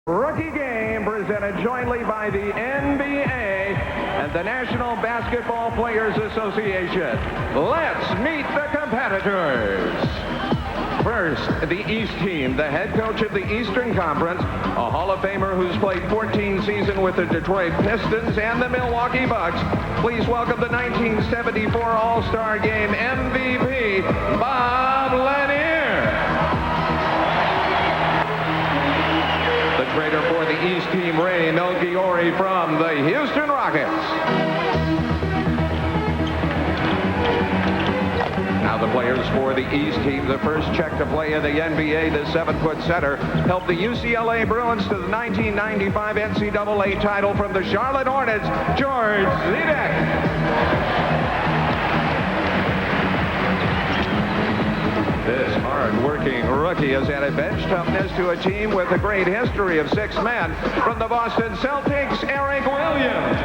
Rookie game presented jointly by the NBA and the National Basketball Players Association. Let's meet the competitors. First, the East team, the head coach of the Eastern Conference, a Hall of Famer who's played 14 seasons with the Detroit Pistons and the Milwaukee Bucks. Please welcome the 1974 All-Star Game MVP, Bob Lanier. The trainer for the East team, Ray Nogiori from the Houston Rockets. Now the players for the East team, the first check to play in the NBA, the 7-foot center, helped the UCLA Bruins to the 1995 NCAA title from the Charlotte Hornets, George Zidek. This hard-working rookie has added bench toughness to a team with a great history of 6 men. From the Boston Celtics, Eric Williams.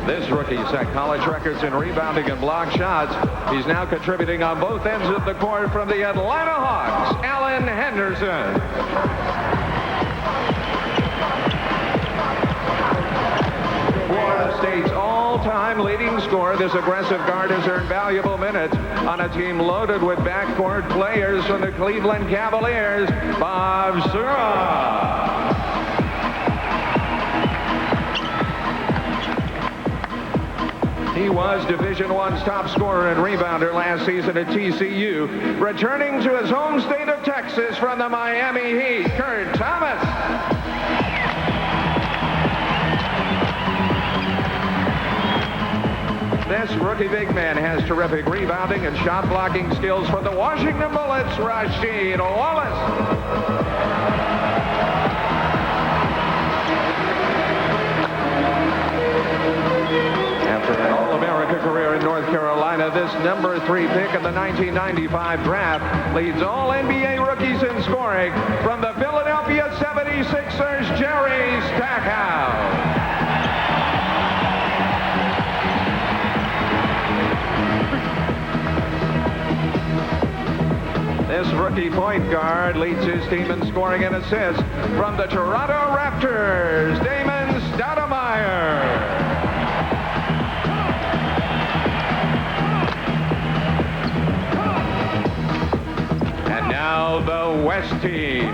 This rookie set college records in rebounding and block shots. He's now contributing on both ends of the court from the Atlanta Hawks, Alan Henderson. Florida State's all-time leading scorer, this aggressive guard has earned valuable minutes on a team loaded with backcourt players from the Cleveland Cavaliers, Bob Sura. He was Division I's top scorer and rebounder last season at TCU. Returning to his home state of Texas from the Miami Heat, Kurt Thomas. This rookie big man has terrific rebounding and shot blocking skills for the Washington Bullets, Rasheed Wallace. After an All-America career in North Carolina, this number 3 pick in the 1995 draft leads all NBA rookies in scoring from the Philadelphia 76ers, Jerry Stackhouse. This rookie point guard leads his team in scoring and assists from the Toronto Raptors, Damon Stoudemire. And now the West team.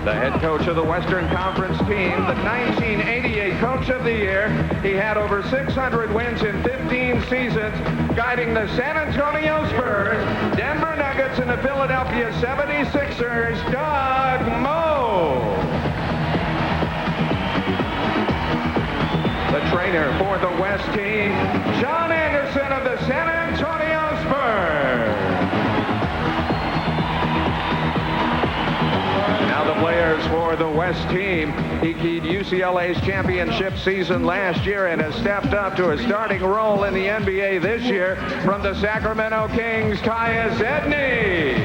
The head coach of the Western Conference team, the 1988 Coach of the Year. He had over 600 wins in 15 seasons, guiding the San Antonio Spurs, Denver Nuggets, and the Philadelphia 76ers, Doug Moe. The trainer for the West team, John Anderson of the San Antonio Spurs. Now the players for the West team. He keyed UCLA's championship season last year and has stepped up to a starting role in the NBA this year. From the Sacramento Kings, Tyus Edney.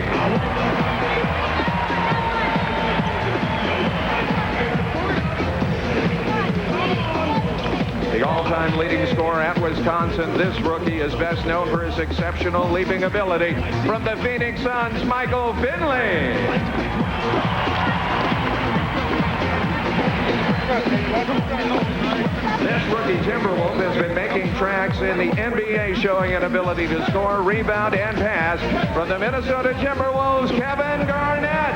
The all-time leading scorer at Wisconsin, this rookie is best known for his exceptional leaping ability. From the Phoenix Suns, Michael Finley. This rookie Timberwolf has been making tracks in the NBA, showing an ability to score, rebound, and pass. From the Minnesota Timberwolves, Kevin Garnett.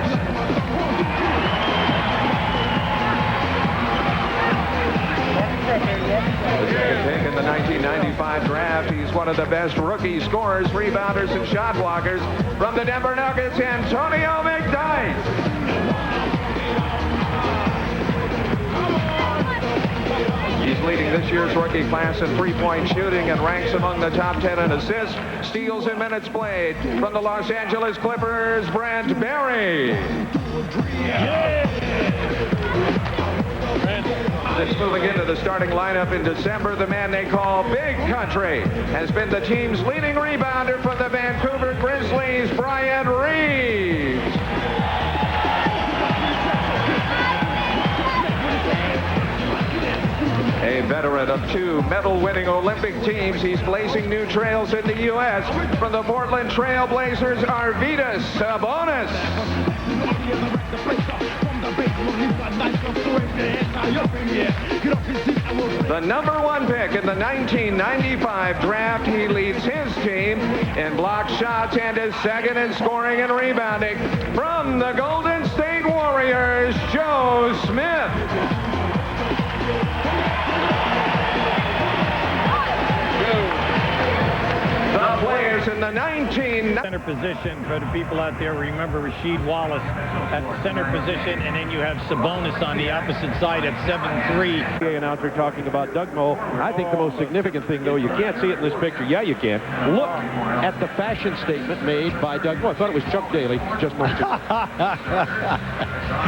The second pick in the 1995 draft, he's one of the best rookie scorers, rebounders, and shot blockers. From the Denver Nuggets, Antonio McDyess. He's leading this year's rookie class in three-point shooting and ranks among the top 10 in assists, steals, and minutes played. From the Los Angeles Clippers, Brent Barry. This moving into the starting lineup in December, the man they call Big Country has been the team's leading rebounder from the Vancouver Grizzlies, Bryant Reeves. A veteran graduate of 2 medal-winning Olympic teams. He's blazing new trails in the U.S. From the Portland Trail Blazers, Arvydas Sabonis. The #1 pick in the 1995 draft, he leads his team in blocked shots and is second in scoring and rebounding. From the Golden State Warriors, Joe Smith. The players in the center position. For the people out there, remember Rasheed Wallace at the center position, and then you have Sabonis on the opposite side at 7'3". The announcer talking about Doug Moe. I think the most significant thing, though, you can't see it in this picture. Yeah, you can. Look at the fashion statement made by Doug Moe. I thought it was Chuck Daly. Just momentarily.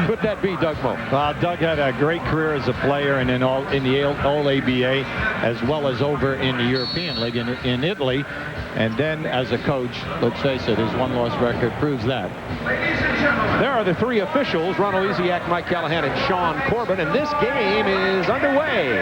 Could that be Doug Moe? Well, Doug had a great career as a player and in the All-ABA, as well as over in the European League in Italy. And then as a coach, let's face it, his one-loss record proves that. There are the 3 officials, Ron Oleksiak, Mike Callahan, and Sean Corbin, and this game is underway.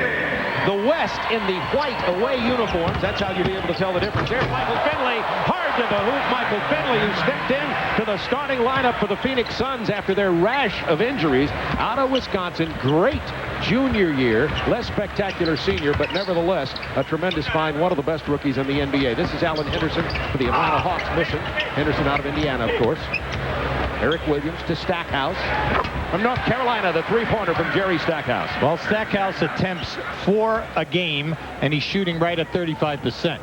The West in the white away uniforms. That's how you'll be able to tell the difference. There's Michael Finley, hard to the hoop. Michael Finley, who stepped in to the starting lineup for the Phoenix Suns after their rash of injuries out of Wisconsin. Great junior year, less spectacular senior, but nevertheless a tremendous find, one of the best rookies in the NBA. This is Alan Henderson for the Atlanta Hawks mission. Henderson out of Indiana, of course. Eric Williams to Stackhouse. From North Carolina, the three-pointer from Jerry Stackhouse. Well, Stackhouse attempts 4 a game, and he's shooting right at 35%.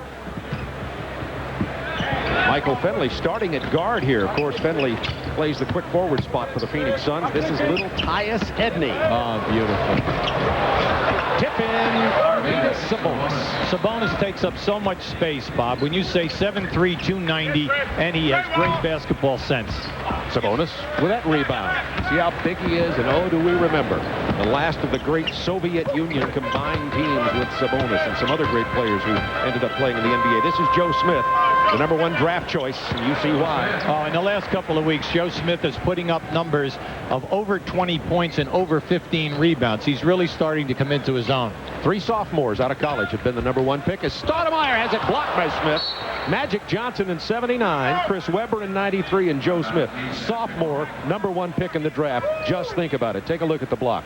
Michael Finley starting at guard here. Of course, Finley plays the quick forward spot for the Phoenix Suns. This is little Tyus Edney. Oh, beautiful. Tip in, Arvydas Sabonis. Sabonis takes up so much space, Bob. When you say 7'3", 290, and he has great basketball sense. Sabonis with that rebound. See how big he is, and oh, do we remember the last of the great Soviet Union combined teams with Sabonis and some other great players who ended up playing in the NBA. This is Joe Smith, the #1 draft choice, and you see why. Oh, in the last couple of weeks, Joe Smith is putting up numbers of over 20 points and over 15 rebounds. He's really starting to come into his own. 3 sophomores out of college have been the #1 pick, as Stoudemire has it blocked by Smith. Magic Johnson in '79, Chris Webber in '93, and Joe Smith, sophomore, #1 pick in the draft. Just think about it. Take a look at the block.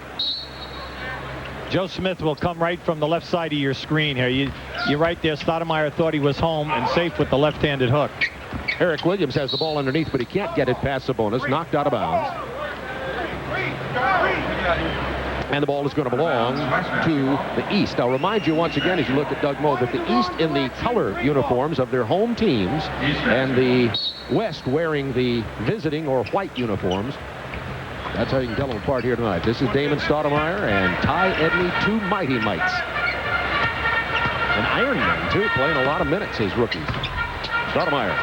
Joe Smith will come right from the left side of your screen here. You're right there. Stoudemire thought he was home and safe with the left-handed hook. Eric Williams has the ball underneath, but he can't get it past Sabonis. Knocked out of bounds. And the ball is going to belong to the East. I'll remind you once again, as you look at Doug Moe, that the East in the color uniforms of their home teams and the West wearing the visiting or white uniforms. That's how you can tell them apart here tonight. This is Damon Stoudemire and Ty Edney, 2 mighty mites. An Iron Man, too, playing a lot of minutes, his rookies. Stoudemire.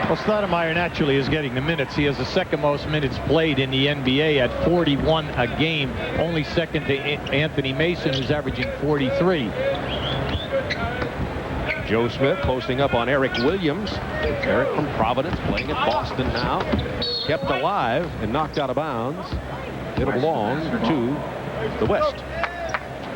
Well, Stoudemire naturally is getting the minutes. He has the second most minutes played in the NBA at 41 a game, only second to Anthony Mason, who's averaging 43. Joe Smith posting up on Eric Williams. Eric from Providence, playing at Boston now. Kept alive and knocked out of bounds. It'll belong to the West.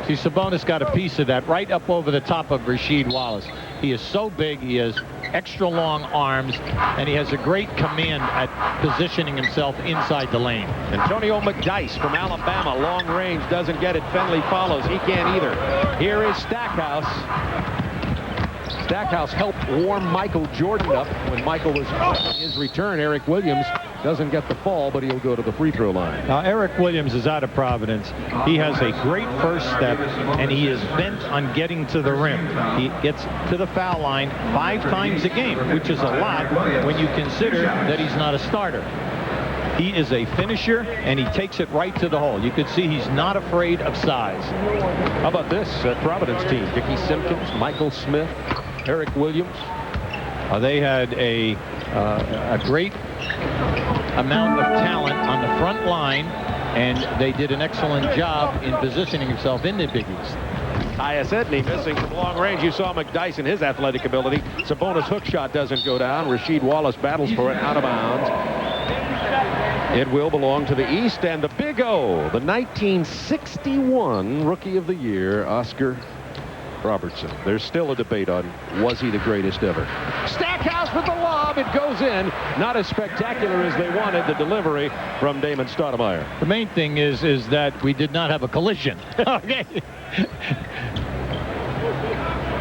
See, Sabonis got a piece of that right up over the top of Rasheed Wallace. He is so big, he has extra long arms, and he has a great command at positioning himself inside the lane. Antonio McDyess from Alabama, long range, doesn't get it. Finley follows. He can't either. Here is Stackhouse. Stackhouse helped warm Michael Jordan up when Michael was on his return. Eric Williams doesn't get the fall, but he'll go to the free throw line. Now, Eric Williams is out of Providence. He has a great first step, and he is bent on getting to the rim. He gets to the foul line 5 times a game, which is a lot when you consider that he's not a starter. He is a finisher, and he takes it right to the hole. You could see he's not afraid of size. How about this Providence team? Dickie Simpkins, Michael Smith, Eric Williams. They had a great amount of talent on the front line, and they did an excellent job in positioning himself in the Big East. Tyus Edney missing from long range. You saw McDyess and his athletic ability. Sabonis' hook shot doesn't go down. Rasheed Wallace battles for it out of bounds. It will belong to the East, and the Big O, the 1961 Rookie of the Year, Oscar Robertson. There's still a debate on, was he the greatest ever? Stackhouse with the lob. It goes in. Not as spectacular as they wanted. The delivery from Damon Stoudemire. The main thing is that we did not have a collision. Okay.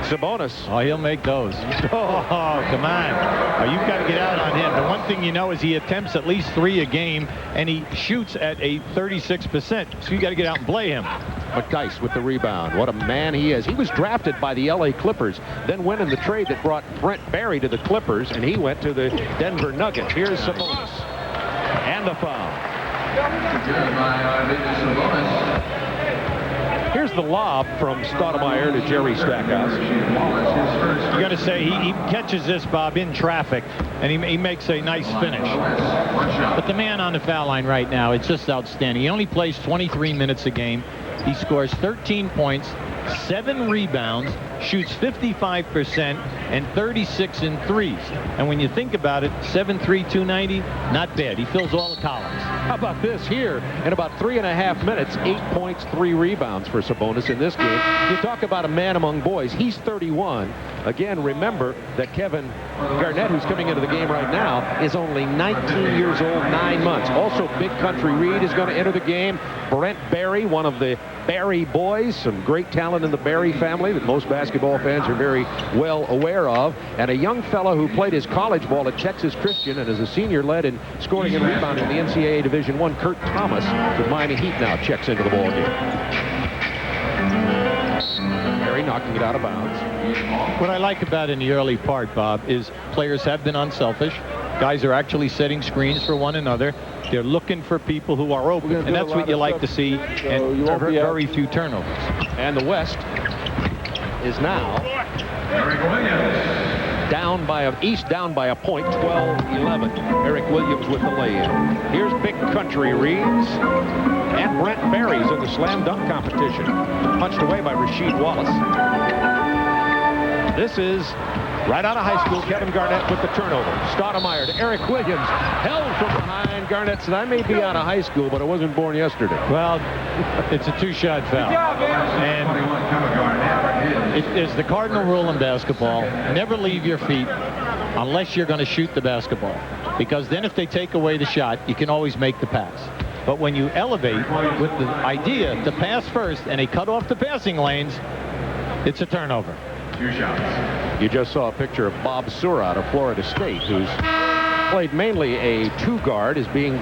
Sabonis. Oh, he'll make those. Oh, come on. Oh, you've got to get out on him. The one thing you know is he attempts at least 3 a game, and he shoots at a 36%. So you got to get out and play him. McDyess with the rebound. What a man he is. He was drafted by the LA Clippers, then went in the trade that brought Brent Barry to the Clippers, and he went to the Denver Nuggets. Here's Sabonis. And the foul. Here's the lob from Stoudemire to Jerry Stackhouse. You got to say he catches this, Bob, in traffic, and he makes a nice finish. But the man on the foul line right now, it's just outstanding. He only plays 23 minutes a game. He scores 13 points, 7 rebounds, shoots 55%, and 36 in threes. And when you think about it, 7'3", 290, not bad. He fills all the columns. How about this here? In about 3.5 minutes, 8 points, 3 rebounds for Sabonis in this game. You talk about a man among boys. He's 31. Again, remember that Kevin Garnett, who's coming into the game right now, is only 19 years old, 9 months. Also, Big Country Reed is going to enter the game. Brent Barry, one of the Barry boys, some great talent in the Barry family that most basketball fans are very well aware of, and a young fellow who played his college ball at Texas Christian and is a senior, led in scoring and rebounding in the NCAA Division I. Kurt Thomas with Miami Heat now checks into the ball game. Barry knocking it out of bounds. What I like about in the early part, Bob, is players have been unselfish. Guys are actually setting screens for one another. They're looking for people who are open, and that's what you like to see, and very few turnovers. And the West is now down by a point, 12-11. Eric Williams with the lay-in. Here's Big Country Reeves, and Brent Barry's in the slam dunk competition. Punched away by Rasheed Wallace. This is right out of high school, Kevin Garnett with the turnover. Stoudemire to Eric Williams. Held from behind. Garnett said, I may be out of high school, but I wasn't born yesterday. Well, it's a 2-shot foul. And it is the cardinal rule in basketball. Never leave your feet unless you're going to shoot the basketball. Because then if they take away the shot, you can always make the pass. But when you elevate with the idea to pass first and they cut off the passing lanes, it's a turnover. 2 shots. You just saw a picture of Bob Surratt of Florida State, who's played mainly a 2-guard, is being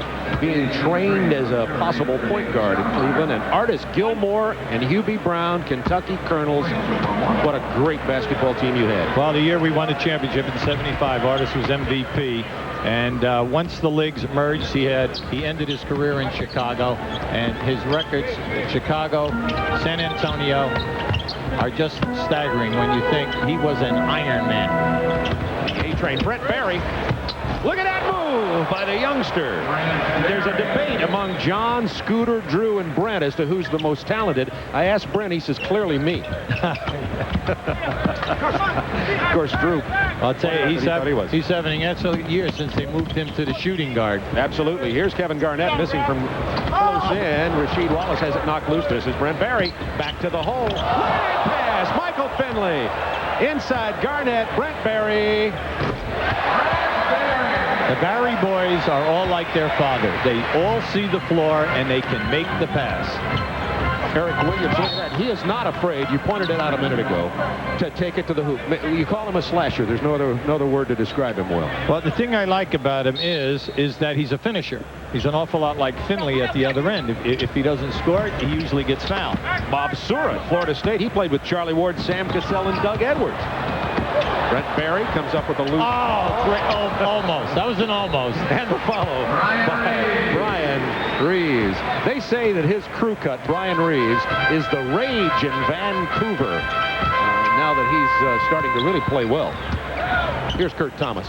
trained as a possible point guard in Cleveland. And Artis Gilmore and Hubie Brown, Kentucky Colonels. What a great basketball team you had. Well, the year we won the championship in '75, Artis was MVP. And once the leagues merged, he ended his career in Chicago, and his records in Chicago, San Antonio, are just staggering when you think he was an Iron Man. A-Train, Brent Barry. Look at that move by the youngster. There's a debate among John, Scooter, Drew, and Brent as to who's the most talented. I asked Brent, he says, clearly me. Of course, Drew. I'll tell you, he's having an excellent year since they moved him to the shooting guard. Absolutely. Here's Kevin Garnett missing from close in. Rasheed Wallace has it knocked loose. This is Brent Barry. Back to the hole. Pass. Michael Finley. Inside Garnett. Brent Barry. The Barry boys are all like their father. They all see the floor and they can make the pass. Eric Williams, look at that. He is not afraid, you pointed it out a minute ago, to take it to the hoop. You call him a slasher. There's no other word to describe him well. Well, the thing I like about him is that he's a finisher. He's an awful lot like Finley at the other end. If he doesn't score, he usually gets fouled. Bob Surratt, Florida State. He played with Charlie Ward, Sam Cassell, and Doug Edwards. Brent Barry comes up with a loose. Almost. That was an almost. And the follow by Brian Reeves. They say that his crew cut, Brian Reeves, is the rage in Vancouver. Now that he's starting to really play well. Here's Kurt Thomas.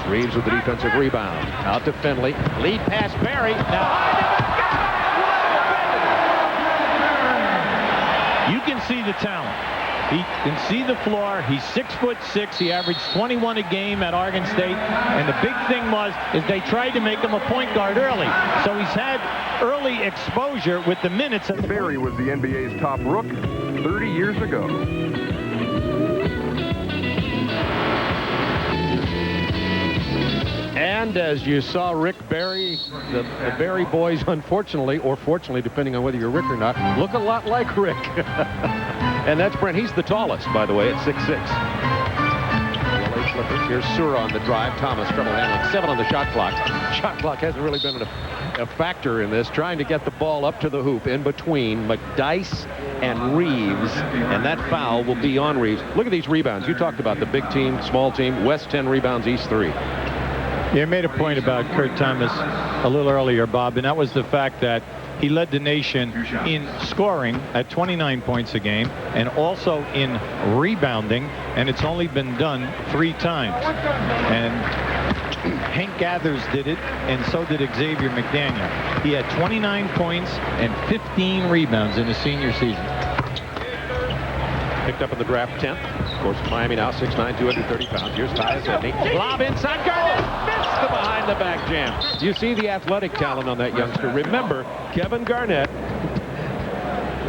Reeves with the defensive rebound. Out to Finley. Lead pass Barry. You can see the talent. He can see the floor. He's 6'6". He averaged 21 a game at Oregon State. And the big thing is they tried to make him a point guard early. So he's had early exposure with the minutes. Barry was the NBA's top rook 30 years ago. And as you saw Rick Barry, the Barry boys, unfortunately, or fortunately, depending on whether you're Rick or not, look a lot like Rick. And that's Brent. He's the tallest, by the way, at 6'6". The LA Clippers. Here's Sura on the drive. Thomas trouble handling. 7 on the shot clock. Shot clock hasn't really been a factor in this. Trying to get the ball up to the hoop in between McDyess and Reeves. And that foul will be on Reeves. Look at these rebounds. You talked about the big team, small team. West 10 rebounds, East 3. You made a point about Kurt Thomas a little earlier, Bob, and that was the fact that he led the nation in scoring at 29 points a game and also in rebounding, and it's only been done 3 times. And Hank Gathers did it, and so did Xavier McDaniel. He had 29 points and 15 rebounds in his senior season. Picked up in the draft 10th. Of course, Miami now 6'9", 230 pounds. Here's Tyus Edney. Lob inside. Garnett missed the behind-the-back jam. You see the athletic talent on that youngster. Remember, Kevin Garnett.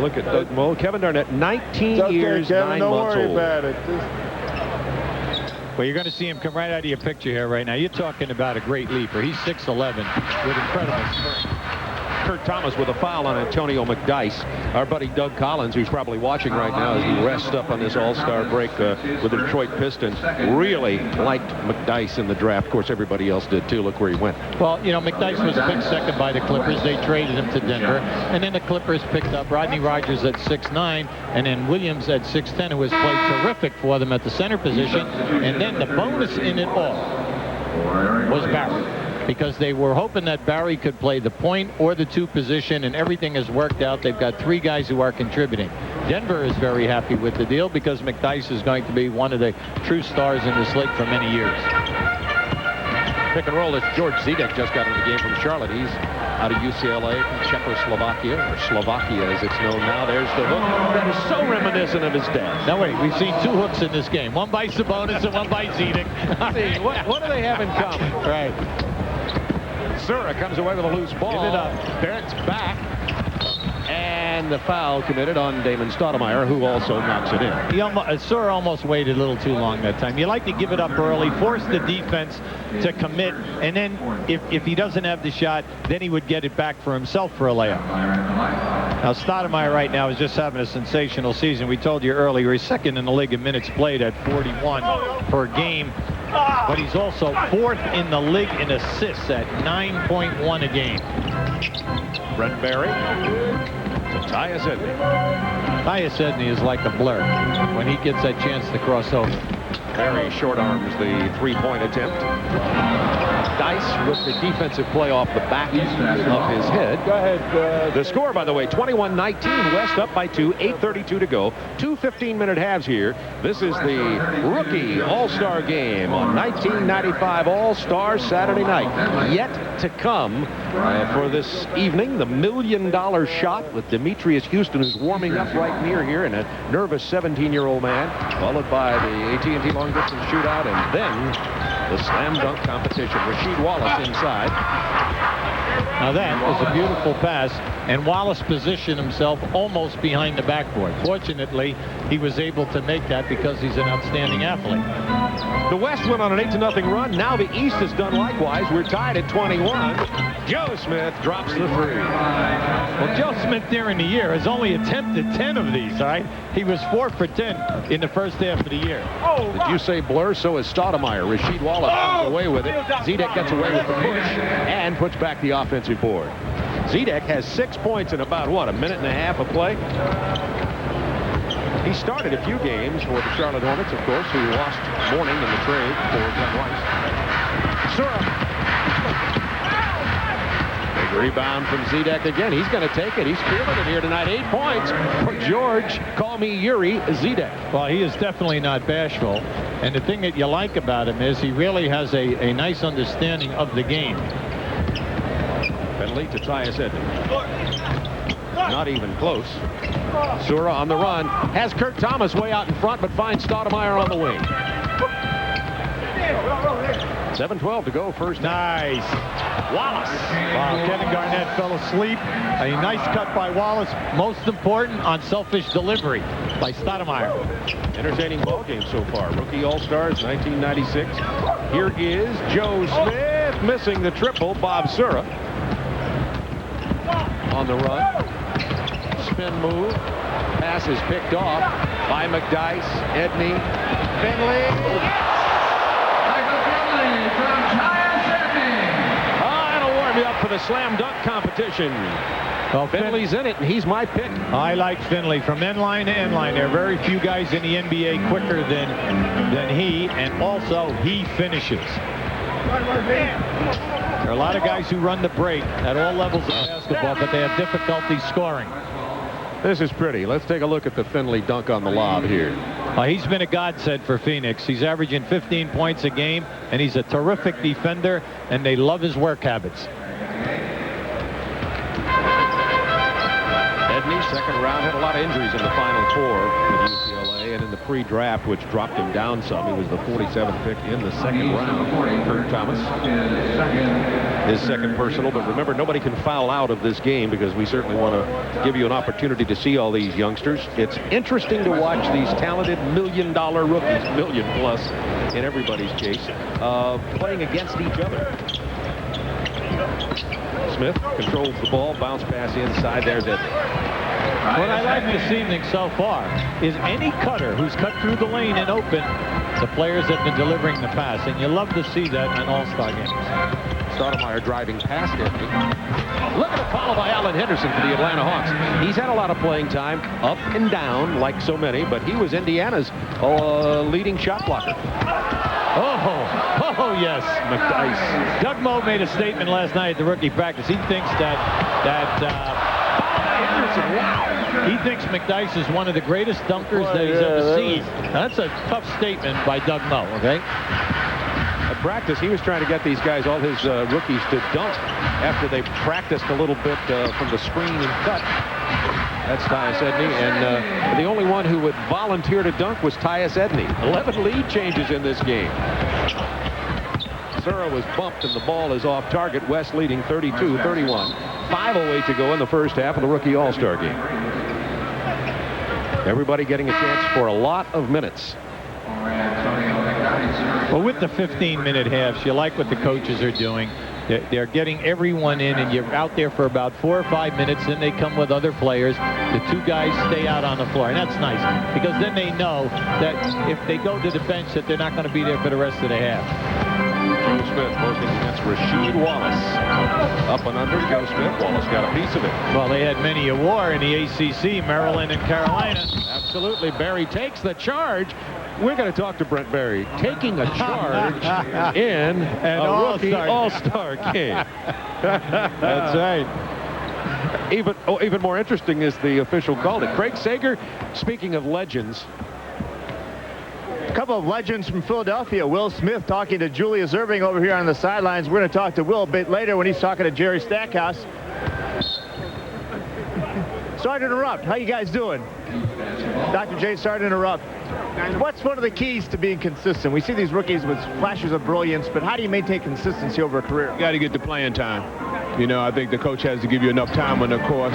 Look at Doug Moe. Kevin Garnett, 19 years, Kevin, 9 months old. About it. Well, you're going to see him come right out of your picture here right now. You're talking about a great leaper. He's 6'11" with incredible strength. Kurt Thomas with a foul on Antonio McDyess. Our buddy Doug Collins, who's probably watching right now as he rests up on this all-star break with the Detroit Pistons, really liked McDyess in the draft. Of course, everybody else did, too. Look where he went. Well, you know, McDyess was picked second by the Clippers. They traded him to Denver. And then the Clippers picked up Rodney Rogers at 6'9", and then Williams at 6'10", who has played terrific for them at the center position. And then the bonus in it all was Barry, because they were hoping that Barry could play the point or the 2 position, and everything has worked out. They've got 3 guys who are contributing. Denver is very happy with the deal because McDyess is going to be one of the true stars in this league for many years. Pick and roll as George Zidek just got into the game from Charlotte. He's out of UCLA, Czechoslovakia, or Slovakia as it's known now. There's the hook that is so reminiscent of his dad. Now wait, we've seen 2 hooks in this game. One by Sabonis and one by Zidek. See, what do they have in common? Right. Sura comes away with a loose ball. Give it up. Barrett's back. And the foul committed on Damon Stoudemire, who also knocks it in. Sura almost waited a little too long that time. You like to give it up early, force the defense to commit, and then if he doesn't have the shot, then he would get it back for himself for a layup. Now, Stoudemire right now is just having a sensational season. We told you earlier he's second in the league in minutes played at 41 per game. But he's also 4th in the league in assists at 9.1 a game. Brent Barry to Tyus Edney. Tyus Edney is like a blur when he gets that chance to cross over. Barry short arms the 3-point attempt. Dice with the defensive play off the back of his head. Go ahead. The score, by the way, 21-19. West up by 2. 8:32 to go. 2 15-minute halves here. This is the rookie All-Star game on 1995 All-Star Saturday night. Yet to come for this evening, the $1 million shot with Demetrius Houston, who's warming up right near here, and a nervous 17-year-old man, followed by the AT&T long-distance shootout, and then the slam dunk competition. Rasheed Wallace inside. Now that was a beautiful pass, and Wallace positioned himself almost behind the backboard. Fortunately, he was able to make that because he's an outstanding athlete. The West went on an 8-0 run. Now the East has done likewise. We're tied at 21. Joe Smith drops the 3. Well, Joe Smith during the year has only attempted 10 of these, all right? He was 4 for 10 in the first half of the year. Did you say blur? So is Stoudemire. Rasheed Wallace comes away with it. Zidek gets away with the push and puts back the offensive board. Zidek has 6 points in about, what, a minute and a half of play? He started a few games for the Charlotte Hornets, of course, who lost Mourning in the trade for Glenn Rice. Sura. Big rebound from Zidek again. He's going to take it. He's feeling it here tonight. 8 points for George. Call me Yuri Zidek. Well, he is definitely not bashful. And the thing that you like about him is he really has a nice understanding of the game. Penalty to Tyus Edney. Not even close. Sura on the run. Has Kurt Thomas way out in front, but finds Stoudemire on the wing. 7:12 to go, first. Nice. Wallace. Wow, Kevin Garnett fell asleep. A nice cut by Wallace. Most important, unselfish delivery by Stoudemire. Entertaining ball game so far. Rookie All-Stars, 1996. Here is Joe Smith missing the triple. Bob Sura on the run. Spin move. Pass is picked off by McDyess. Edney. Finley. That'll warm you up for the slam dunk competition. Well, Finley's in it, and he's my pick. I like Finley from end line to end line. There are very few guys in the NBA quicker than he, and also he finishes. There are a lot of guys who run the break at all levels of basketball, but they have difficulty scoring. This is pretty. Let's take a look at the Finley dunk on the lob here. He's been a godsend for Phoenix. He's averaging 15 points a game, and he's a terrific defender, and they love his work habits. Edney, second round, had a lot of injuries in the Final Four with UCLA, and in the pre-draft, which dropped him down some. He was the 47th pick in the second round. Kurt Thomas, his second personal. But remember, nobody can foul out of this game because we certainly want to give you an opportunity to see all these youngsters. It's interesting to watch these talented million-dollar rookies, million plus in everybody's case, playing against each other. Smith controls the ball, bounce pass inside. There's it. What I like this evening so far is any cutter who's cut through the lane and open, the players have been delivering the pass, and you love to see that in all-star games. Stoudemire driving past Edney. Look at the follow by Alan Henderson for the Atlanta Hawks. He's had a lot of playing time, up and down like so many, but he was Indiana's leading shot blocker. Oh, yes. McDyess. Doug Moe made a statement last night at the rookie practice. He thinks he thinks McDyess is one of the greatest dunkers that he's ever seen. That's a tough statement by Doug Moe, okay? At practice, he was trying to get these guys, all his rookies, to dunk after they practiced a little bit from the screen and cut. That's Tyus Edney, and the only one who would volunteer to dunk was Tyus Edney. 11 lead changes in this game. Sura was bumped, and the ball is off target. West leading 32-31. 5:08 to go in the first half of the Rookie All-Star game. Everybody getting a chance for a lot of minutes. Well, with the 15-minute halves, you like what the coaches are doing. They're getting everyone in, and you're out there for about 4 or 5 minutes. Then they come with other players. The two guys stay out on the floor, and that's nice because then they know that if they go to the bench that they're not going to be there for the rest of the half. Joe Smith motioning against Rasheed Wallace. Up and under Joe Smith. Wallace got a piece of it. Well, they had many a war in the ACC, Maryland and Carolina. Absolutely. Barry takes the charge. We're going to talk to Brent Barry. Taking a charge in a rookie all-star game. That's right. Even more interesting is the official called it. Craig Sager, speaking of legends. A couple of legends from Philadelphia. Will Smith talking to Julius Erving over here on the sidelines. We're going to talk to Will a bit later when he's talking to Jerry Stackhouse. Sorry to interrupt. How you guys doing? Dr. J, sorry to interrupt. What's one of the keys to being consistent? We see these rookies with flashes of brilliance, but how do you maintain consistency over a career? You got to get the playing time. You know, I think the coach has to give you enough time on the court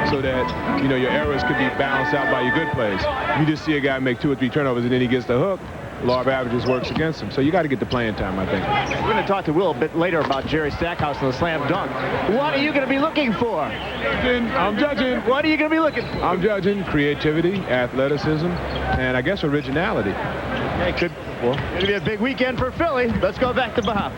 so that, you know, your errors could be balanced out by your good plays. You just see a guy make 2 or 3 turnovers and then he gets the hook. Law of averages works against him. So you got to get the playing time, I think. We're going to talk to Will a bit later about Jerry Stackhouse and the slam dunk. What are you going to be looking for? I'm judging. What are you going to be looking for? I'm judging creativity, athleticism, and I guess originality. Okay, going to be a big weekend for Philly. Let's go back to Bob.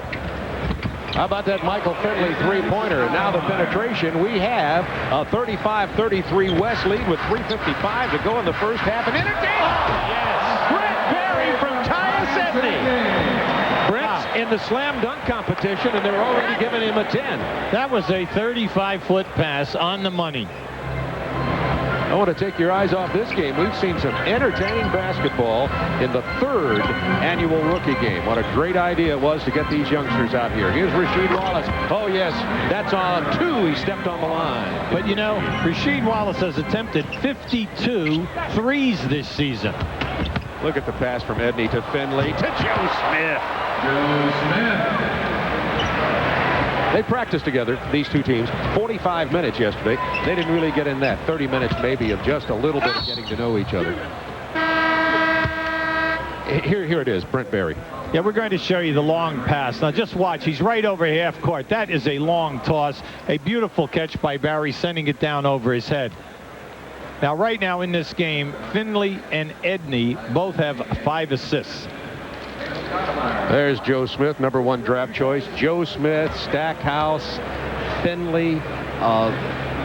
How about that Michael Finley three-pointer? And now the penetration. We have a 35-33 West lead with 3:55 to go in the first half. And entertainment! Yes! Brent Barry from Tyus Edney. Brent's in the slam dunk competition, and they're already giving him a 10. That was a 35-foot pass on the money. I want to take your eyes off this game. We've seen some entertaining basketball in the 3rd annual rookie game. What a great idea it was to get these youngsters out here. Here's Rasheed Wallace. Oh, yes, that's on 2. He stepped on the line. But, you know, Rasheed Wallace has attempted 52 threes this season. Look at the pass from Edney to Finley to Joe Smith. They practiced together, these two teams, 45 minutes yesterday. They didn't really get in that 30 minutes maybe of just a little bit of getting to know each other. Here it is, Brent Barry. Yeah, we're going to show you the long pass. Now just watch. He's right over half court. That is a long toss. A beautiful catch by Barry, sending it down over his head. Now right now in this game, Finley and Edney both have 5 assists. There's Joe Smith, #1 draft choice. Joe Smith, Stackhouse, Finley,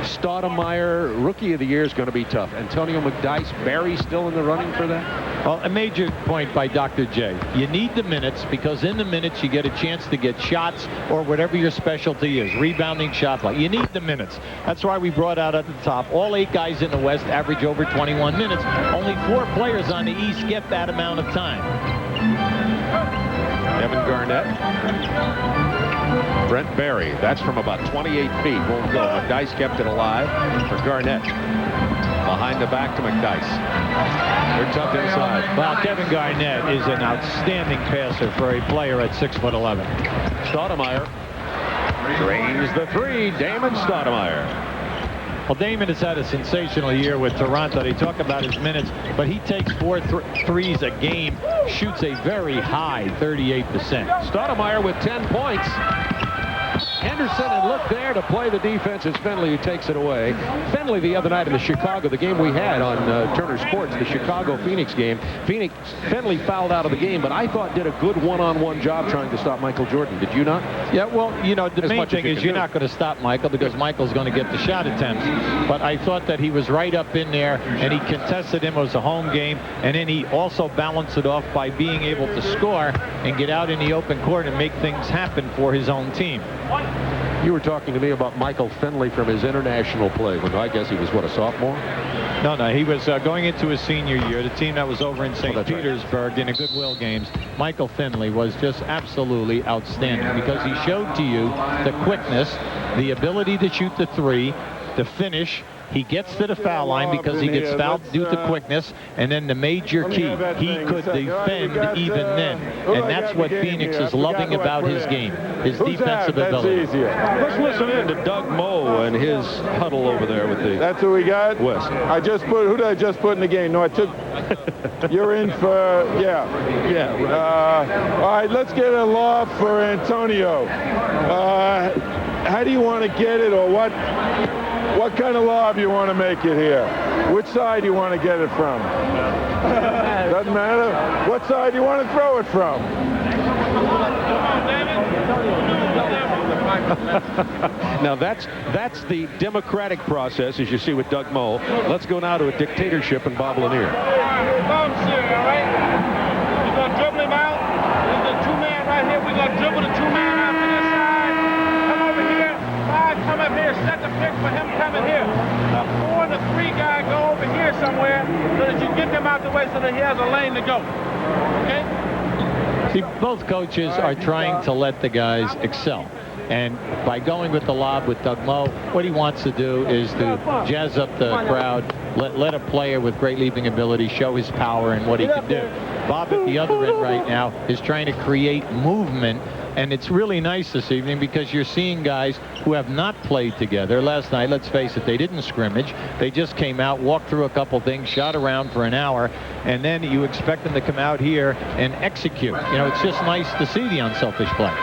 Stoudemire. Rookie of the year is going to be tough. Antonio McDyess, Barry still in the running for that? Well, a major point by Dr. J. You need the minutes, because in the minutes you get a chance to get shots or whatever your specialty is, rebounding, shot play. You need the minutes. That's why we brought out at the top, all 8 guys in the West average over 21 minutes. Only 4 players on the East get that amount of time. Kevin Garnett. Brent Barry. That's from about 28 feet. Won't go. McDyess kept it alive for Garnett. Behind the back to McDyess. They're tough inside. Well, Kevin Garnett is an outstanding passer for a player at 6'11". Stoudemire drains the 3. Damon Stoudemire. Well, Damon has had a sensational year with Toronto. They talk about his minutes, but he takes 4 threes a game, shoots a very high 38%. Stoudemire with 10 points. Henderson and look there to play the defense. It's Finley who takes it away. Finley the other night in the Chicago, the game we had on Turner Sports, the Chicago-Phoenix game. Finley fouled out of the game, but I thought did a good one-on-one job trying to stop Michael Jordan. Did you not? Yeah, well, you know, the main thing is you're do. not going to stop Michael, because Michael's going to get the shot attempts. But I thought that he was right up in there, and he contested him. It was a home game, and then he also balanced it off by being able to score and get out in the open court and make things happen for his own team. You were talking to me about Michael Finley from his international play, when I guess he was, what, a sophomore? No, he was going into his senior year. The team that was over in St. that's right. Petersburg in the Goodwill games. Michael Finley was just absolutely outstanding, because he showed to you the quickness, the ability to shoot the 3, the finish. He gets to the foul line because he gets fouled due to quickness, and then the major key, he could defend even then. And that's what Phoenix is loving about his game, his defensive ability. Let's listen in to Doug Moe and his huddle over there with the... That's who we got? West. Who did I just put in the game? No, I took... You're in for... Yeah. Yeah, right. All right, let's get a lob for Antonio. How do you want to get it, or what kind of lob you want to make it here? Which side you want to get it from? Doesn't matter. What side you want to throw it from? Now that's the democratic process, as you see with Doug Moe. Let's go now to a dictatorship in Bob Lanier. All right? We're going to dribble him out. There's the 2-man right here. We're going to dribble the 2-man out to this side. Come over here. 5, come up here. Set the pick for him coming here. The 4 and the 3 guy go over here somewhere so that you get them out the way so that he has a lane to go. Okay? See, both coaches are trying to let the guys excel. And by going with the lob with Doug Moe, what he wants to do is to jazz up the crowd, let a player with great leaping ability show his power and what he can do. Bob at the other end right now is trying to create movement, and it's really nice this evening because you're seeing guys who have not played together. Last night, let's face it, they didn't scrimmage. They just came out, walked through a couple things, shot around for an hour, and then you expect them to come out here and execute. You know, it's just nice to see the unselfish play.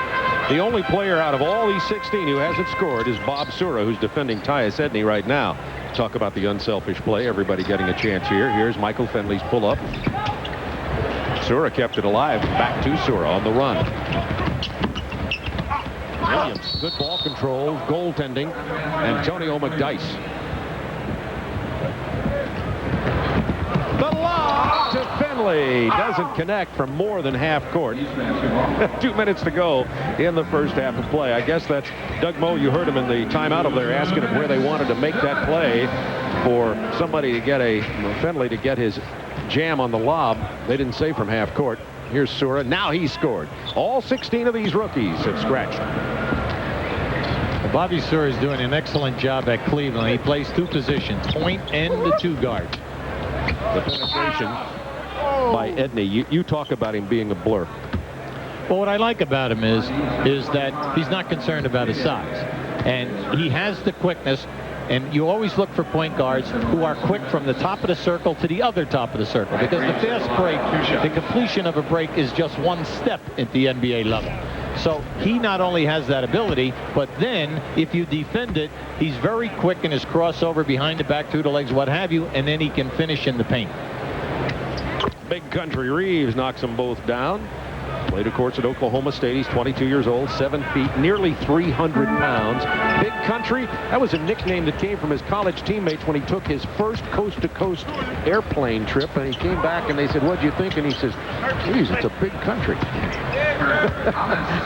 The only player out of all these 16 who hasn't scored is Bob Sura, who's defending Tyus Edney right now. Talk about the unselfish play. Everybody getting a chance here. Here's Michael Finley's pull-up. Sura kept it alive. Back to Sura on the run. Williams, good ball control, goaltending. Antonio McDyess. The lob to Finley. Finley doesn't connect from more than half court. 2 minutes to go in the first half of play. I guess that's Doug Moe. You heard him in the timeout over there asking him where they wanted to make that play for somebody to get Finley to get his jam on the lob. They didn't say from half court. Here's Sura. Now he's scored. All 16 of these rookies have scratched. Bobby Sura is doing an excellent job at Cleveland. He plays 2 positions, point and the 2 guard. The penetration by Edney. You talk about him being a blur. Well, what I like about him is that he's not concerned about his size. And he has the quickness. And you always look for point guards who are quick from the top of the circle to the other top of the circle. Because the fast break, the completion of a break is just one step at the NBA level. So he not only has that ability, but then if you defend it, he's very quick in his crossover behind the back, through the legs, what have you, and then he can finish in the paint. Big Country Reeves knocks them both down. Played, of course, at Oklahoma State. He's 22 years old, 7 feet, nearly 300 pounds. Big Country, that was a nickname that came from his college teammates when he took his first coast-to-coast airplane trip. And he came back and they said, "What'd you think?" And he says, "Geez, it's a big country."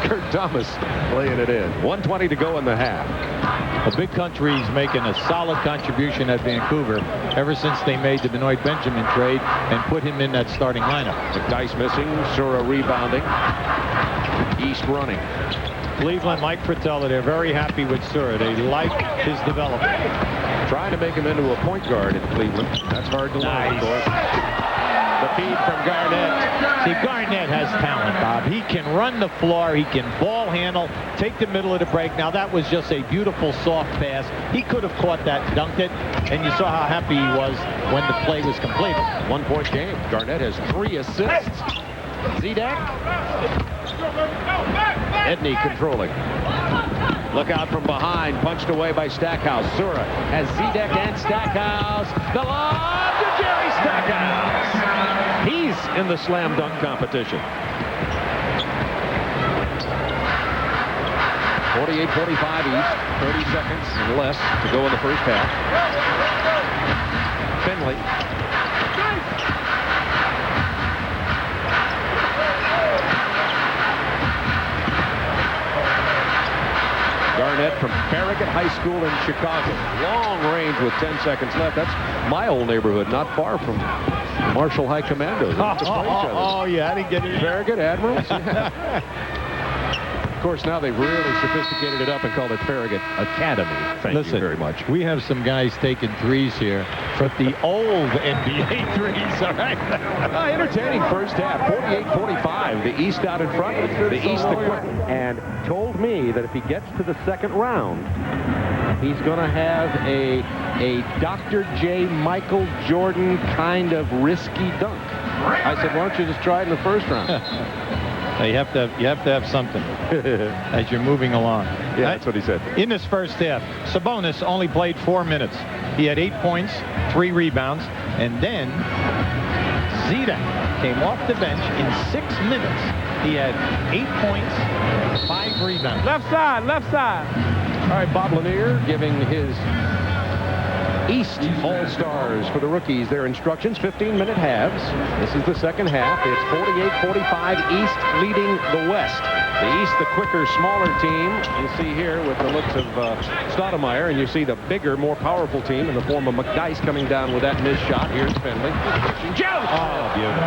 Kurt Thomas playing it in. 1:20 to go in the half. The Big Country's making a solid contribution at Vancouver ever since they made the Benoit Benjamin trade and put him in that starting lineup. McDyess missing, Sura rebounding, East running. Cleveland, Mike Fratello, they're very happy with Sura. They like his development. Trying to make him into a point guard in Cleveland. That's hard to learn, of course. The feed from Garnett. See, Garnett has talent, Bob. He can run the floor. He can ball handle, take the middle of the break. Now, that was just a beautiful soft pass. He could have caught that, dunked it, and you saw how happy he was when the play was completed. 1-point game. Garnett has 3 assists. Zidek. Edney controlling. Look out from behind. Punched away by Stackhouse. Sura has Zidek and Stackhouse. The lob to Jerry Stackhouse. He's in the slam dunk competition. 48-45 East. 30 seconds and less to go in the first half. Finley. Garnett from Farragut High School in Chicago. Long range with 10 seconds left. That's my old neighborhood, not far from Marshall High Commandos. Oh, yeah, I didn't get it. Farragut Admirals. Yeah. Of course, now they've really sophisticated it up and called it Farragut Academy. Thank you very much. We have some guys taking threes here from the old NBA threes, all right? Entertaining first half, 48-45. The East out in front, the East the quick. And told me that if he gets to the second round, he's going to have a Dr. J. Michael Jordan kind of risky dunk. I said, why don't you just try it in the first round? You have to have something as you're moving along. Yeah, that's what he said. In this first half, Sabonis only played 4 minutes. He had 8 points, 3 rebounds, and then Zidek came off the bench in 6 minutes. He had 8 points, 5 rebounds. Left side, left side. All right, Bob Lanier giving his East All-Stars for the rookies their instructions. 15-minute halves. This is the second half. It's 48-45 East leading the West. The East, the quicker, smaller team. You see here with the looks of Stoudemire, and you see the bigger, more powerful team in the form of McDyess coming down with that missed shot. Here's Finley. Oh, beautiful.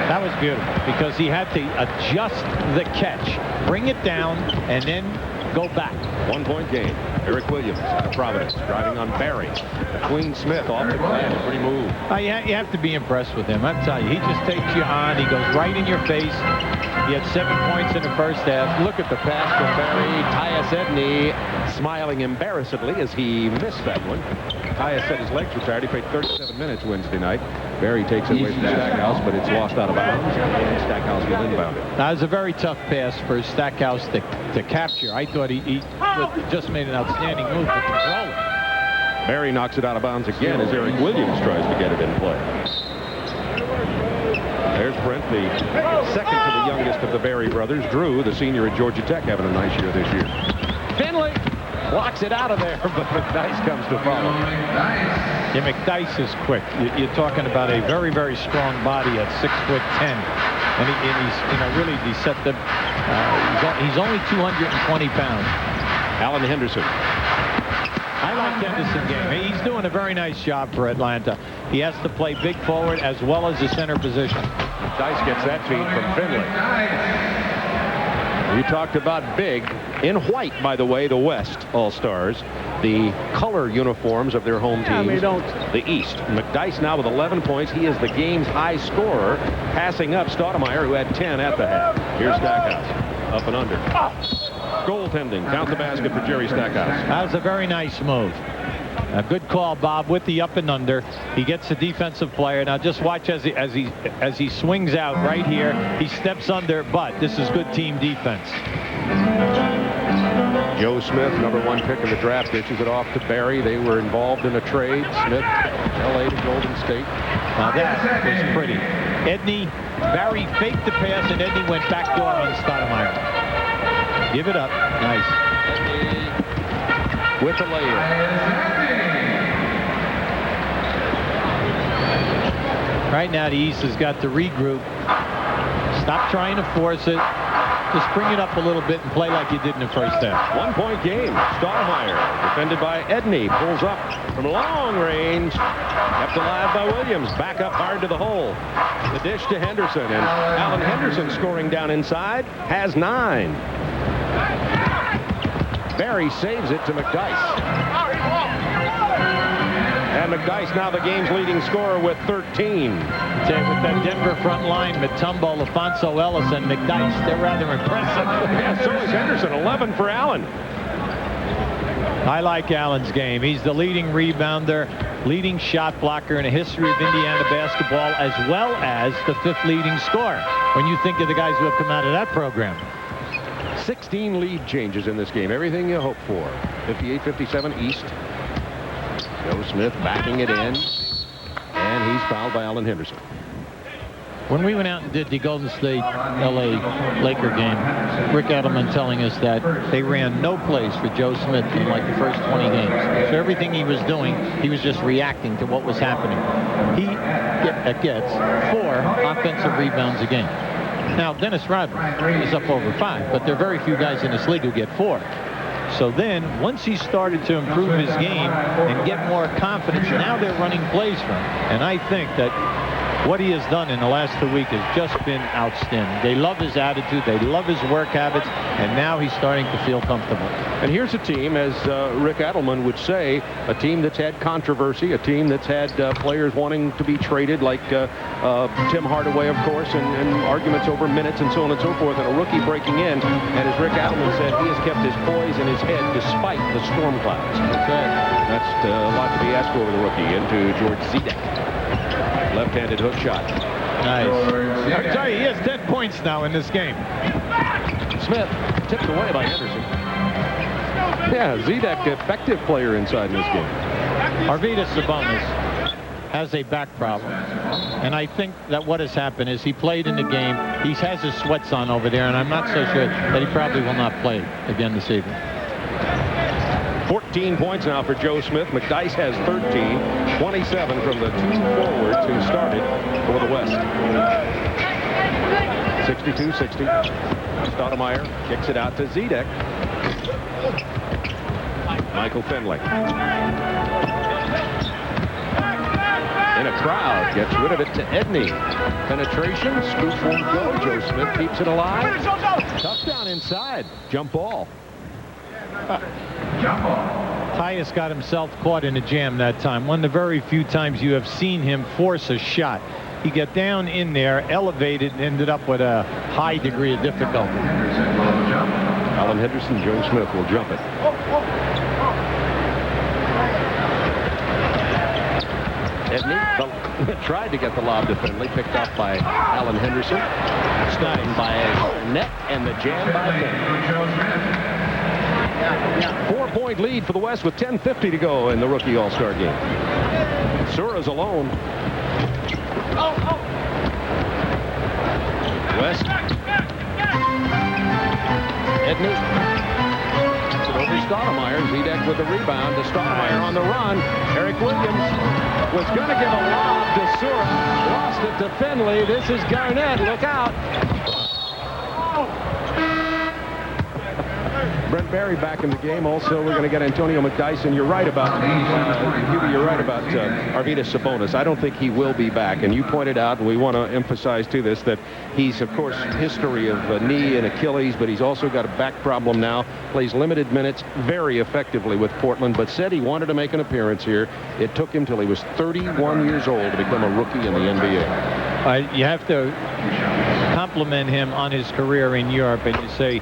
That was beautiful because he had to adjust the catch, bring it down, and then go back. 1-point game. Eric Williams out of Providence driving on Barry. Queen Smith off the glass. Pretty move. You have to be impressed with him. I'm telling you, he just takes you on. He goes right in your face. He had 7 points in the first half. Look at the pass from Barry. Tyus Edney smiling embarrassedly as he missed that one. Tyus said his legs were tired. He played 37 minutes Wednesday night. Barry takes it away from Stackhouse, but it's lost out of bounds. And Stackhouse will inbound it. That was a very tough pass for Stackhouse to capture. I thought he just made an outstanding move to control it. Barry knocks it out of bounds again as Eric Williams tries to get it in play. There's Brent, the second to the youngest of the Barry brothers. Drew, the senior at Georgia Tech, having a nice year this year. Finley. blocks it out of there, but McDyess comes to follow. Yeah, McDyess is quick. You're talking about a very, very strong body at 6'10", and he's, you know, really he set the. He's only 220 pounds. Alan Henderson. I like Henderson game. He's doing a very nice job for Atlanta. He has to play big forward as well as the center position. Dice gets that feed from Finley. You talked about big. In white, by the way, the West All-Stars. The color uniforms of their home teams. The East. McDyess now with 11 points. He is the game's high scorer, passing up Stoudemire, who had 10 at the half. Here's Stackhouse. Up and under. Goaltending. Count the basket for Jerry Stackhouse. That was a very nice move. A good call, Bob, with the up and under. He gets the defensive player. Now just watch as he swings out right here. He steps under, but this is good team defense. Joe Smith, #1 pick in the draft, dishes it off to Barry. They were involved in a trade. Smith, L.A. to Golden State. Now that was pretty. Edney, Barry faked the pass, and Edney went backdoor on Stoudemire. Give it up. Nice. With the layup. Right now, the East has got to regroup. Stop trying to force it. Just bring it up a little bit and play like you did in the first half. 1-point game. Stoudemire, defended by Edney, pulls up from long range. Kept alive by Williams. Back up hard to the hole. The dish to Henderson. And Alan Henderson scoring down inside. Has 9. Barry saves it to McDyess. And McDyess now the game's leading scorer with 13. With that Denver front line, Mutombo, LaFonso Ellis, and McDyess, they're rather impressive. Yeah, so is Henderson. 11 for Allen. I like Allen's game. He's the leading rebounder, leading shot blocker in the history of Indiana basketball, as well as the 5th leading scorer. When you think of the guys who have come out of that program. 16 lead changes in this game. Everything you hope for. 58-57 East. Joe Smith backing it in. And he's fouled by Alan Henderson. When we went out and did the Golden State LA Laker game, Rick Edelman telling us that they ran no plays for Joe Smith in like the first 20 games. So everything he was doing, he was just reacting to what was happening. He gets 4 offensive rebounds a game. Now, Dennis Rodman is up over 5, but there are very few guys in this league who get 4. So then, once he started to improve his game and get more confidence, now they're running plays for him. And I think that what he has done in the last 2 weeks has just been outstanding. They love his attitude, they love his work habits, and now he's starting to feel comfortable. And here's a team, as Rick Edelman would say, a team that's had controversy, a team that's had players wanting to be traded, like Tim Hardaway, of course, and arguments over minutes and so on and so forth, and a rookie breaking in. And as Rick Edelman said, he has kept his poise in his head despite the storm clouds. That's a lot to be asked for with a rookie. Into George Zedek. Left-handed hook shot. Nice. I'll tell you, he has 10 points now in this game. Smith tipped away by Henderson. Yeah, Zedek, effective player inside in this game. Arvydas Sabonis has a back problem. And I think that what has happened is he played in the game. He has his sweats on over there, and I'm not so sure that he probably will not play again this evening. 14 points now for Joe Smith. McDyess has 13, 27 from the 2 forwards who started for the West. 62-60. Stoudemire kicks it out to Zedek. Michael Finley. In a crowd, gets rid of it to Edney. Penetration, scoop won't go. Joe Smith keeps it alive. Touchdown inside. Jump ball. Tyus got himself caught in a jam that time. One of the very few times you have seen him force a shot. He got down in there, elevated, and ended up with a high degree of difficulty. Alan Henderson, Joe Smith will jump it. Edney tried to get the lob to Finley, picked up by Alan Henderson. Stopped by Net, and the jam by Finley. 4-point lead for the West with 10:50 to go in the rookie All-Star game. Sura's alone. West. Edney. Over Stoudemire. Zedek with the rebound to Stoudemire on the run. Eric Williams was going to give a lob to Sura. Lost it to Finley. This is Garnett. Look out. Brent Barry back in the game. Also, we're going to get Antonio McDyson. You're right about Arvydas Sabonis. I don't think he will be back. And you pointed out, and we want to emphasize to this, that he's, of course, history of knee and Achilles, but he's also got a back problem now. Plays limited minutes very effectively with Portland, but said he wanted to make an appearance here. It took him till he was 31 years old to become a rookie in the NBA. You have to compliment him on his career in Europe, and you say,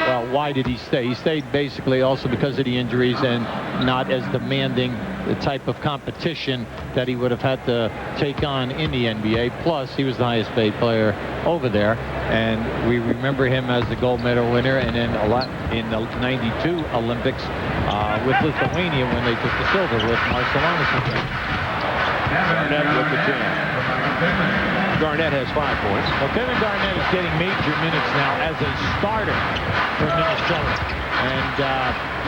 well, why did he stay? He stayed basically also because of the injuries and not as demanding the type of competition that he would have had to take on in the NBA. Plus, he was the highest paid player over there, and we remember him as the gold medal winner, and then a lot in the '92 Olympics with Lithuania when they took the silver with Marciulionis. Garnett with the jam. Garnett has 5 points. Well, Kevin Garnett is getting major minutes now as a starter for Minnesota. And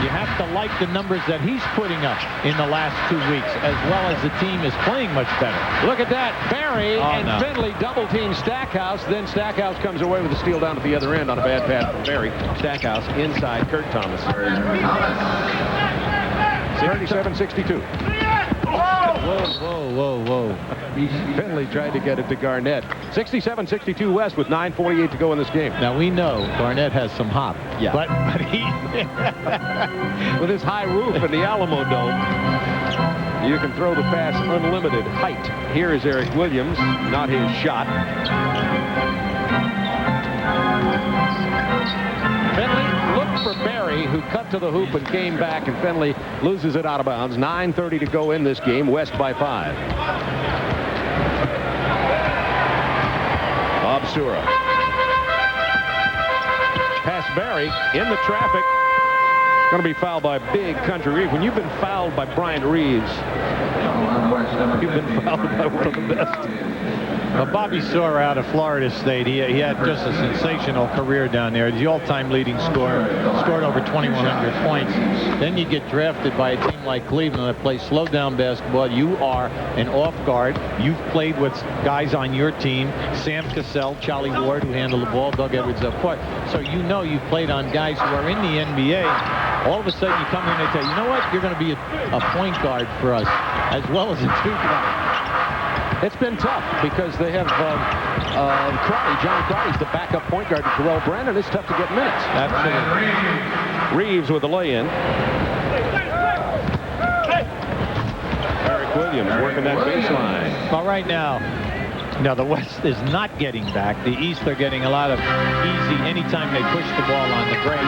you have to like the numbers that he's putting up in the last 2 weeks, as well as the team is playing much better. Look at that. Barry and Finley double-team Stackhouse. Then Stackhouse comes away with a steal down at the other end on a bad pass from Barry. Stackhouse inside Kurt Thomas. 37-62. Whoa. Finley tried to get it to Garnett. 67-62 West with 9:48 to go in this game. Now, we know Garnett has some hop. Yeah. But he... with his high roof in the Alamo Dome, you can throw the pass unlimited height. Here is Eric Williams. Not his shot. Finley looked for Barry, who cut to the hoop and came back, and Finley loses it out of bounds. 9:30 to go in this game. West by 5. Bob Sura. Pass Barry in the traffic. Going to be fouled by Big Country Reeves. When you've been fouled by Bryant Reeves, you've been fouled by one of the best. Well, Bobby Sura out of Florida State, he had just a sensational career down there. The all-time leading scorer, scored over 2,100 points. Then you get drafted by a team like Cleveland that plays slow-down basketball. You are an off guard. You've played with guys on your team, Sam Cassell, Charlie Ward, who handled the ball, Doug Edwards up court. So you know you've played on guys who are in the NBA. All of a sudden you come here and they tell you, you know what, you're going to be a point guard for us, as well as a two guard. It's been tough because they have Crowley. John Crowley's the backup point guard to Terrell Brandon. It's tough to get minutes. Absolutely. Reeves with the lay-in. Eric Williams working that baseline. Well, right now, the West is not getting back. The East are getting a lot of easy anytime they push the ball on the break.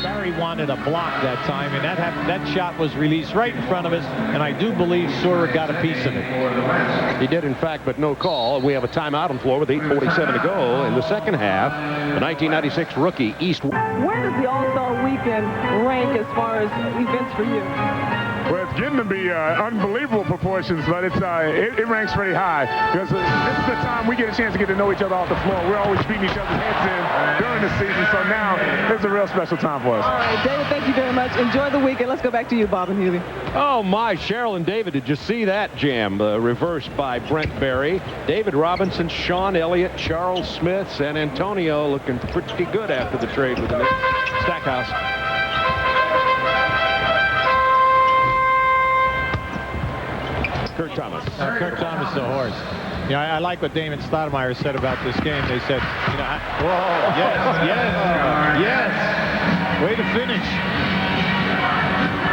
Barry wanted a block that time, and that shot was released right in front of us, and I do believe Sura got a piece of it. He did, in fact, but no call. We have a timeout on the floor with 8:47 to go in the second half. The 1996 rookie, East. Where does the All-Star Weekend rank as far as events for you? Well, it's getting to be unbelievable proportions, but it ranks pretty high because this is the time we get a chance to get to know each other off the floor. We're always beating each other's heads in during the season, so now it's a real special time for us. All right, David, thank you very much. Enjoy the weekend. Let's go back to you, Bob and Healy. Oh, my. Cheryl and David, did you see that jam? Reversed by Brent Barry. David Robinson, Sean Elliott, Charles Smith, San Antonio looking pretty good after the trade with the Stackhouse. Kurt Thomas. Kurt Thomas, the horse. I like what Damon Stoudemire said about this game. They said, whoa, yes. Way to finish.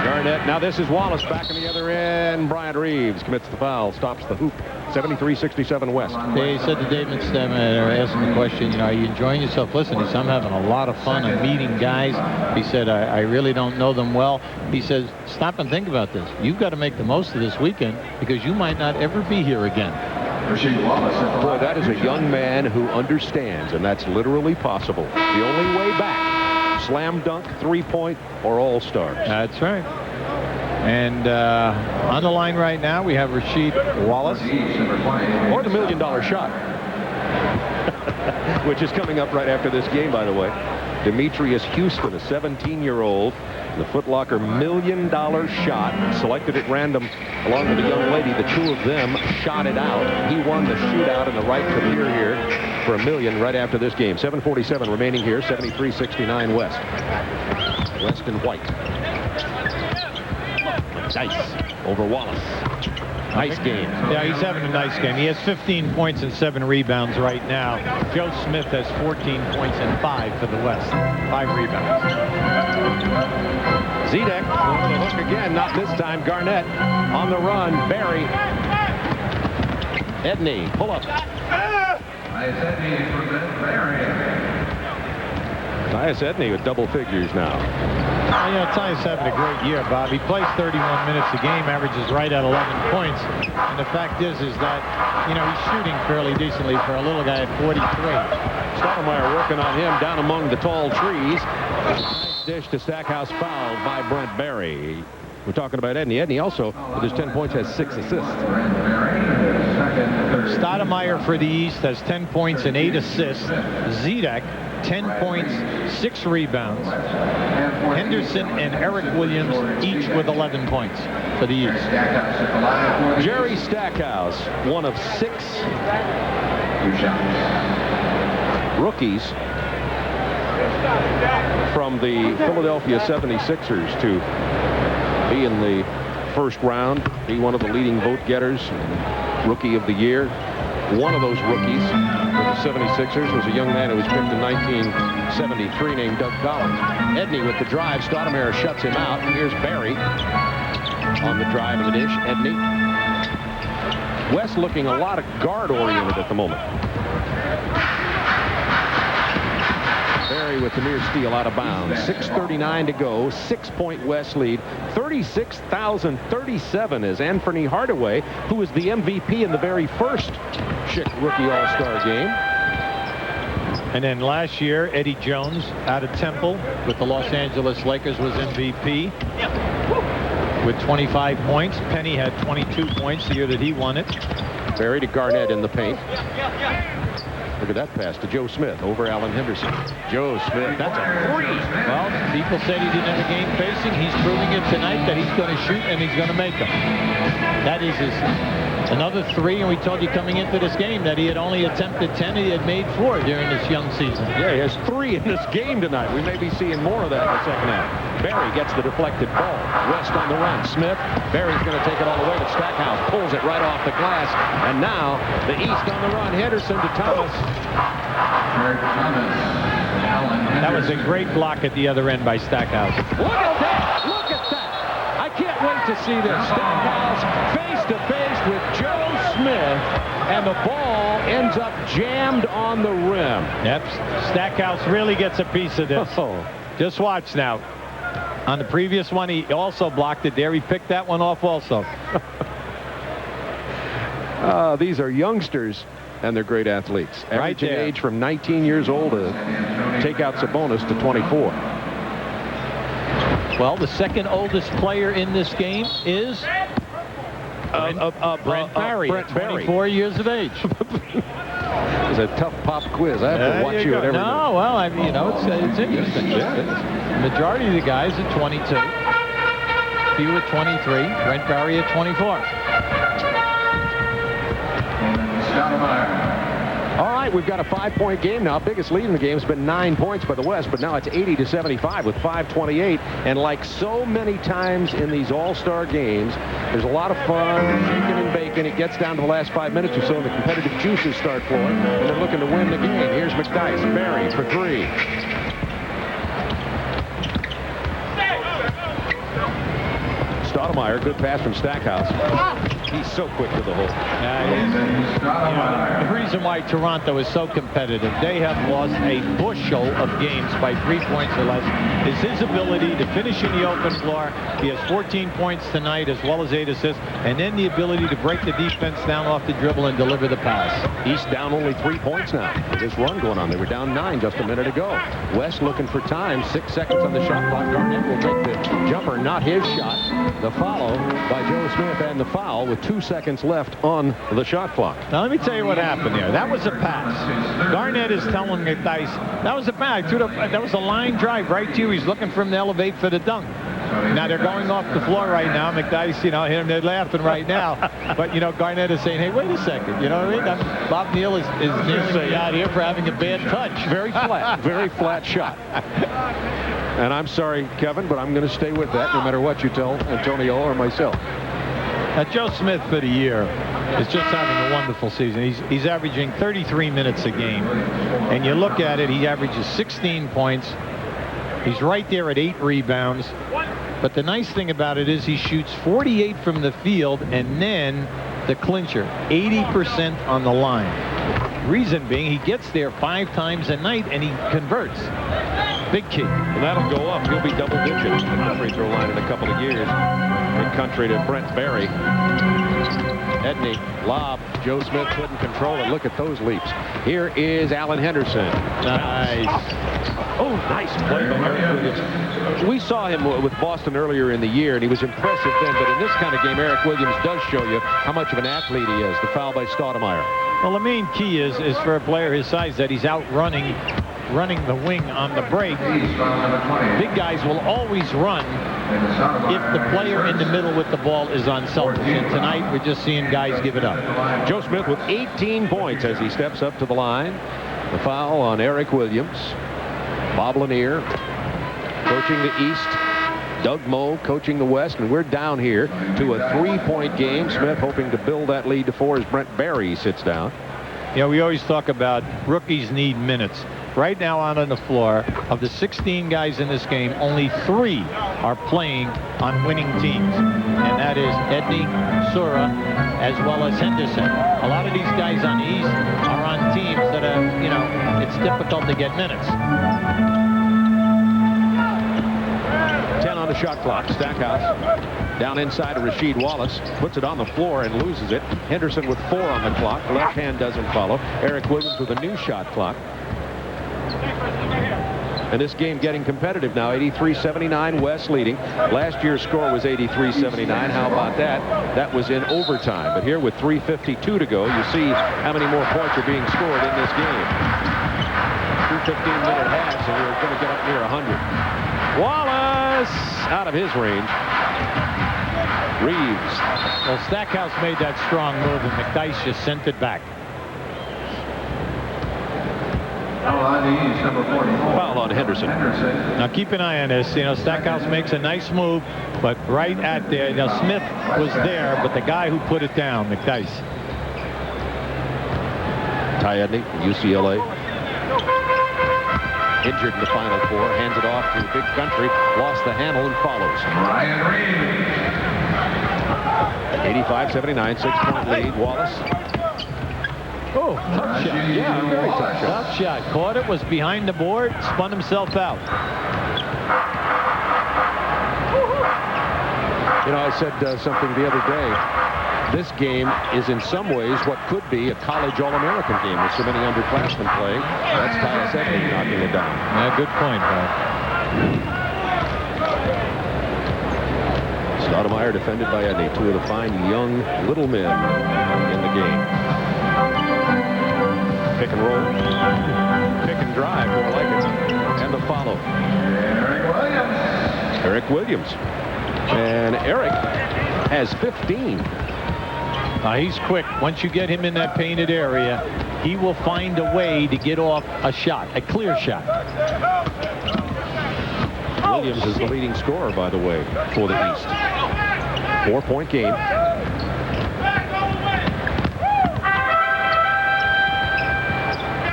Garnett. Now this is Wallace back on the other end. Bryant Reeves commits the foul, stops the hoop. 73-67 West. They said to David Stoudemire, asked him the question, are you enjoying yourself? Listen, he said, I'm having a lot of fun. I'm meeting guys. He said, I really don't know them well. He says, stop and think about this. You've got to make the most of this weekend because you might not ever be here again. Boy, that is a young man who understands, and that's literally possible. The only way back, slam dunk, three-point, or all-stars. That's right. And on the line right now, we have Rasheed Wallace. Or the $1 million shot, which is coming up right after this game, by the way. Demetrius Houston, a 17-year-old. The Foot Locker $1 million shot, selected at random along with a young lady. The two of them shot it out. He won the shootout and the right to appear here for $1 million right after this game. 7:47 remaining here, 73-69 West. West and White. Dice over Wallace. Nice game. Yeah, he's having a nice game. He has 15 points and 7 rebounds right now. Joe Smith has 14 points and 5 for the West. 5 rebounds. Zedek over the hook again. Not this time. Garnett on the run. Barry. Edney. Pull up. Tyus Edney with double figures now. Oh, yeah, Tyus having a great year, Bob. He plays 31 minutes a game, averages right at 11 points. And the fact is that, you know, he's shooting fairly decently for a little guy at 43. Stoudemire working on him down among the tall trees. Nice dish to Stackhouse, fouled by Brent Barry. We're talking about Edney. Edney also, with his 10 points, has 6 assists. Stoudemire for the East has 10 points and 8 assists. Zedek, 10 points, 6 rebounds. Henderson and Eric Williams each with 11 points for the East. Jerry Stackhouse, one of 6 rookies from the Philadelphia 76ers to be in the first round, be one of the leading vote getters, Rookie of the Year. One of those rookies with the 76ers was a young man who was picked in 1973 named Doug Collins. Edney with the drive. Stoudemire shuts him out. Here's Barry on the drive of the dish. Edney. West looking a lot of guard-oriented at the moment. Barry with the near steal out of bounds. 6:39 to go. 6-point West lead. 36,037 is Anthony Hardaway, who was the MVP in the very first Schick Rookie All-Star game. And then last year, Eddie Jones out of Temple with the Los Angeles Lakers was MVP with 25 points. Penny had 22 points the year that he won it. Barry to Garnett in the paint. Look at that pass to Joe Smith over Alan Henderson. Joe Smith, that's a 3. Well, people said he didn't have a game facing. He's proving it tonight that he's going to shoot and he's going to make them. That is his another 3, and we told you coming into this game that he had only attempted 10 and he had made 4 during this young season. Yeah, he has 3 in this game tonight. We may be seeing more of that in the second half. Barry gets the deflected ball. West on the run. Smith. Barry's going to take it all the way, but Stackhouse pulls it right off the glass. And now the East on the run. Henderson to Thomas. That was a great block at the other end by Stackhouse. Look at that! Look at that! I can't wait to see this. Stackhouse face to face with Joe Smith, and the ball ends up jammed on the rim. Yep, Stackhouse really gets a piece of this. Oh. Just watch now. On the previous one, he also blocked it there. He picked that one off also. These are youngsters, and they're great athletes. Right there. Age from 19 years old to take out Sabonis to 24. Well, the second oldest player in this game is Brent Barry, Brent 24 years of age. It's a tough pop quiz. I have to watch you at every minute. No, well, I mean, you know, it's interesting. The majority of the guys are 22. Few at 23. Brent Barry at 24. All right, we've got a 5-point game now. Biggest lead in the game has been 9 points by the West, but now it's 80-75 with 5:28. And like so many times in these all-star games, there's a lot of fun, shaking and baking. It gets down to the last 5 minutes or so, and the competitive juices start flowing, and they're looking to win the game. Here's McDyess. Barry for 3. Stoudemire, good pass from Stackhouse. He's so quick to the hole. The reason why Toronto is so competitive, they have lost a bushel of games by 3 points or less, is his ability to finish in the open floor. He has 14 points tonight as well as 8 assists, and then the ability to break the defense down off the dribble and deliver the pass. East down only 3 points now. This run going on. They were down 9 just a minute ago. West looking for time. 6 seconds on the shot clock. Garnett will take the jumper, not his shot. The follow by Joe Smith and the foul with 2 seconds left on the shot clock. Now, let me tell you what happened there. That was a pass. Garnett is telling McDyess, that was a pass. That was a line drive right to you. He's looking for him to elevate for the dunk. Now they're going off the floor right now. McDyess, they're laughing right now. But, Garnett is saying, hey, wait a second. You know what I mean? Bob Neal is nailing me out here for having a bad touch. Very flat, very flat shot. And I'm sorry, Kevin, but I'm going to stay with that no matter what you tell Antonio or myself. Joe Smith for the year is just having a wonderful season. He's averaging 33 minutes a game. And you look at it, he averages 16 points. He's right there at 8 rebounds. But the nice thing about it is he shoots 48 from the field, and then the clincher, 80% on the line. Reason being, he gets there 5 times a night, and he converts. Big key. And that'll go up. He'll be double digits in the free throw line in a couple of years. In country to Brent Barry. Edney, lob. Joe Smith couldn't control it. Look at those leaps. Here is Alan Henderson. Nice. Oh, nice play by Eric Williams. We saw him with Boston earlier in the year, and he was impressive then. But in this kind of game, Eric Williams does show you how much of an athlete he is. The foul by Stoudemire. Well, the main key is for a player his size that he's out running the wing on the break. Big guys will always run if the player in the middle with the ball is unselfish. And tonight we're just seeing guys give it up. Joe Smith with 18 points as he steps up to the line. The foul on Eric Williams. Bob Lanier coaching the East. Doug Moe coaching the West, and we're down here to a 3-point game. Smith hoping to build that lead to 4 as Brent Barry sits down. We always talk about rookies need minutes. Right now out on the floor, of the 16 guys in this game, only 3 are playing on winning teams. And that is Edney, Sura, as well as Henderson. A lot of these guys on the East are on teams that are, it's difficult to get minutes. 10 on the shot clock. Stackhouse down inside to Rasheed Wallace. Puts it on the floor and loses it. Henderson with 4 on the clock. Left hand doesn't follow. Eric Williams with a new shot clock. And this game getting competitive now. 83-79, West leading. Last year's score was 83-79. How about that? That was in overtime. But here with 3:52 to go, you see how many more points are being scored in this game. 2 15-minute halves, and we're going to get up near 100. Wallace out of his range. Reeves. Well, Stackhouse made that strong move, and McDyess just sent it back. Foul on Henderson. Now keep an eye on this. Stackhouse makes a nice move, but right at there. Now Smith was there, but the guy who put it down, McDyess. Ty Edney, UCLA. Injured in the Final Four. Hands it off to the Big Country. Lost the handle and follows. 85-79, 6-point lead. Wallace. Oh, tough shot. Yeah, very tough shot. Tough shot. Caught it, was behind the board, spun himself out. I said something the other day. This game is in some ways what could be a college All-American game with so many underclassmen playing. That's Tyus Edney knocking it down. Yeah, good point, Bob. Stoudemire defended by Edney, 2 of the fine young little men in the game. Pick and roll. Pick and drive, more like it. And the follow. Eric Williams. And Eric has 15. He's quick. Once you get him in that painted area, he will find a way to get off a shot, a clear shot. Williams is the leading scorer, by the way, for the East. 4-point game.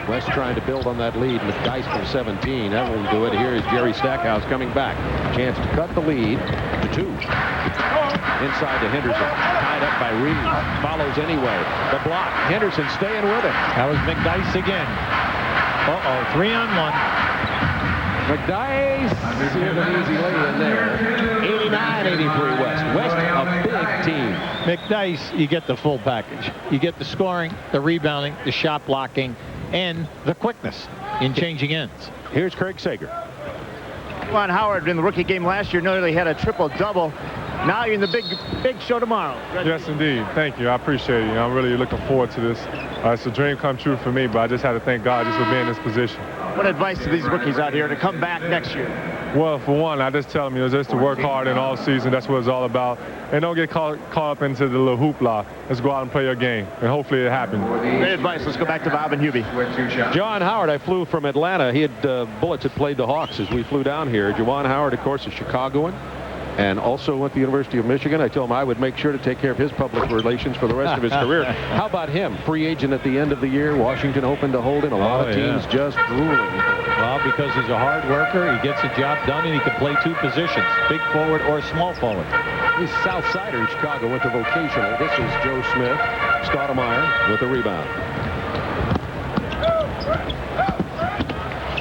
West trying to build on that lead. McDyess from 17. That won't do it. Here is Jerry Stackhouse coming back. Chance to cut the lead to 2. Inside to Henderson. Tied up by Reeves. Follows anyway. The block. Henderson staying with it. That was McDyess again. 3-on-1. McDyess with an easy lay in there. 89-83 West. West a big team. McDyess, you get the full package. You get the scoring, the rebounding, the shot blocking, and the quickness in changing ends. Here's Craig Sager. Juwan Howard in the rookie game last year nearly had a triple-double. Now you're in the big show tomorrow. Yes, indeed. Thank you. I appreciate it. I'm really looking forward to this. It's a dream come true for me, but I just had to thank God just for being in this position. What advice to these rookies out here to come back next year? Well, for one, I just tell them, just to work hard in all season. That's what it's all about. And don't get caught up into the little hoopla. Let's go out and play your game, and hopefully it happens. Great advice. Let's go back to Bob and Hubie. Juwan Howard, I flew from Atlanta. He had Bullets had played the Hawks as we flew down here. Juwan Howard, of course, is Chicagoan, and also went to the University of Michigan. I told him I would make sure to take care of his public relations for the rest of his career. How about him? Free agent at the end of the year. Washington hoping to hold him. A lot of teams just drooling. Well, because he's a hard worker, he gets the job done, and he can play 2 positions, big forward or small forward. He's South Sider in Chicago, went to vocational. This is Joe Smith. Stoudemire with the rebound.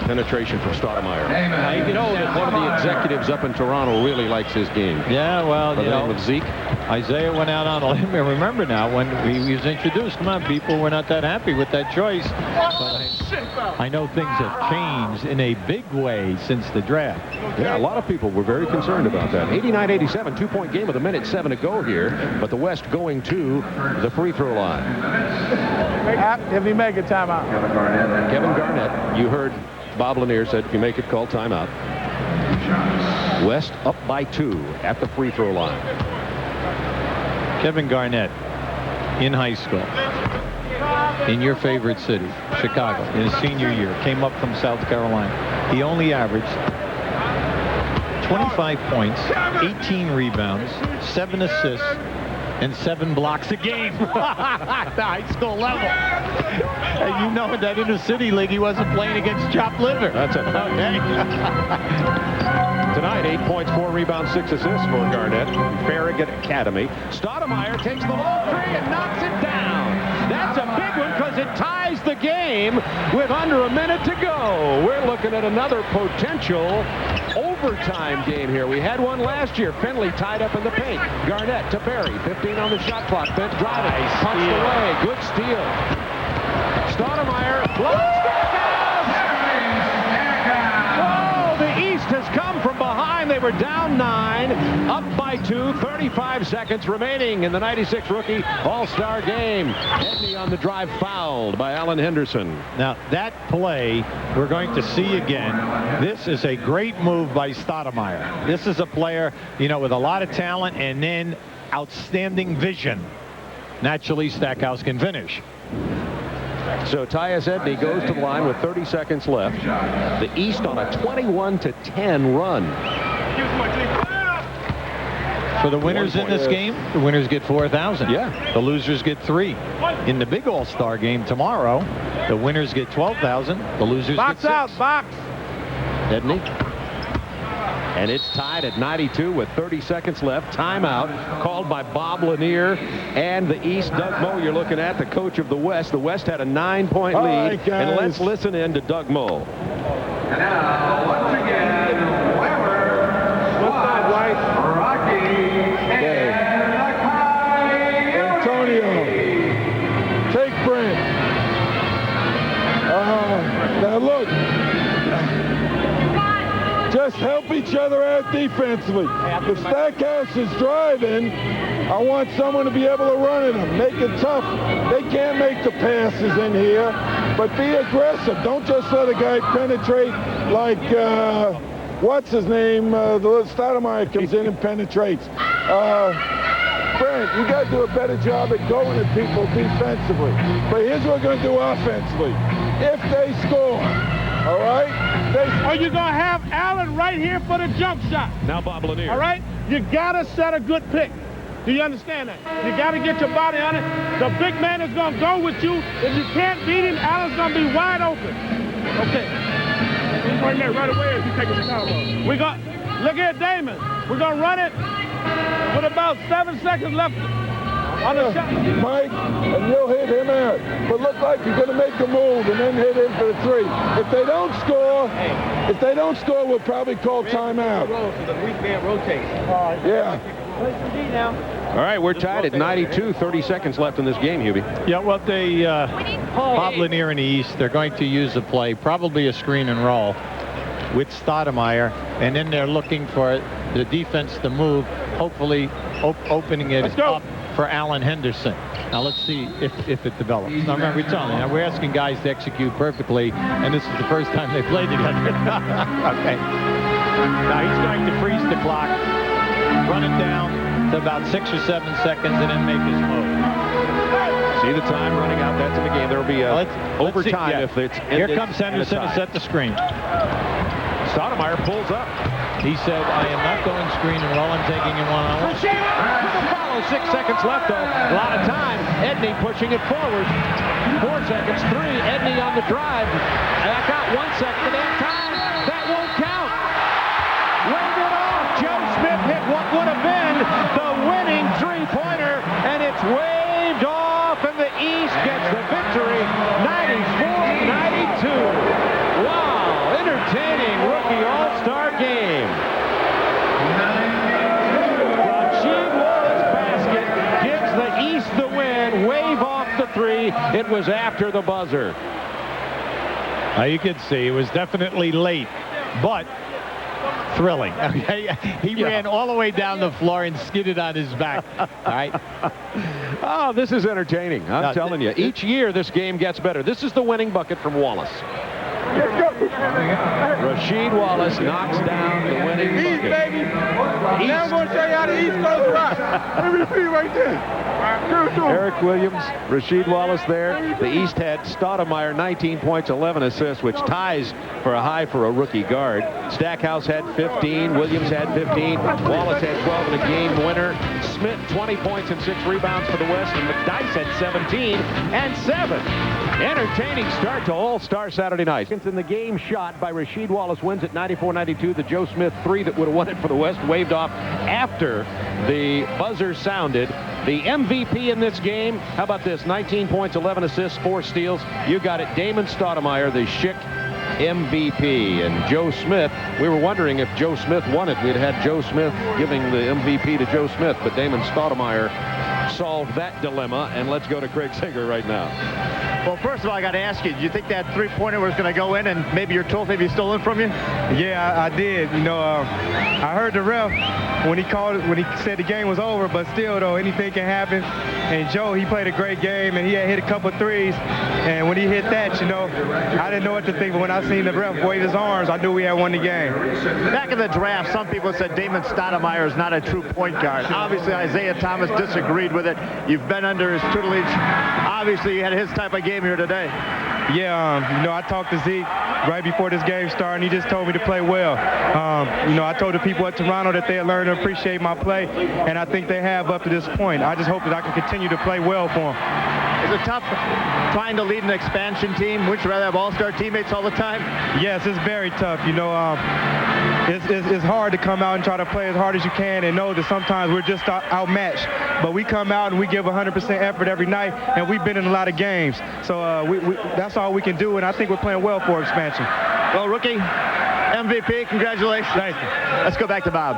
Penetration from Stoudemire. You know that one of the executives up in Toronto really likes his game. Yeah, well, By the name of Zeke. Isaiah went out on a limb. And remember now, when he was introduced, come on, people were not that happy with that choice. But I know things have changed in a big way since the draft. Yeah, a lot of people were very concerned about that. 89-87, 2-point game with 1:07 to go here, but the West going to the free throw line. If he make a timeout. Kevin Garnett, you heard Bob Lanier said, if you make it, call timeout. West up by 2 at the free throw line. Kevin Garnett, in high school, in your favorite city, Chicago, in his senior year, came up from South Carolina. He only averaged 25 points, 18 rebounds, 7 assists, and 7 blocks a game at the high school level. And you know that in the city league, he wasn't playing against chopped liver. That's a Tonight, 8 points, 4 rebounds, 6 assists for Garnett. Farragut Academy. Stoudemire takes the long three and knocks it down. That's a big one because it ties the game with under a minute to go. We're looking at another potential overtime game here. We had one last year. Finley tied up in the paint. Garnett to Barry. 15 on the shot clock. Bench driving. Punched away. Good steal. Stoudemire. Oh, the East has come from behind. They were down 9, up by 2, 35 seconds remaining in the 96 rookie All-Star game. Edney on the drive, fouled by Alan Henderson. Now, that play we're going to see again. This is a great move by Stoudemire. This is a player, you know, with a lot of talent and then outstanding vision. Naturally, Stackhouse can finish. So Tyus Edney goes to the line with 30 seconds left. The East on a 21-10 run. For the winners in this game, the winners get $4,000. Yeah. The losers get $3,000. In the big All-Star game tomorrow, the winners get $12,000. The losers Box get $6,000. out, box. Edney. And it's tied at 92 with 30 seconds left. Timeout called by Bob Lanier and the East. Doug Moe, you're looking at, the coach of the West. The West had a 9-point lead. Right, and let's listen in to Doug Moe. And now, once again, Weber, Swat, Rocky, and Antonio, take Brent. Now look, just help each other out defensively. If Stackhouse is driving, I want someone to be able to run at him, make it tough. They can't make the passes in here, but be aggressive. Don't just let a guy penetrate like, what's his name? The little Stoudemire comes in and penetrates. Brent, you got to do a better job at going at people defensively. But here's what we're going to do offensively. If they score, all right? Or you're going to have Allen right here for the jump shot. Now Bob Lanier. All right? You got to set a good pick. Do you understand that? You got to get your body on it. The big man is going to go with you. If you can't beat him, Allen's going to be wide open. Okay. He's right there right away as you take his foul ball. Look here, Damon. We're going to run it with about 7 seconds left on the shot. Mike, and you'll hit him out. But look like you're going to make a move and then hit him for the 3. If they don't score, we'll probably call timeout. Yeah. All right, we're tied at 92, 30 seconds left in this game, Hubie. Yeah, well, Bob Lanier in the East, they're going to use the play, probably a screen and roll. with Stoudemire, and then they're looking for the defense to move, hopefully opening it up for Alan Henderson. Now let's see if it develops. Now remember, we're asking guys to execute perfectly, and this is the first time they played together. Okay. Now he's going to freeze the clock, run it down to about 6 or 7 seconds, and then make his move. See the time running out. That's in the game. There will be overtime if it's ended. Here comes Henderson to set the screen. Stoudemire pulls up. He said, I am not going screen and roll. I'm taking him one-on-one. Follow. 6 seconds left, though. A lot of time. Edney pushing it forward. 4 seconds. 3. Edney on the drive. Back out 1 second. They have time. That won't count. Waved it off. Joe Smith hit what would have been the winning three-pointer, and it's waved off, and the East gets the victory, 94-92. Wow, entertaining rookie all-star game. Rasheed Wallace basket gives the East the win. Wave off the 3. It was after the buzzer. You could see it was definitely late, but thrilling. He ran all the way down the floor and skidded on his back. All right. Oh, this is entertaining. I'm telling you. Each year, this game gets better. This is the winning bucket from Wallace. Rasheed Wallace knocks down the winning bucket. East, baby. Now I'm going to show you how the East Coast rock. MVP right there. Eric Williams, Rasheed Wallace there. The East had Stoudemire, 19 points, 11 assists, which ties for a high for a rookie guard. Stackhouse had 15. Williams had 15. Wallace had 12 in a game winner. Smith, 20 points and 6 rebounds for the West. And McDyess had 17 and 7. Entertaining start to All-Star Saturday night. In the game shot by Rasheed Wallace wins at 94-92. The Joe Smith 3 that would have won it for the West waved off after the buzzer sounded. The MVP in this game, how about this? 19 points, 11 assists, 4 steals. You got it. Damon Stoudemire, the Schick MVP. And Joe Smith, we were wondering if Joe Smith won it. We'd had Joe Smith giving the MVP to Joe Smith, but Damon Stoudemire solved that dilemma. And let's go to Craig Sager right now. Well, first of all, I got to ask you, do you think that three-pointer was going to go in and maybe your trophy be stolen from you? Yeah, I did. You know, I heard the ref when he said the game was over, but still, though, anything can happen. And Joe, he played a great game, and he had hit a couple threes. And when he hit that, you know, I didn't know what to think, but when I seen the ref wave his arms, I knew we had won the game. Back in the draft, some people said Damon Stoudemire is not a true point guard. Obviously, Isaiah Thomas disagreed with it. You've been under his tutelage. Obviously, you had his type of game here today. Yeah, you know, I talked to Zeke right before this game started, and he just told me to play well. You know, I told the people at Toronto that they had learned to appreciate my play, and I think they have up to this point. I just hope that I can continue to play well for them. Is it tough trying to lead an expansion team? Would you rather have all-star teammates all the time? Yes, it's very tough. You know, it's hard to come out and try to play as hard as you can and know that sometimes we're just outmatched. But we come out and we give 100% effort every night, and we've been in a lot of games. So that's all we can do, and I think we're playing well for expansion. Well, rookie, MVP, congratulations. Thank you. Let's go back to Bob.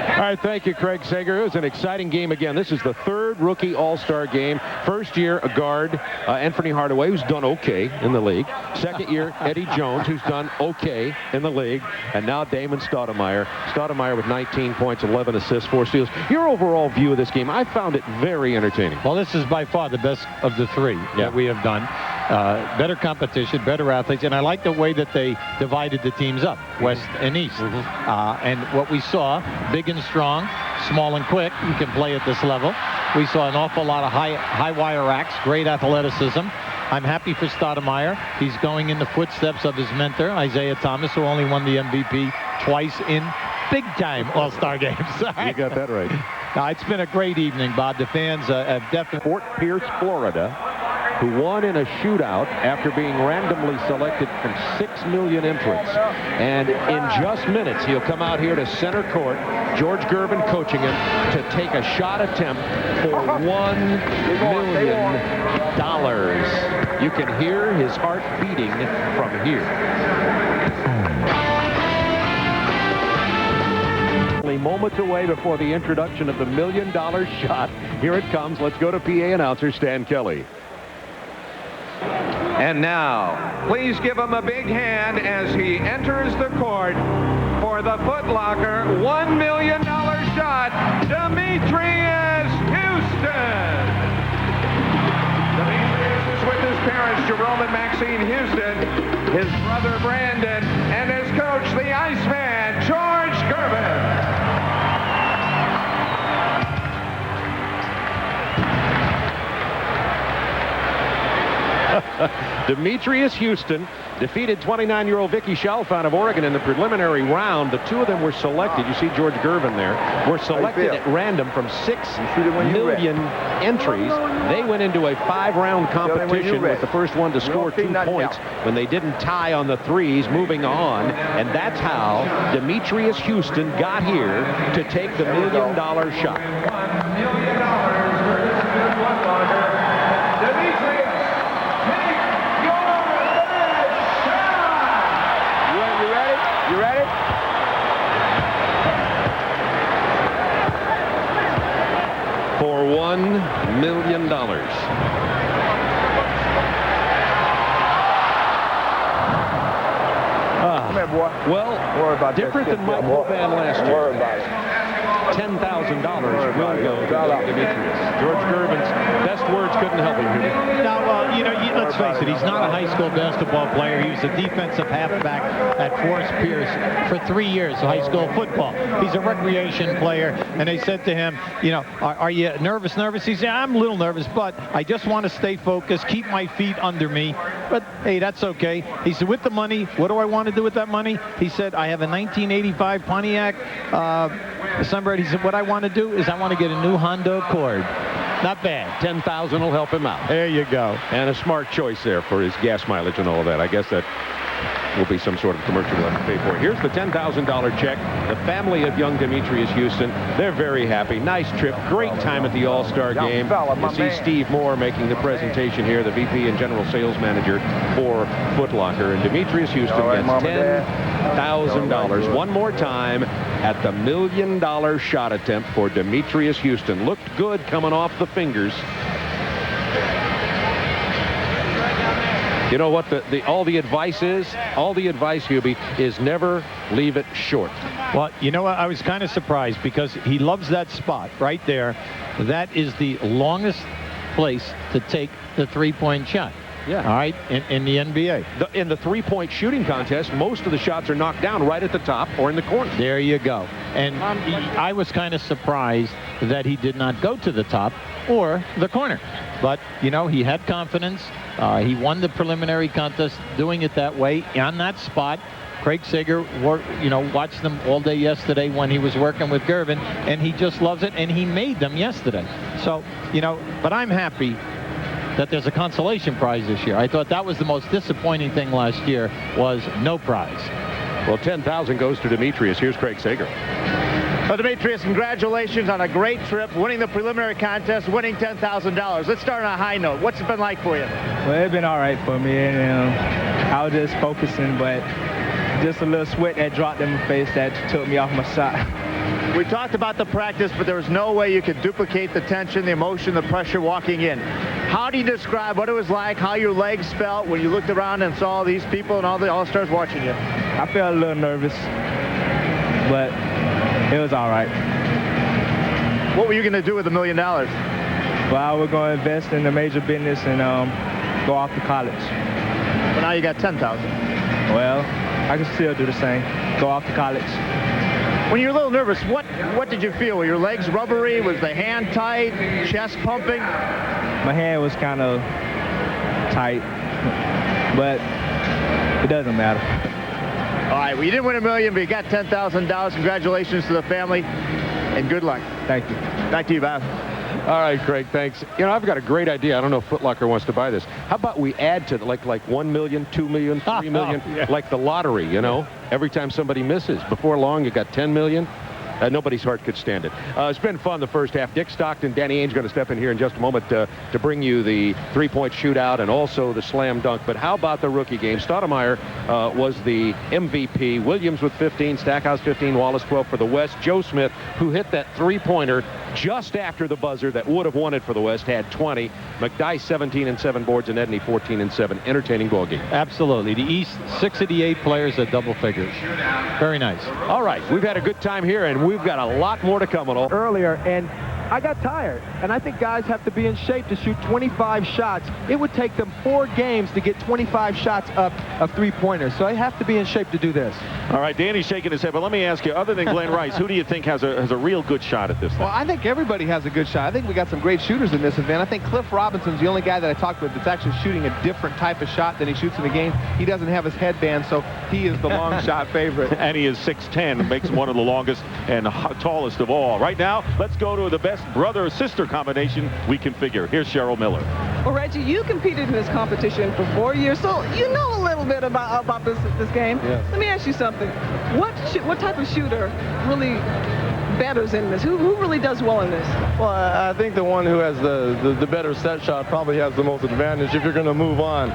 All right, thank you, Craig Sager. It was an exciting game again. This is the 3rd rookie all-star game. First year, a guard, Anthony Hardaway, who's done okay in the league. Second year, Eddie Jones, who's done okay in the league. And now Damon Stoudemire. Stoudemire with 19 points, 11 assists, 4 steals. Your overall view of this game, I found it very entertaining. Well, this is by far the best of the 3 that we have done. Better competition, better athletes, and I like the way that they divided the teams up, West and East. And what we saw, big and strong, small and quick, you can play at this level. We saw an awful lot of high wire racks, great athleticism. I'm happy for Stoudemire. He's going in the footsteps of his mentor, Isaiah Thomas, who only won the MVP twice in big-time all-star games. You got that right. It's been a great evening, Bob. The fans have definitely... Fort Pierce, Florida, who won in a shootout after being randomly selected from 6 million entrants. And in just minutes, he'll come out here to center court, George Gervin coaching him, to take a shot attempt for $1 million. You can hear his heart beating from here. Moments away before the introduction of the $1 million shot. Here it comes. Let's go to PA announcer Stan Kelly. And now, please give him a big hand as he enters the the Foot Locker $1 million shot, Demetrius Houston. Demetrius is with his parents, Jerome and Maxine Houston, his brother Brandon, and his coach, the Iceman, George Gervin. Demetrius Houston defeated 29-year-old Vicky Chalfant of Oregon in the preliminary round. The two of them were selected. You see George Gervin there. Were selected at random from 6 million entries. They went into a 5-round competition with the first one to score 2 points when they didn't tie on the threes, moving on. And that's how Demetrius Houston got here to take the $1 million shot. $1 million for this good Foot Locker. Demetrius, take your best shot! You ready? You ready? For $1 million. Come here, boy. Well, different than Mike Boban last year. $10,000 will go to Demetrius. George Gervin's best words couldn't help him. Now, let's face it, he's not a high school basketball player. He was a defensive halfback at Forest Pierce for 3 years of high school football. He's a recreation player, and they said to him, are you nervous? He said, I'm a little nervous, but I just want to stay focused, keep my feet under me. But, hey, that's okay. He said, with the money, what do I want to do with that money? He said, I have a 1985 Pontiac Sunbird. He said, what I want to do is I want to get a new Honda Accord. Not bad. $10,000 will help him out. There you go. And a smart choice there for his gas mileage and all of that. I guess that will be some sort of commercial we'll have to pay for. Here's the $10,000 check. The family of young Demetrius Houston, they're very happy. Nice trip. Great time at the All-Star game. You see Steve Moore making the presentation here, the VP and General Sales Manager for Foot Locker. And Demetrius Houston gets $10,000 one more time at the $1 million shot attempt for Demetrius Houston. Looked good coming off the fingers. You know what all the advice is? All the advice, Hubie, is never leave it short. Well, you know what? I was kind of surprised because he loves that spot right there. That is the longest place to take the three-point shot. Yeah. All right, in the NBA. In the three-point shooting contest, most of the shots are knocked down right at the top or in the corner. There you go. And I was kind of surprised that he did not go to the top or the corner. But, he had confidence. He won the preliminary contest doing it that way on that spot. Craig Sager, watched them all day yesterday when he was working with Gervin, and he just loves it, and he made them yesterday. So, but I'm happy that there's a consolation prize this year. I thought that was the most disappointing thing last year was no prize. Well, $10,000 goes to Demetrius. Here's Craig Sager. Well, Demetrius, congratulations on a great trip, winning the preliminary contest, winning $10,000. Let's start on a high note. What's it been like for you? Well, it's been all right for me, and I was just focusing, but just a little sweat that dropped in my face that took me off my shot. We talked about the practice, but there was no way you could duplicate the tension, the emotion, the pressure walking in. How do you describe what it was like, how your legs felt when you looked around and saw all these people and all the All-Stars watching you? I felt a little nervous, but it was all right. What were you going to do with $1 million? Well, I was going to invest in the major business and go off to college. But now you got $10,000. Well, I can still do the same. Go off to college. When you're a little nervous, what did you feel? Were your legs rubbery? Was the hand tight? Chest pumping? My hand was kind of tight, but it doesn't matter. All right, well, you didn't win $1 million, but you got $10,000. Congratulations to the family, and good luck. Thank you. Back to you, Bob. All right, Craig, thanks. I've got a great idea. I don't know if Foot Locker wants to buy this. How about we add to like 1 million, 2 million, 3 million, yeah. like the lottery, Every time somebody misses. Before long, you got 10 million. Nobody's heart could stand it. It's been fun the first half. Dick Stockton, Danny Ainge going to step in here in just a moment to bring you the three-point shootout and also the slam dunk. But how about the rookie game? Stoudemire was the MVP. Williams with 15, Stackhouse 15, Wallace 12 for the West. Joe Smith, who hit that three-pointer just after the buzzer that would have won it for the West, had 20. McDyess 17 and 7 boards, and Edney 14 and 7. Entertaining ball game. Absolutely. The East, 6 of the 8 players at double figures. Very nice. All right, we've had a good time here, and we've got a lot more to come. Earlier, and I got tired, and I think guys have to be in shape to shoot 25 shots. It would take them 4 games to get 25 shots up of three-pointers, so they have to be in shape to do this. All right, Danny's shaking his head, but let me ask you, other than Glenn Rice, who do you think has a real good shot at this thing? Well, I think everybody has a good shot. I think we got some great shooters in this event. I think Cliff Robinson's the only guy that I talked with that's actually shooting a different type of shot than he shoots in the game. He doesn't have his headband, so he is the long shot favorite. And he is 6'10", makes him one of the longest and tallest of all. Right now, let's go to the best brother-sister combination we can figure. Here's Cheryl Miller. Well, Reggie, you competed in this competition for 4 years, so you know a little bit about this game. Yes. Let me ask you something. What type of shooter really betters in this? Who really does well in this? Well, I think the one who has the better set shot probably has the most advantage if you're going to move on.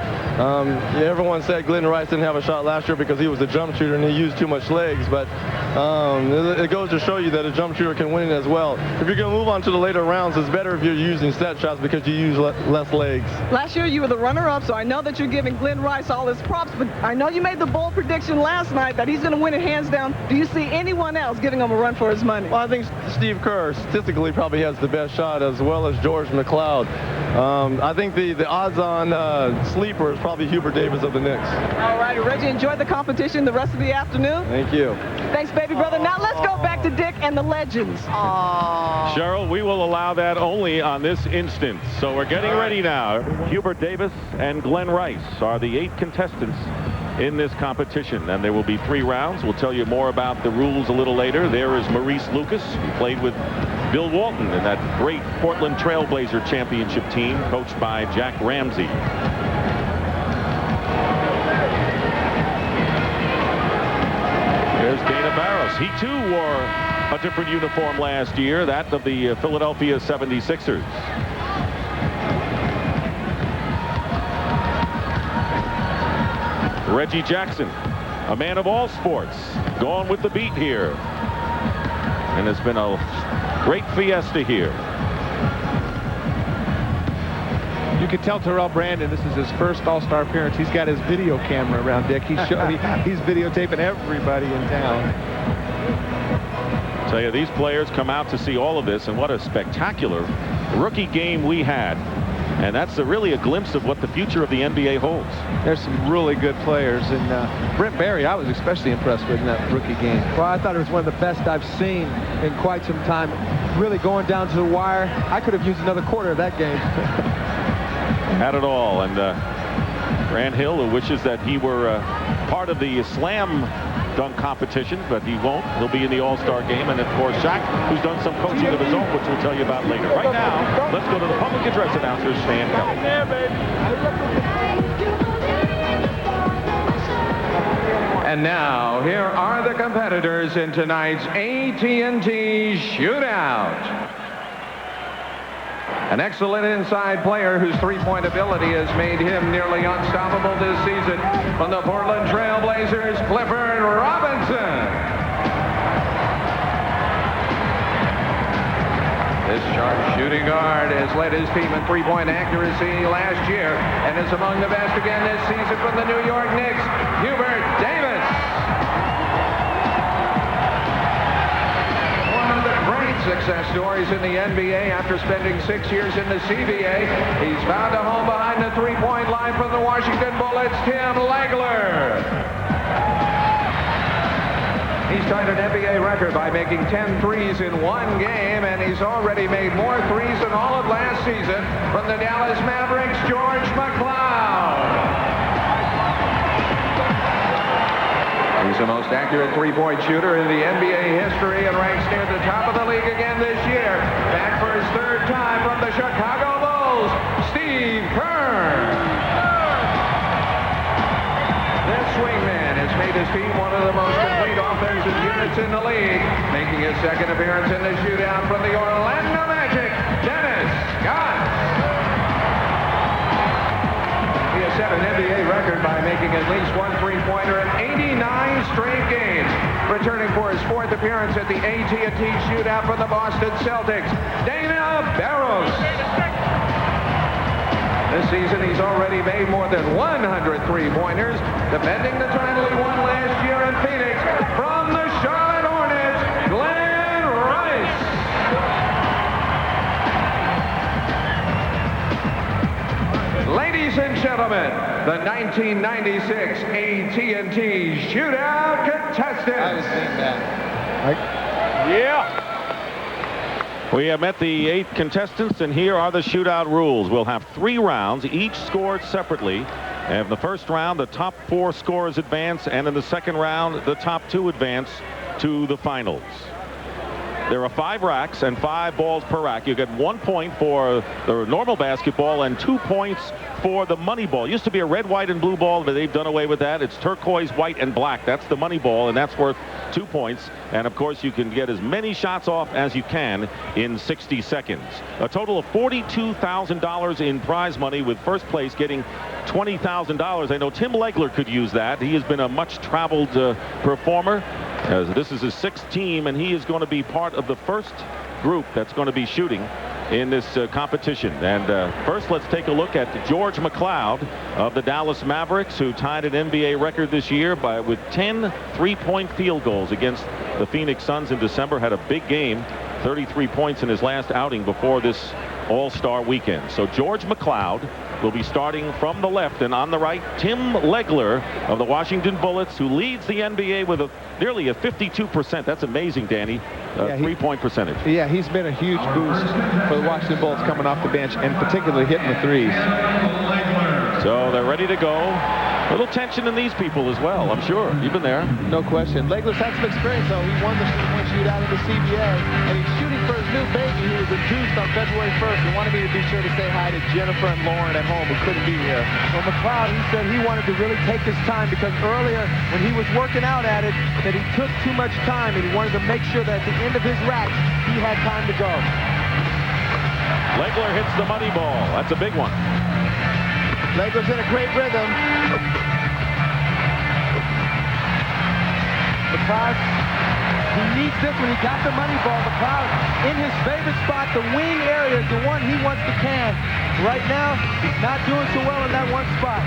Everyone said Glenn Rice didn't have a shot last year because he was a jump shooter and he used too much legs, but it goes to show you that a jump shooter can win it as well. If you're going to move on to the later rounds, it's better if you're using set shots because you use less legs. Last year you were the runner-up, so I know that you're giving Glenn Rice all his props, but I know you made the bold prediction last night that he's going to win it hands down. Do you see anyone else giving him a run for his money? Well, I think Steve Kerr statistically probably has the best shot, as well as George McLeod. I think the odds-on sleeper is probably Hubert Davis of the Knicks. All right, Reggie, enjoy the competition the rest of the afternoon. Thank you. Thanks, baby brother. Now let's go back to Dick and the legends. Cheryl, we will allow that only on this instance. So we're getting ready now. Hubert Davis and Glenn Rice are the 8 contestants in this competition, and there will be 3 rounds. We'll tell you more about the rules a little later. There is Maurice Lucas, who played with Bill Walton in that great Portland Trailblazer championship team, coached by Jack Ramsey. There's Dana Barros. He too wore a different uniform last year, that of the Philadelphia 76ers. Reggie Jackson, a man of all sports, going with the beat here. And it's been a great fiesta here. You can tell Terrell Brandon, this is his first All-Star appearance. He's got his video camera around Dick. He's videotaping everybody in town. Tell you, these players come out to see all of this, and what a spectacular rookie game we had. And that's really a glimpse of what the future of the NBA holds. There's some really good players, and Brent Barry, I was especially impressed with in that rookie game. Well, I thought it was one of the best I've seen in quite some time. Really going down to the wire. I could have used another quarter of that game. Had it all, and Grant Hill, who wishes that he were part of the slam dunk competition, but he won't. He'll be in the All-Star game. And of course, Shaq, who's done some coaching of his own, which we'll tell you about later. Right now, let's go to the public address announcer, Stan Kelly. And now, here are the competitors in tonight's AT&T Shootout. An excellent inside player whose three-point ability has made him nearly unstoppable this season. From the Portland Trailblazers, Clifford Robinson. This sharp shooting guard has led his team in three-point accuracy last year and is among the best again this season from the New York Knicks, Hubert Davis. Success stories in the NBA after spending 6 years in the CBA. He's found a home behind the three-point line from the Washington Bullets, Tim Legler. He's tied an NBA record by making 10 threes in one game, and he's already made more threes than all of last season from the Dallas Mavericks, George McLeod. He's the most accurate three-point shooter in the NBA history and ranks near the top of the league again this year. Back for his 3rd time from the Chicago Bulls, Steve Kerr. This swingman has made his team one of the most complete offensive units sits in the lead, making his second appearance in the shootout from the Orlando Magic, Dennis Scott. He has set an NBA record by making at least one three-pointer in 89 straight games. Returning for his fourth appearance at the AT&T shootout for the Boston Celtics, Dana Barros. This season, he's already made more than 100 three-pointers, defending the title he won last year in Phoenix. From the Charlotte Hornets, Glenn Rice. Ladies and gentlemen, the 1996 AT&T Shootout contestants. I was seeing that. Yeah. We have met the 8 contestants, and here are the shootout rules. We'll have 3 rounds, each scored separately. And in the first round, the top 4 scorers advance, and in the second round, the top 2 advance to the finals. There are 5 racks and 5 balls per rack. You get 1 point for the normal basketball and 2 points for the money ball. It used to be a red, white, and blue ball, but they've done away with that. It's turquoise, white, and black. That's the money ball, and that's worth 2 points. And, of course, you can get as many shots off as you can in 60 seconds. A total of $42,000 in prize money, with first place getting $20,000. I know Tim Legler could use that. He has been a much-traveled performer. This is his 6th team, and he is going to be part of the first group that's going to be shooting in this competition. And first, let's take a look at George McLeod of the Dallas Mavericks, who tied an NBA record this year with 10 three-point field goals against the Phoenix Suns in December. Had a big game, 33 points in his last outing before this All-Star weekend. So George McLeod will be starting from the left, and on the right, Tim Legler of the Washington Bullets, who leads the NBA with nearly a 52%. That's amazing, Danny. Three-point percentage. Yeah, he's been a huge boost for the Washington Bullets coming off the bench, and particularly hitting the threes. So they're ready to go. A little tension in these people as well, I'm sure. You've been there. No question. Legler's had some experience, though. He won the three-point shootout in the CBA, and he's shooting for his new baby, who was induced on February 1st. He wanted me to be sure to say hi to Jennifer and Lauren at home, who couldn't be here. Well, McLeod, he said he wanted to really take his time, because earlier when he was working out at it, that he took too much time, and he wanted to make sure that at the end of his rack, he had time to go. Legler hits the money ball. That's a big one. Legler's in a great rhythm. McLeod, he needs this when he got the money ball. McLeod in his favorite spot, the wing area, is the one he wants to can. Right now, he's not doing so well in that one spot.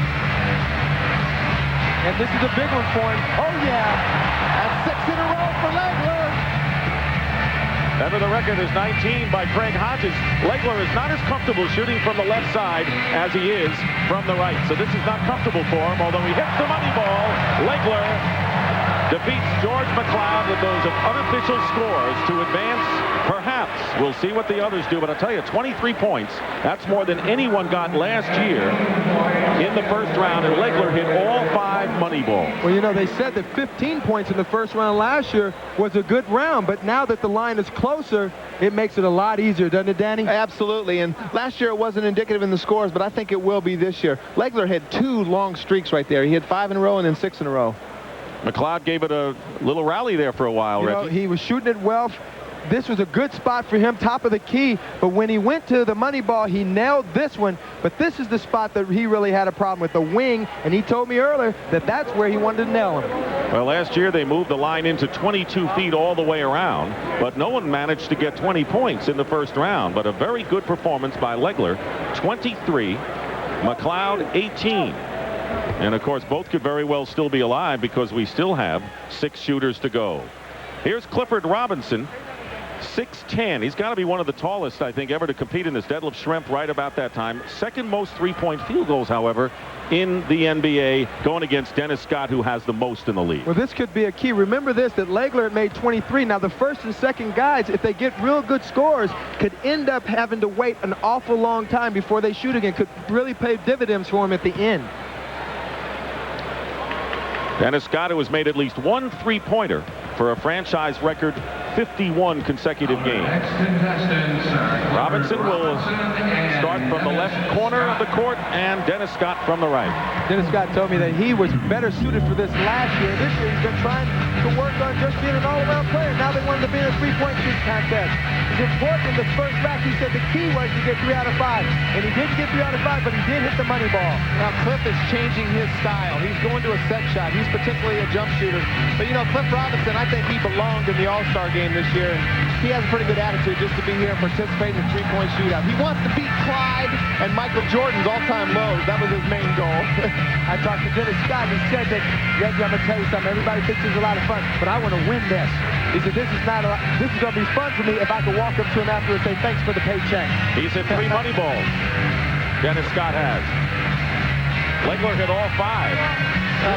And this is a big one for him. Oh, yeah. That's 6 in a row for Legler. Ever the record is 19 by Craig Hodges. Legler is not as comfortable shooting from the left side as he is from the right. So this is not comfortable for him, although he hits the money ball. Legler defeats George McLeod with those unofficial scores to advance. Perhaps we'll see what the others do, but I'll tell you, 23 points. That's more than anyone got last year in the first round, and Legler hit all 5 money balls. Well, you know, they said that 15 points in the first round last year was a good round, but now that the line is closer, it makes it a lot easier, doesn't it, Danny? Absolutely, and last year it wasn't indicative in the scores, but I think it will be this year. Legler had 2 long streaks right there. He had 5 in a row and then 6 in a row. McLeod gave it a little rally there for a while, Reggie. You know, he was shooting it well. This was a good spot for him, top of the key. But when he went to the money ball, he nailed this one. But this is the spot that he really had a problem with, the wing. And he told me earlier that that's where he wanted to nail him. Well, last year they moved the line into 22 feet all the way around. But no one managed to get 20 points in the first round. But a very good performance by Legler. 23, McLeod 18. And, of course, both could very well still be alive because we still have 6 shooters to go. Here's Clifford Robinson, 6'10". He's got to be one of the tallest, I think, ever to compete in this. Detlef Schrempf right about that time. Second most three-point field goals, however, in the NBA, going against Dennis Scott, who has the most in the league. Well, this could be a key. Remember this, that Legler made 23. Now, the first and second guys, if they get real good scores, could end up having to wait an awful long time before they shoot again. Could really pay dividends for him at the end. Dennis Scott, who has made at least 1 three-pointer for a franchise record 51 consecutive games. Robinson will start from the left corner of the court, and Dennis Scott from the right. Dennis Scott told me that he was better suited for this last year. This year he's been trying to work on just being an all-around player. Now they want him to be in a three-point shooting contest. It's important in the first rack. He said the key was to get 3 out of 5. And he didn't get 3 out of 5, but he did hit the money ball. Now, Cliff is changing his style. He's going to a set shot. He's particularly a jump shooter. But, you know, Cliff Robinson, I think he belonged in the All-Star game this year. And he has a pretty good attitude just to be here and participate in the three-point shootout. He wants to beat Clyde and Michael Jordan's all-time lows. That was his main goal. I talked to Dennis Scott. He said that, Reggie, I'm going to tell you something. Everybody thinks it's a lot of fun, but I want to win this. He said, this is going to be fun for me if I could walk up to him after and say, thanks for the paycheck. He's hit 3 money balls. Dennis Scott has. Legler hit all 5.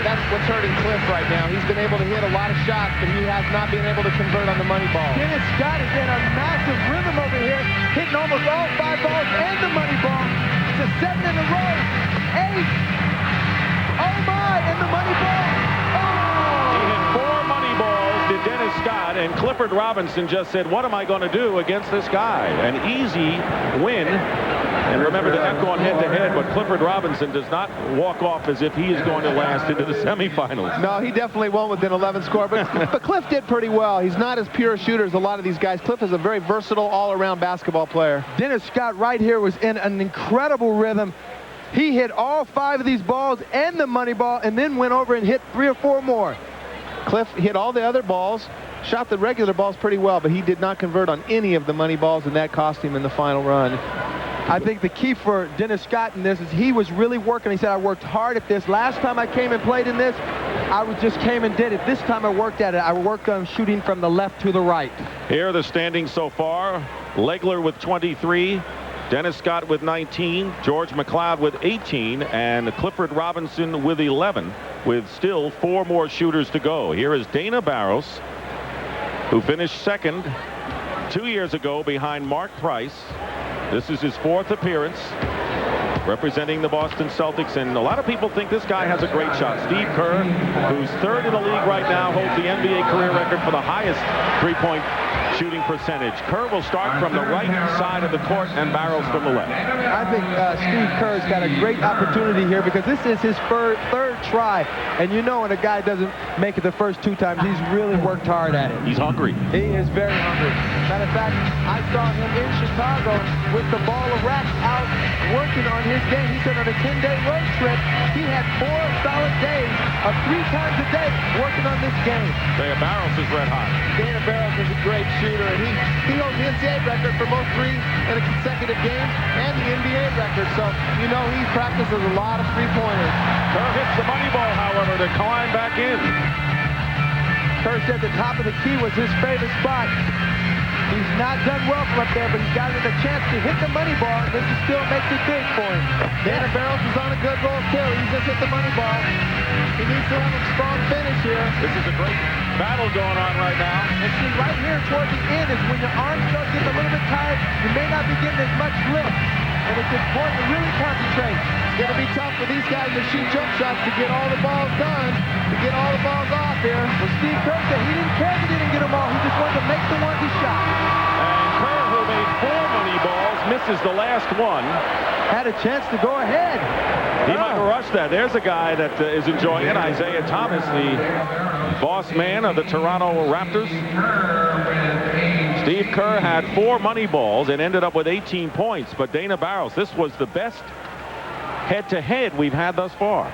That's what's hurting Cliff right now. He's been able to hit a lot of shots, but he has not been able to convert on the money ball. Dennis Scott is in a massive rhythm over here, hitting almost all 5 balls and the money ball. It's a 7 in a row. 8. Oh my, and the money ball. Oh! He hit 4 money balls to Dennis Scott, and Clifford Robinson just said, what am I going to do against this guy? An easy win. And remember, they're not going head-to-head, but Clifford Robinson does not walk off as if he is going to last into the semifinals. No, he definitely won't with an 11 score, but Cliff did pretty well. He's not as pure a shooter as a lot of these guys. Cliff is a very versatile, all-around basketball player. Dennis Scott right here was in an incredible rhythm. He hit all 5 of these balls and the money ball, and then went over and hit 3 or 4 more. Cliff hit all the other balls, shot the regular balls pretty well, but he did not convert on any of the money balls, and that cost him in the final run. I think the key for Dennis Scott in this is he was really working. He said, I worked hard at this. Last time I came and played in this, I just came and did it. This time I worked at it. I worked on shooting from the left to the right. Here are the standings so far. Legler with 23, Dennis Scott with 19, George McLeod with 18, and Clifford Robinson with 11, with still 4 more shooters to go. Here is Dana Barros, who finished second 2 years ago behind Mark Price. This is his 4th appearance representing the Boston Celtics, and a lot of people think this guy has a great shot. Steve Kerr, who's 3rd in the league right now, holds the NBA career record for the highest three-point shooting percentage. Kerr will start from the right side of the court and Barros from the left. I think Steve Kerr's got a great opportunity here because this is his 3rd try. And you know when a guy doesn't make it the first 2 times, he's really worked hard at it. He's hungry. He is very hungry. Matter of fact, I saw him in Chicago with the ball of rack out working on his game. He said on a 10-day road trip, he had 4 solid days of 3 times a day working on this game. Dana Barros is red hot. Dana Barros is a great shooter, and he holds the NCAA record for both 3 in a consecutive game and the NBA record. So, you know, he practices a lot of three-pointers. Kerr hits the money ball, however, to climb back in. Kerr said the top of the key was his favorite spot. He's not done well from up there, but he's got the chance to hit the money ball, and this still makes it big for him. Dana Barros is on a good roll, too. He just hit the money ball. He needs to have a strong finish here. This is a great battle going on right now. And see, right here toward the end is when your arms start getting a little bit tired, you may not be getting as much lift. And it's important to really concentrate. It's going to be tough for these guys to shoot jump shots to get all the balls done, to get all the balls off here. Well, Steve Kerr said he didn't care if he didn't get them all. He just wanted to make the ones he shot. And Kerr, who made 4 money balls, misses the last one. Had a chance to go ahead. He might have rushed that. There's a guy that is enjoying it. Isaiah Thomas, the boss man of the Toronto Raptors. Steve Kerr had 4 money balls and ended up with 18 points. But Dana Barros, this was the best head-to-head we've had thus far.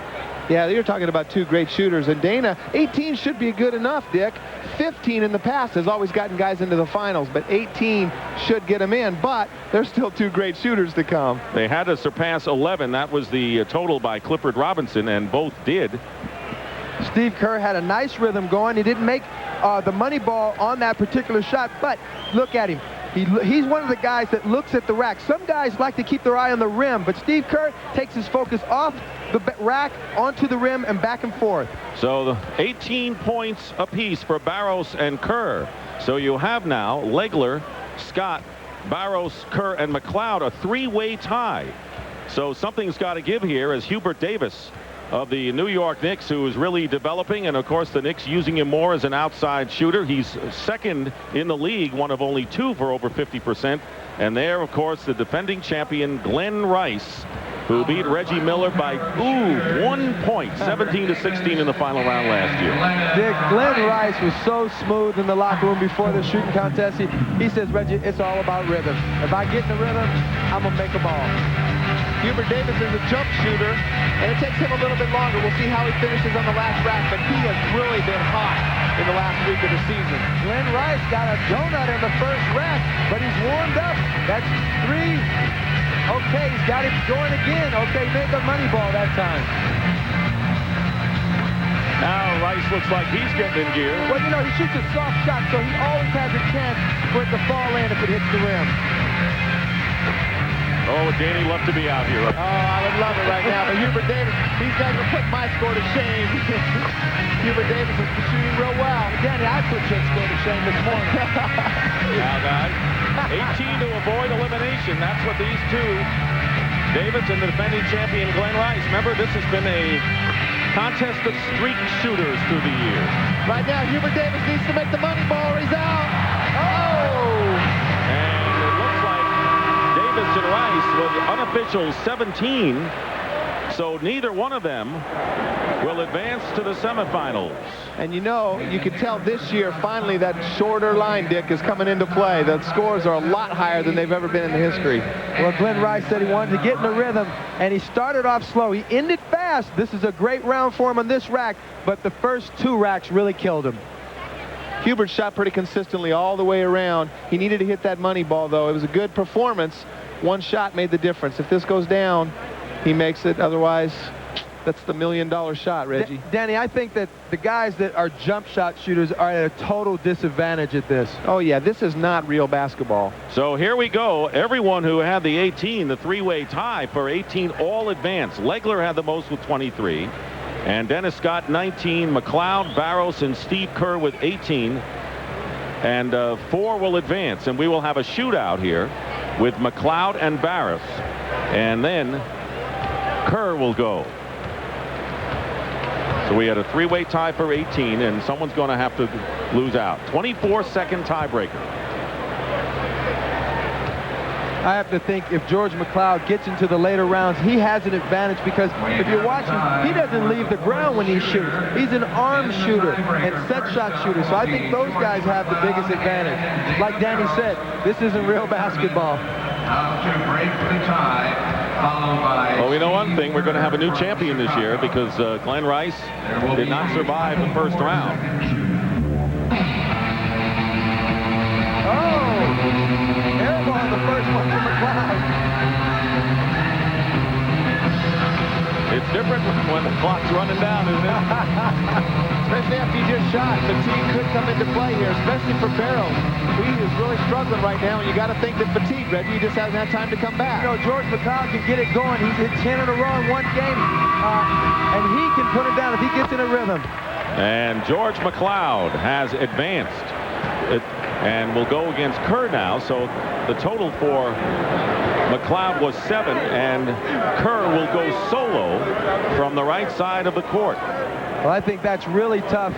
Yeah, you're talking about 2 great shooters. And Dana, 18 should be good enough, Dick. 15 in the past has always gotten guys into the finals, but 18 should get them in. But there's still 2 great shooters to come. They had to surpass 11. That was the total by Clifford Robinson, and both did. Steve Kerr had a nice rhythm going. He didn't make the money ball on that particular shot, but look at him. He's one of the guys that looks at the rack. Some guys like to keep their eye on the rim, but Steve Kerr takes his focus off the rack onto the rim and back and forth. So the 18 points apiece for Barros and Kerr. So you have now Legler, Scott, Barros, Kerr, and McLeod, a 3-way tie. So something's got to give here as Hubert Davis of the New York Knicks, who is really developing, and of course the Knicks using him more as an outside shooter. He's 2nd in the league, one of only 2 for over 50%. And there, of course, the defending champion Glenn Rice who beat Reggie Miller by 1 point, 17-16 in the final round last year. Dick, Glenn Rice was so smooth in the locker room before the shooting contest. He says, Reggie, it's all about rhythm. If I get in the rhythm, I'm going to make them all. Hubert Davis is a jump shooter, and it takes him a little bit longer. We'll see how he finishes on the last rack, but he has really been hot in the last week of the season. Glenn Rice got a donut in the first rack, but he's warmed up. That's 3. Okay, he's got it going again. Okay, make a money ball that time. Now Rice looks like he's getting in gear. Well, you know, he shoots a soft shot, so he always has a chance for it to fall in if it hits the rim. Oh, would Danny love to be out here? Oh, I would love it right now. But Hubert Davis, these guys are putting my score to shame. Hubert Davis is shooting real well. Danny, I put your score to shame this morning. Now, guys, 18 to avoid elimination. That's what these two, Davis and the defending champion Glenn Rice. Remember, this has been a contest of streak shooters through the years. Right now, Hubert Davis needs to make the money ball or he's out. Oh! And Rice with unofficial 17, so neither one of them will advance to the semifinals. And you know, you can tell this year finally that shorter line, Dick, is coming into play. The scores are a lot higher than they've ever been in the history. Well, Glenn Rice said he wanted to get in the rhythm, and he started off slow. He ended fast. This is a great round for him on this rack, but the first 2 racks really killed him. Hubert shot pretty consistently all the way around. He needed to hit that money ball, though. It was a good performance. One shot made the difference. If this goes down, he makes it. Otherwise, that's the $1 million shot, Reggie. Danny, I think that the guys that are jump shot shooters are at a total disadvantage at this. Oh, yeah, this is not real basketball. So here we go. Everyone who had the 18, the 3-way tie for 18, all advanced. Legler had the most with 23. And Dennis Scott, 19. McLeod, Barros, and Steve Kerr with 18. And 4 will advance. And we will have a shootout here with McLeod and Barros. And then Kerr will go. So we had a 3-way tie for 18, and someone's going to have to lose out. 24-second tiebreaker. I have to think if George McLeod gets into the later rounds, he has an advantage because if you're watching, he doesn't leave the ground when he shoots. He's an arm shooter and set shot shooter. So I think those guys have the biggest advantage. Like Danny said, this isn't real basketball. Well, we know one thing. We're going to have a new champion this year because Glenn Rice did not survive the first round. Airball, the first one for McLeod. It's different when the clock's running down, isn't it? Especially after you just shot. Fatigue could come into play here, especially for Barrows. He is really struggling right now, and you got to think that fatigue, Reggie, he just hasn't had time to come back. You know, George McLeod can get it going. He's hit 10 in a row in one game, and he can put it down if he gets in a rhythm. And George McLeod has advanced. And will go against Kerr now. So the total for McLeod was 7, and Kerr will go solo from the right side of the court. Well, I think that's really tough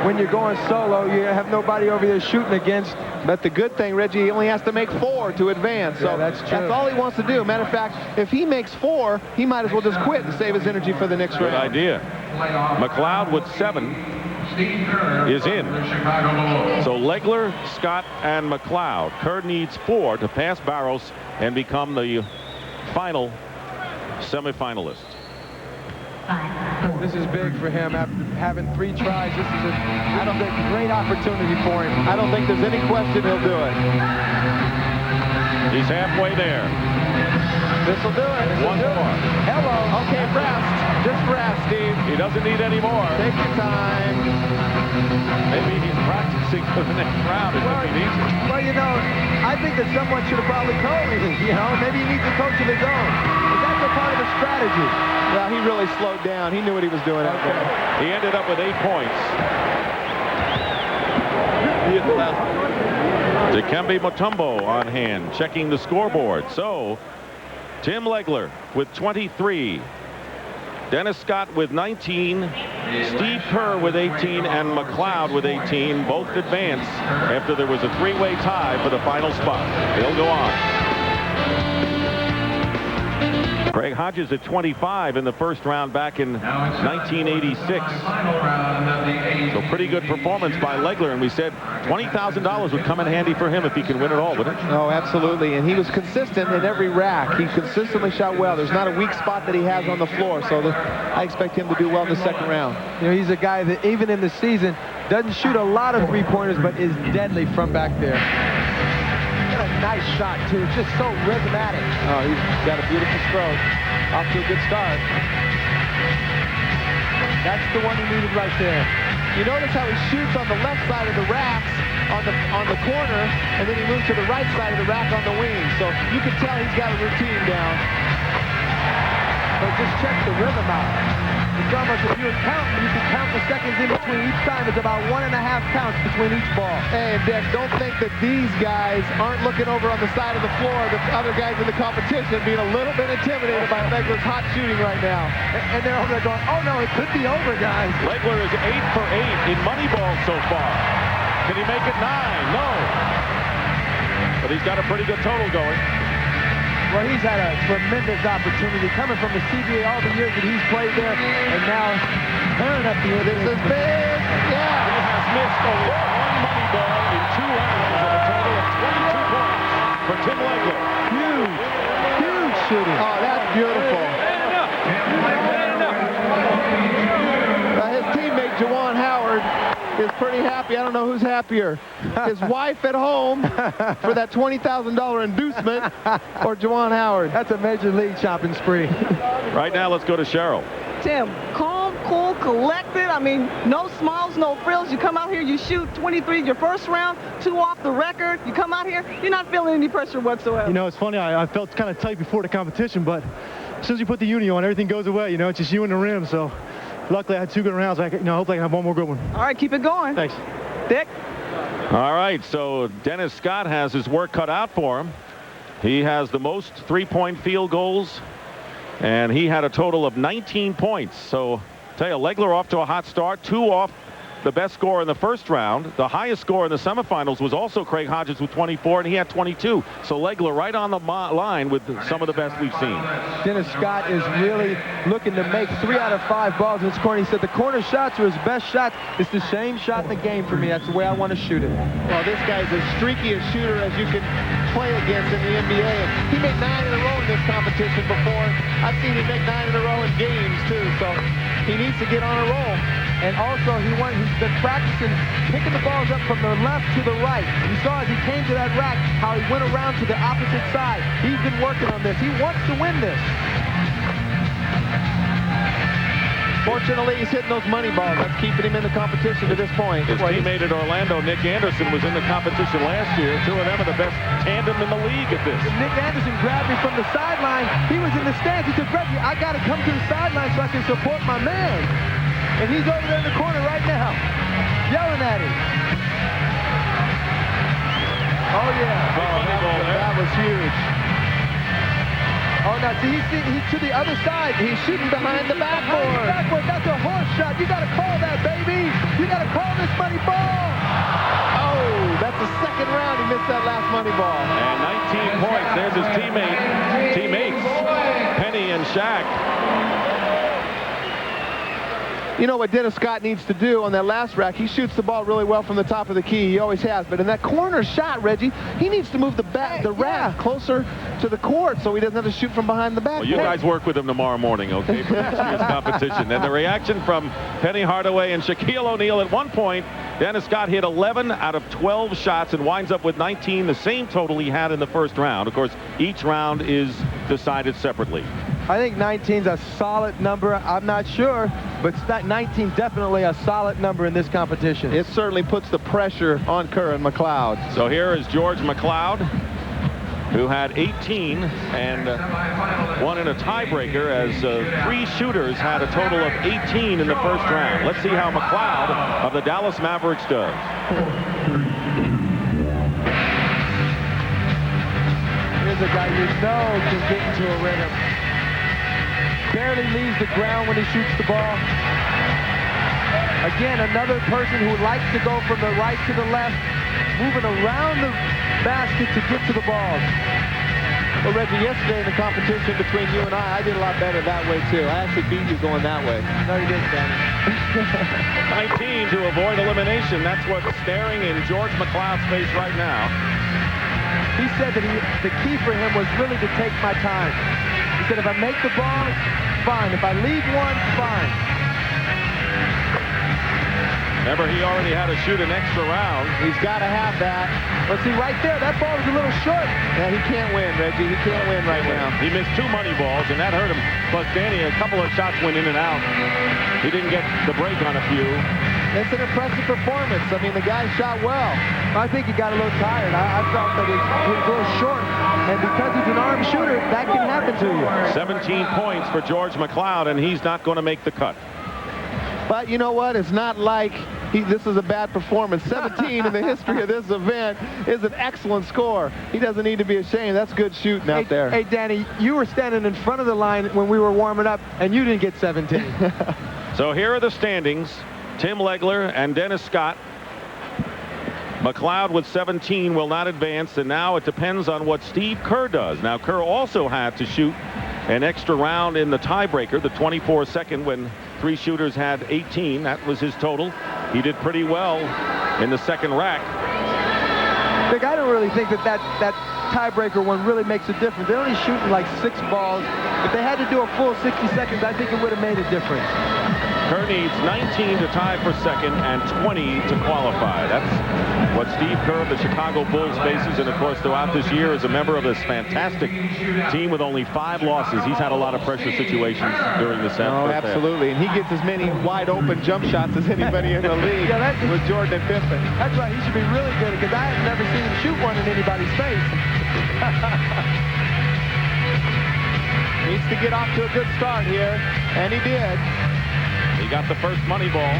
when you're going solo. You have nobody over there shooting against. But the good thing, Reggie, he only has to make 4 to advance. So yeah, that's true. That's all he wants to do. Matter of fact, if he makes 4, he might as well just quit and save his energy for the next round. Good idea. McLeod with 7 is in. So Legler, Scott, and McLeod. Kerr needs 4 to pass Barros and become the final semifinalist. This is big for him after having 3 tries. This is a great opportunity for him. I don't think there's any question he'll do it. He's halfway there. This will do it. One more. Hello. Okay, rest. Just rest, Steve. He doesn't need any more. Take your time. Maybe he's practicing for the next round if he needs it. Well, you know, I think that someone should have probably told me, you know, maybe he needs a coach of his own. But that's a part of the strategy. Well, he really slowed down. He knew what he was doing out there. He ended up with 8 points. Dikembe Mutombo on hand, checking the scoreboard. So, Tim Legler with 23. Dennis Scott with 19, Steve Kerr with 18, and McLeod with 18. Both advance after there was a 3-way tie for the final spot. They'll go on. Craig Hodges at 25 in the first round back in 1986. So pretty good performance by Legler, and we said $20,000 would come in handy for him if he can win it all, wouldn't it? Oh, absolutely, and he was consistent in every rack. He consistently shot well. There's not a weak spot that he has on the floor, so I expect him to do well in the second round. You know, he's a guy that even in the season doesn't shoot a lot of three-pointers, but is deadly from back there. What a nice shot, too. Just so rhythmatic. Oh, he's got a beautiful stroke. Off to a good start. That's the one he needed right there. You notice how he shoots on the left side of the racks on the corner, and then he moves to the right side of the rack on the wing. So you can tell he's got a routine down. But just check the rhythm out. It's almost, if you were counting, you can count the seconds in between each time. It's about 1.5 counts between each ball. Hey, Dick, don't think that these guys aren't looking over on the side of the floor, the other guys in the competition being a little bit intimidated by Legler's hot shooting right now. And they're over there going, oh no, it could be over, guys. Legler is 8 for 8 in Moneyball so far. Can he make it 9? No. But he's got a pretty good total going. Well, he's had a tremendous opportunity coming from the CBA all the years that he's played there, and now tearing up the This is big. Yeah. He has missed only one Moneyball in 2 rounds at a total of 22 points for Tim Legler. Huge shooting. Oh, that's beautiful. His teammate, Juwan Howard, is pretty happy. I don't know who's happier. His wife at home for that $20,000 inducement or Juwan Howard. That's a major league shopping spree. Right now, let's go to Cheryl. Tim, calm, cool, collected. I mean, no smiles, no frills. You come out here, you shoot 23 your first round, 2 off the record. You come out here, you're not feeling any pressure whatsoever. You know, it's funny. I felt kind of tight before the competition, but as soon as you put the uni on, everything goes away. You know, it's just you and the rim. So luckily, I had 2 good rounds. Hopefully I can have 1 more good one. All right, keep it going. Thanks. Dick? All right, so Dennis Scott has his work cut out for him. He has the most 3-point field goals, and he had a total of 19 points. So, tell you, Legler off to a hot start, 2 off the best score in the first round. The highest score in the semifinals was also Craig Hodges with 24, and he had 22. So Legler right on the line with some of the best we've seen. Dennis Scott is really looking to make 3 out of 5 balls in this corner. He said the corner shots are his best shots. It's the same shot in the game for me. That's the way I want to shoot it. Well, this guy's as streaky a shooter as you can play against in the NBA. And he made 9 in a row in this competition before. I've seen him make 9 in a row in games, too. So he needs to get on a roll. And also, he's been practicing picking the balls up from the left to the right. You saw as he came to that rack how he went around to the opposite side. He's been working on this. He wants to win this. Fortunately, he's hitting those money balls. That's keeping him in the competition to this point. His teammate at Orlando, Nick Anderson, was in the competition last year. 2 of them are the best tandem in the league at this. Nick Anderson grabbed me from the sideline. He was in the stands. He said, Reggie, I got to come to the sideline so I can support my man. And he's over there in the corner right now, yelling at him. Oh, yeah. That was huge. Oh, now, see, he's to the other side. He's shooting behind the backboard. That's a horse shot. You got to call that, baby. You got to call this money ball. Oh, that's the second round he missed that last money ball. And 19 points. There's his teammates, Penny and Shaq. You know what Dennis Scott needs to do on that last rack? He shoots the ball really well from the top of the key. He always has. But in that corner shot, Reggie, he needs to move the rack closer to the court so he doesn't have to shoot from behind the back. Well, you guys work with him tomorrow morning, okay, for this year's competition. And the reaction from Penny Hardaway and Shaquille O'Neal. At one point, Dennis Scott hit 11 out of 12 shots and winds up with 19, the same total he had in the first round. Of course, each round is decided separately. I think 19's a solid number. I'm not sure, but 19 definitely a solid number in this competition. It certainly puts the pressure on Kerr and McLeod. So here is George McLeod, who had 18 and won in a tiebreaker as 3 shooters had a total of 18 in the first round. Let's see how McLeod of the Dallas Mavericks does. Here's a guy you know can get into a rhythm. Barely leaves the ground when he shoots the ball. Again, another person who likes to go from the right to the left, moving around the basket to get to the balls. Well, Reggie, yesterday in the competition between you and I did a lot better that way, too. I actually beat you going that way. No, you didn't, Danny. 19 to avoid elimination. That's what's staring in George McLeod's face right now. He said that the key for him was really to take my time. He said, if I make the ball, fine. If I leave one, fine. Remember, he already had to shoot an extra round. He's got to have that. But see, right there, that ball was a little short. Yeah, he can't win, Reggie. He can't win right now. He missed 2 money balls, and that hurt him. Plus, Danny, a couple of shots went in and out. He didn't get the break on a few. It's an impressive performance. I mean, the guy shot well. I think he got a little tired. I felt that he was a little short. And because he's an arm shooter, that can happen to you. 17 points for George McLeod, and he's not going to make the cut. But you know what? It's not like this is a bad performance. 17 in the history of this event is an excellent score. He doesn't need to be ashamed. That's good shooting out there. Hey, Danny, you were standing in front of the line when we were warming up, and you didn't get 17. So here are the standings. Tim Legler and Dennis Scott. McLeod with 17 will not advance, and now it depends on what Steve Kerr does. Now, Kerr also had to shoot an extra round in the tiebreaker, the 24-second, when 3 shooters had 18. That was his total. He did pretty well in the second rack. Vic, I don't really think that tiebreaker one really makes a difference. They're only shooting like 6 balls. If they had to do a full 60 seconds, I think it would have made a difference. Kerr needs 19 to tie for second and 20 to qualify. That's what Steve Kerr of the Chicago Bulls faces, and of course throughout this year is a member of this fantastic team with only 5 losses. He's had a lot of pressure situations during the set. Oh, absolutely. And he gets as many wide open jump shots as anybody in the league with Jordan and Pippen. That's right. He should be really good, because I have never seen him shoot one in anybody's face. Needs to get off to a good start here, and he did. He got the first money ball.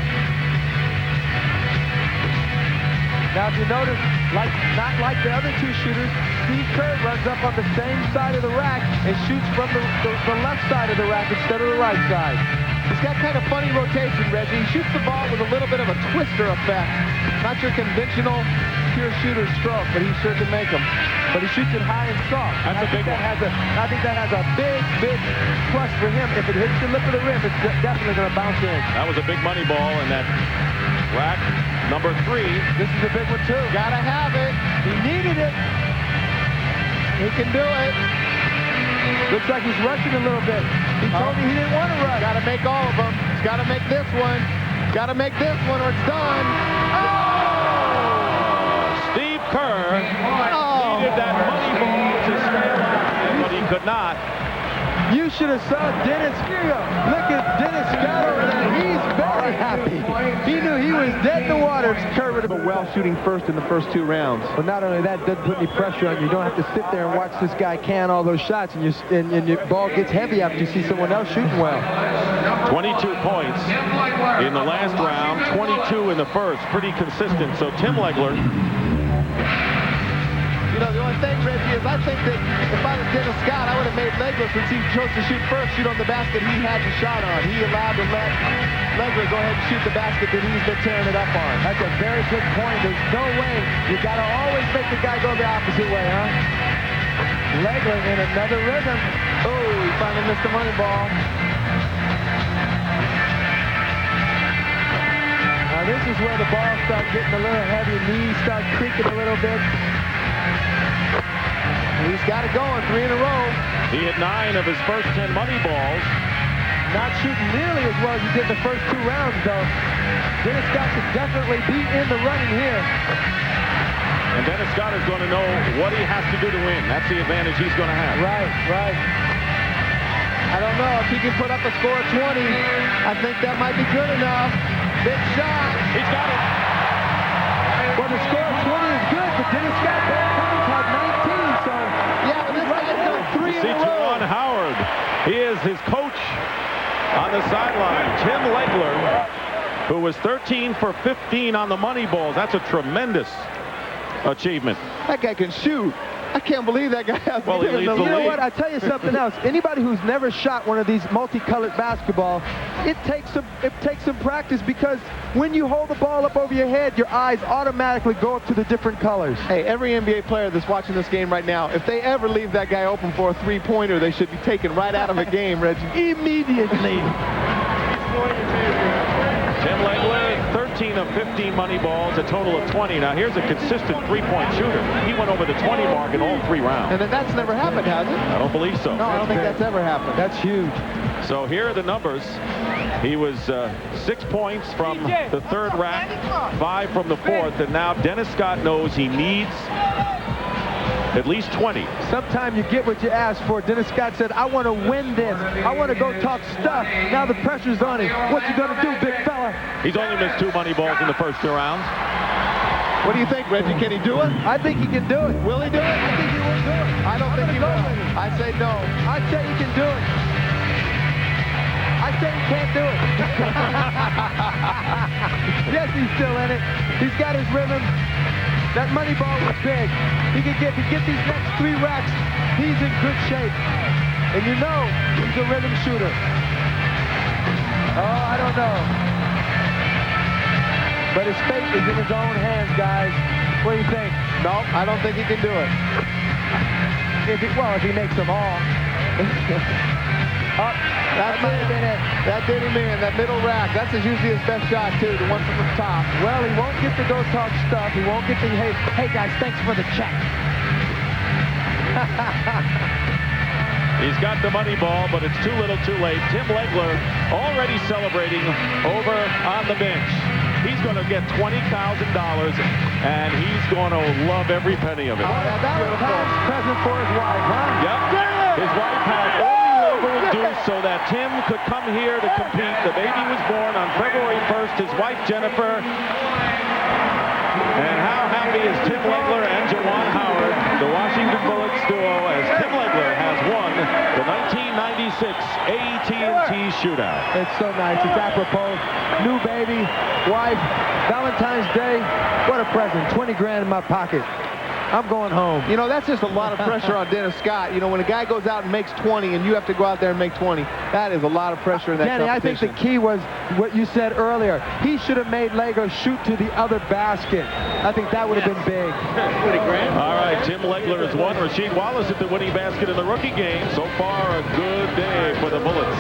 Now, if you notice, not like the other 2 shooters, Steve Kerr runs up on the same side of the rack and shoots from the left side of the rack instead of the right side. He's got kind of funny rotation, Reggie. He shoots the ball with a little bit of a twister effect. Not your conventional pure shooter stroke, but he sure can make them. But he shoots it high and soft. That's a big one. I think that has a big plus for him. If it hits the lip of the rim, it's definitely going to bounce in. That was a big money ball in that rack number 3. This is a big one, too. Gotta have it. He needed it. He can do it. Looks like he's rushing a little bit. He told me he didn't want to rush. Gotta make all of them. He's gotta make this one. Gotta make this one or it's done. Steve Kerr needed that money ball to stay alive, but he could not. You should have saw Dennis. Look at Dennis Scott over there. He's very happy. He knew he was dead in the water. Kerr would have been well shooting first in the first 2 rounds. But not only that, it doesn't put any pressure on you. You don't have to sit there and watch this guy can all those shots, and your ball gets heavy after you see someone else shooting well. 22 points in the last round, 22 in the first. Pretty consistent. So Tim Legler. You know, the only thing, Reggie, is I think that if I was Dennis Scott, I would have made Legler, since he chose to shoot first, shoot on the basket he had the shot on. He allowed to let Legler go ahead and shoot the basket that he's been tearing it up on. That's a very good point. There's no way. You got to always make the guy go the opposite way, huh? Legler in another rhythm. Oh, he finally missed the money ball. Now this is where the ball starts getting a little heavy, knees start creaking a little bit. He's got it going, 3 in a row. He hit 9 of his first 10 money balls. Not shooting nearly as well as he did the first 2 rounds, though. Dennis Scott could definitely be in the running here. And Dennis Scott is going to know what he has to do to win. That's the advantage he's going to have. Right. I don't know if he can put up a score of 20. I think that might be good enough. Big shot. He's got it. Well, the score of 20 is good, but Dennis Scott had 19, so yeah, but this guy's done 3 in a row. Juwan Howard. He is his coach on the sideline. Tim Legler, who was 13 for 15 on the money balls. That's a tremendous achievement. That guy can shoot. I can't believe that guy has Well, he leads the You know league. what? I tell you something else. Anybody who's never shot one of these multicolored basketball, it takes some practice, because when you hold the ball up over your head, your eyes automatically go up to the different colors. Hey, every NBA player that's watching this game right now, if they ever leave that guy open for a three-pointer, they should be taken right out of a game, Reggie. Immediately. Tim Legler, 13 of 15 money balls, a total of 20. Now here's a consistent three-point shooter. He went over the 20 mark in all 3 rounds. And then that's never happened, has it? I don't believe so. No, I don't think that's ever happened. That's huge. So here are the numbers. He was 6 points from the 3rd rack, 5 from the 4th, and now Dennis Scott knows he needs at least 20. Sometimes you get what you ask for. Dennis Scott said, I want to win this. I want to go talk stuff. Now the pressure's on him. What you going to do, big fella? He's only missed 2 money balls in the first 2 rounds. What do you think, Reggie? Can he do it? I think he can do it. Will he do it? I think he will do it. I don't think he will. I say no. I say he can do it. I say he can't do it. Yes, he's still in it. He's got his rhythm. That money ball was big. He could get these next 3 racks. He's in good shape. And you know he's a rhythm shooter. Oh, I don't know. But his fate is in his own hands, guys. What do you think? No, I don't think he can do it. If he makes them all. Oh, that might have been it. That did him in. That middle rack. That's usually his best shot, too. The one from the top. Well, he won't get to go talk stuff. He won't get to, hey guys, thanks for the check. He's got the money ball, but it's too little too late. Tim Legler already celebrating over on the bench. He's going to get $20,000, and he's going to love every penny of it. That was Tom's present for his wife, huh? Yep. His wife had only labor due so that Tim could come here to compete. The baby was born on February 1st. His wife, Jennifer. And how happy is Tim Legler and Juwan Howard, the Washington Bullets duo, as Tim Legler has won the 1996 AT&T Shootout. It's so nice. It's apropos. New baby, wife, Valentine's Day. What a present. 20 grand in my pocket. I'm going home. You know, that's just a lot of pressure on Dennis Scott. You know, when a guy goes out and makes 20 and you have to go out there and make 20, that is a lot of pressure in that Danny, competition. I think the key was what you said earlier. He should have made Legler shoot to the other basket. I think that would have been big. All right, Tim Legler has won. Rasheed Wallace at the winning basket in the rookie game. So far, a good day for the Bullets.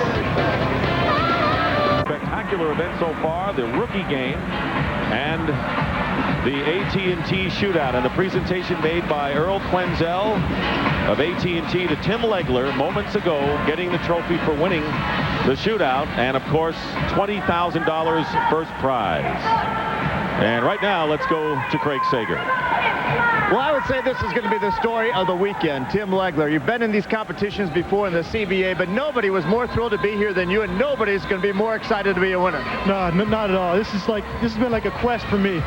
Spectacular event so far, the rookie game and the AT&T Shootout, and the presentation made by Earl Quenzel of AT&T to Tim Legler moments ago, getting the trophy for winning the shootout, and of course $20,000 first prize. And right now, let's go to Craig Sager. Well, I would say this is going to be the story of the weekend. Tim Legler, you've been in these competitions before in the CBA, but nobody was more thrilled to be here than you, and nobody's going to be more excited to be a winner. No, not at all. This has been like a quest for me.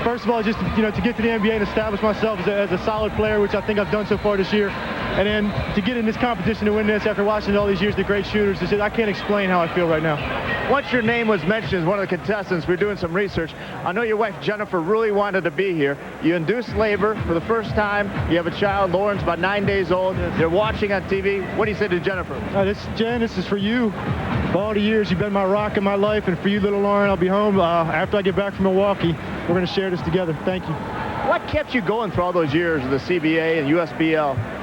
First of all, just to get to the NBA and establish myself as a solid player, which I think I've done so far this year. And then to get in this competition to win this after watching all these years the great shooters, I can't explain how I feel right now. Once your name was mentioned as one of the contestants, we're doing some research. I know your wife Jennifer really wanted to be here. You induced labor for the first time. You have a child, Lauren's about 9 days old. They're watching on TV. What do you say to Jennifer? Jen, this is for you. For all the years you've been my rock in my life, and for you, little Lauren, I'll be home after I get back from Milwaukee. We're going to share this together. Thank you. What kept you going through all those years of the CBA and USBL?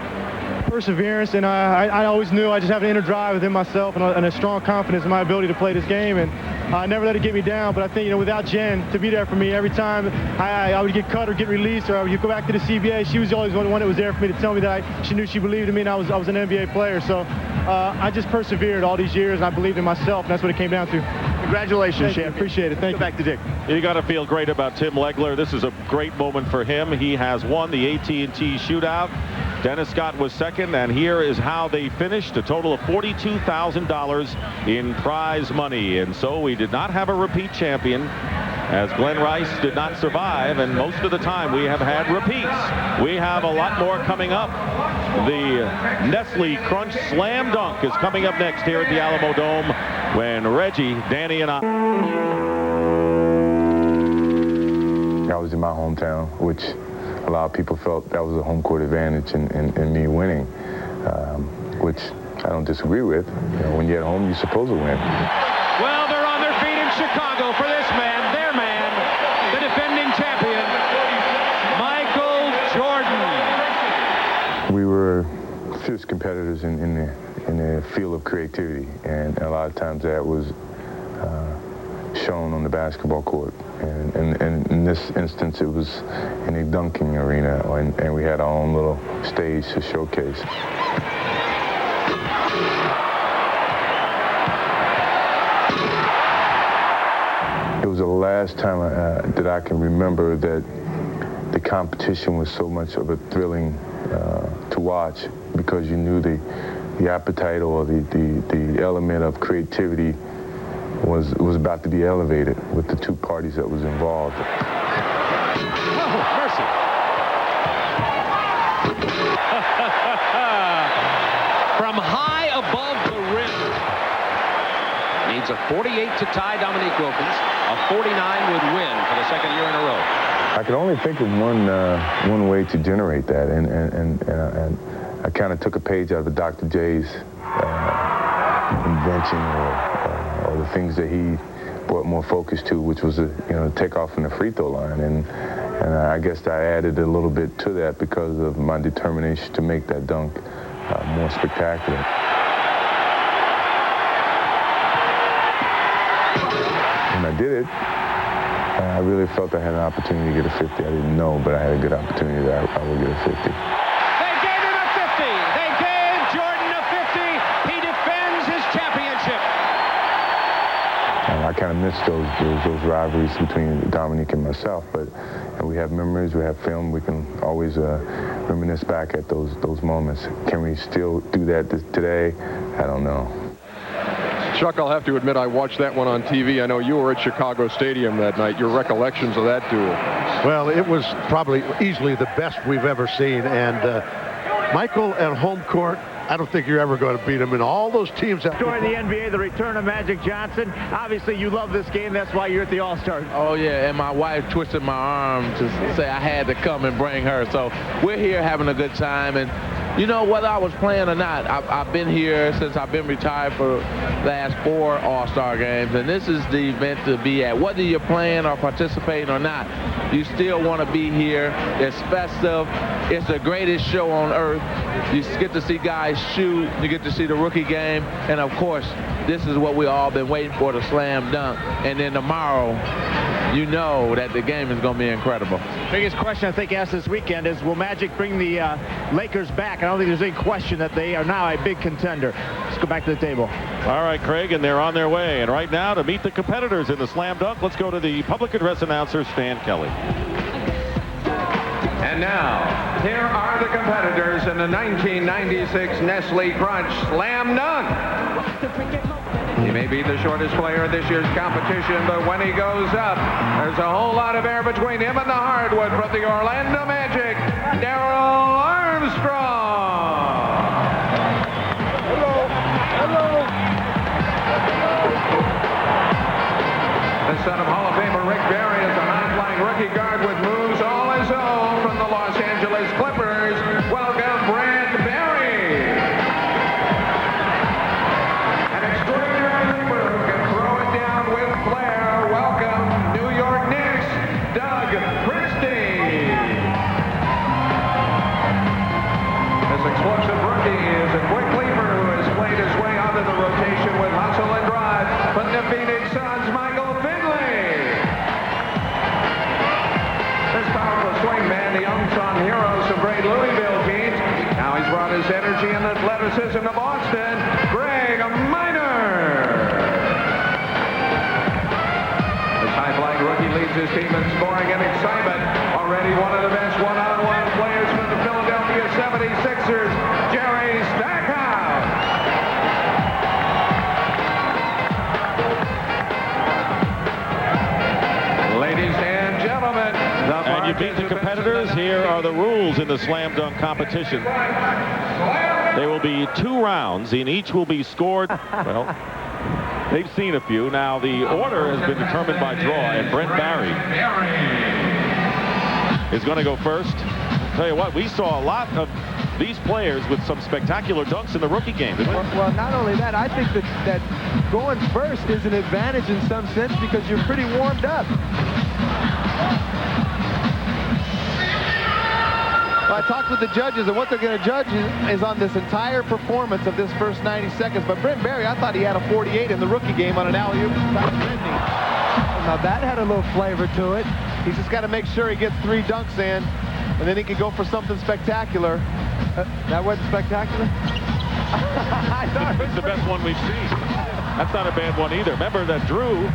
Perseverance, and I always knew I just have an inner drive within myself and a strong confidence in my ability to play this game, and I never let it get me down. But I think, without Jen to be there for me every time I would get cut or get released, or I would go back to the CBA, she was always the one that was there for me to tell me that she knew she believed in me, and I was an NBA player. So I just persevered all these years, and I believed in myself, and that's what it came down to. Congratulations, champion. Appreciate it. Thank you. Go back to Dick. You got to feel great about Tim Legler. This is a great moment for him. He has won the AT&T Shootout. Dennis Scott was second, and here is how they finished. A total of $42,000 in prize money. And so we did not have a repeat champion, as Glenn Rice did not survive, and most of the time we have had repeats. We have a lot more coming up. The Nestle Crunch Slam Dunk is coming up next here at the Alamo Dome when Reggie, Danny, and I was in my hometown, which a lot of people felt that was a home court advantage in me winning, which I don't disagree with. You know, when you're at home, you're supposed to win. Well, they're on their feet in Chicago for this man, their man, the defending champion, Michael Jordan. We were fierce competitors in the field of creativity, and a lot of times that was shown on the basketball court. And in this instance, it was in a dunking arena, and we had our own little stage to showcase. It was the last time that I can remember that the competition was so much of a thrilling to watch, because you knew the appetite or the element of creativity was about to be elevated with the two parties that was involved. Oh, mercy. From high above the rim. Needs a 48 to tie Dominique Wilkins. A 49 would win for the second year in a row. I could only think of one way to generate that, and I kind of took a page out of Dr. J's invention or the things that he brought more focus to, which was take off from the free throw line, and I guess I added a little bit to that because of my determination to make that dunk more spectacular. When I did it, I really felt I had an opportunity to get a 50. I didn't know, but I had a good opportunity that I would get a 50. They gave him a 50. They gave Jordan a 50. He defends his championship. I kind of missed those rivalries between Dominique and myself, but we have memories, we have film, we can always reminisce back at those moments. Can we still do that today? I don't know. Chuck, I'll have to admit I watched that one on TV. I know you were at Chicago Stadium that night. Your recollections of that duel? Well, it was probably easily the best we've ever seen, and Michael at home court, I don't think you're ever going to beat him in all those teams. During the NBA, the return of Magic Johnson. Obviously, you love this game. That's why you're at the All-Star. Oh, yeah, and my wife twisted my arm to say I had to come and bring her. So we're here having a good time. And, you know, whether I was playing or not, I've been here since I've been retired for the last 4 All-Star games. And this is the event to be at. Whether you're playing or participating or not, you still want to be here. It's festive. It's the greatest show on earth. You get to see guys shoot. You get to see the rookie game. And, of course, this is what we all been waiting for, the slam dunk. And then tomorrow, you know that the game is going to be incredible. Biggest question I think asked this weekend is, will Magic bring the Lakers back? I don't think there's any question that they are now a big contender. Let's go back to the table. All right, Craig, and they're on their way. And right now, to meet the competitors in the slam dunk, let's go to the public address announcer, Stan Kelly. And now, here are the competitors in the 1996 Nestle Crunch Slam Dunk. He may be the shortest player in this year's competition, but when he goes up, there's a whole lot of air between him and the hardwood from the Orlando Magic, Darrell Armstrong. Hello. The son of Hall of Famer Rick Barry is a high-flying rookie guard with moves all his own from the Los Angeles Clippers. Welcome, Brent Barry. An extraordinary leaper who can throw it down with flair. Welcome, New York Knicks, Doug Christie. This explosive rookie is a quick leaper who has played his way onto the rotation with hustle and drive. But the Phoenix Suns, Michael Finley. This powerful swingman, the unsung hero of some great Louisville teams. Now he's brought his energy and athleticism to Boston, Greg Minor. This high-flying rookie leads his team in scoring and excitement. Already one of the best one-on-one players for the Philadelphia 76ers, Jerry Stackhouse. Ladies and gentlemen, and you beat the competitors. Here are the rules in the slam dunk competition. There will be 2 rounds, and each will be scored. Well, they've seen a few. Now, the order has been determined by draw, and Brent Barry is going to go first. I'll tell you what, we saw a lot of these players with some spectacular dunks in the rookie game, didn't we? Well, not only that, I think that going first is an advantage in some sense because you're pretty warmed up. Well, I talked with the judges, and what they're going to judge is on this entire performance of this first 90 seconds. But Brent Barry, I thought he had a 48 in the rookie game on an alley-oop. Now that had a little flavor to it. He's just got to make sure he gets 3 dunks in, and then he can go for something spectacular. That wasn't spectacular? It's the best one we've seen. That's not a bad one either. Remember that Drew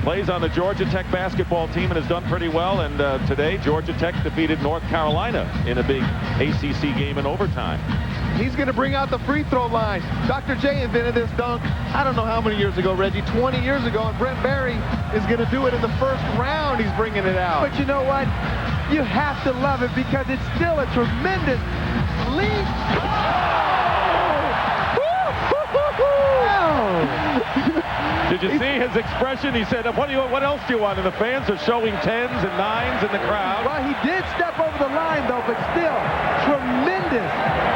plays on the Georgia Tech basketball team and has done pretty well. And today, Georgia Tech defeated North Carolina in a big ACC game in overtime. He's going to bring out the free throw line. Dr. J invented this dunk, I don't know how many years ago, Reggie, 20 years ago, and Brent Barry is going to do it in the first round. He's bringing it out. But you know what? You have to love it because it's still a tremendous lead. Did you see his expression? He said, what else do you want? And the fans are showing 10s and 9s in the crowd. Well, he did step over the line, though, but still, tremendous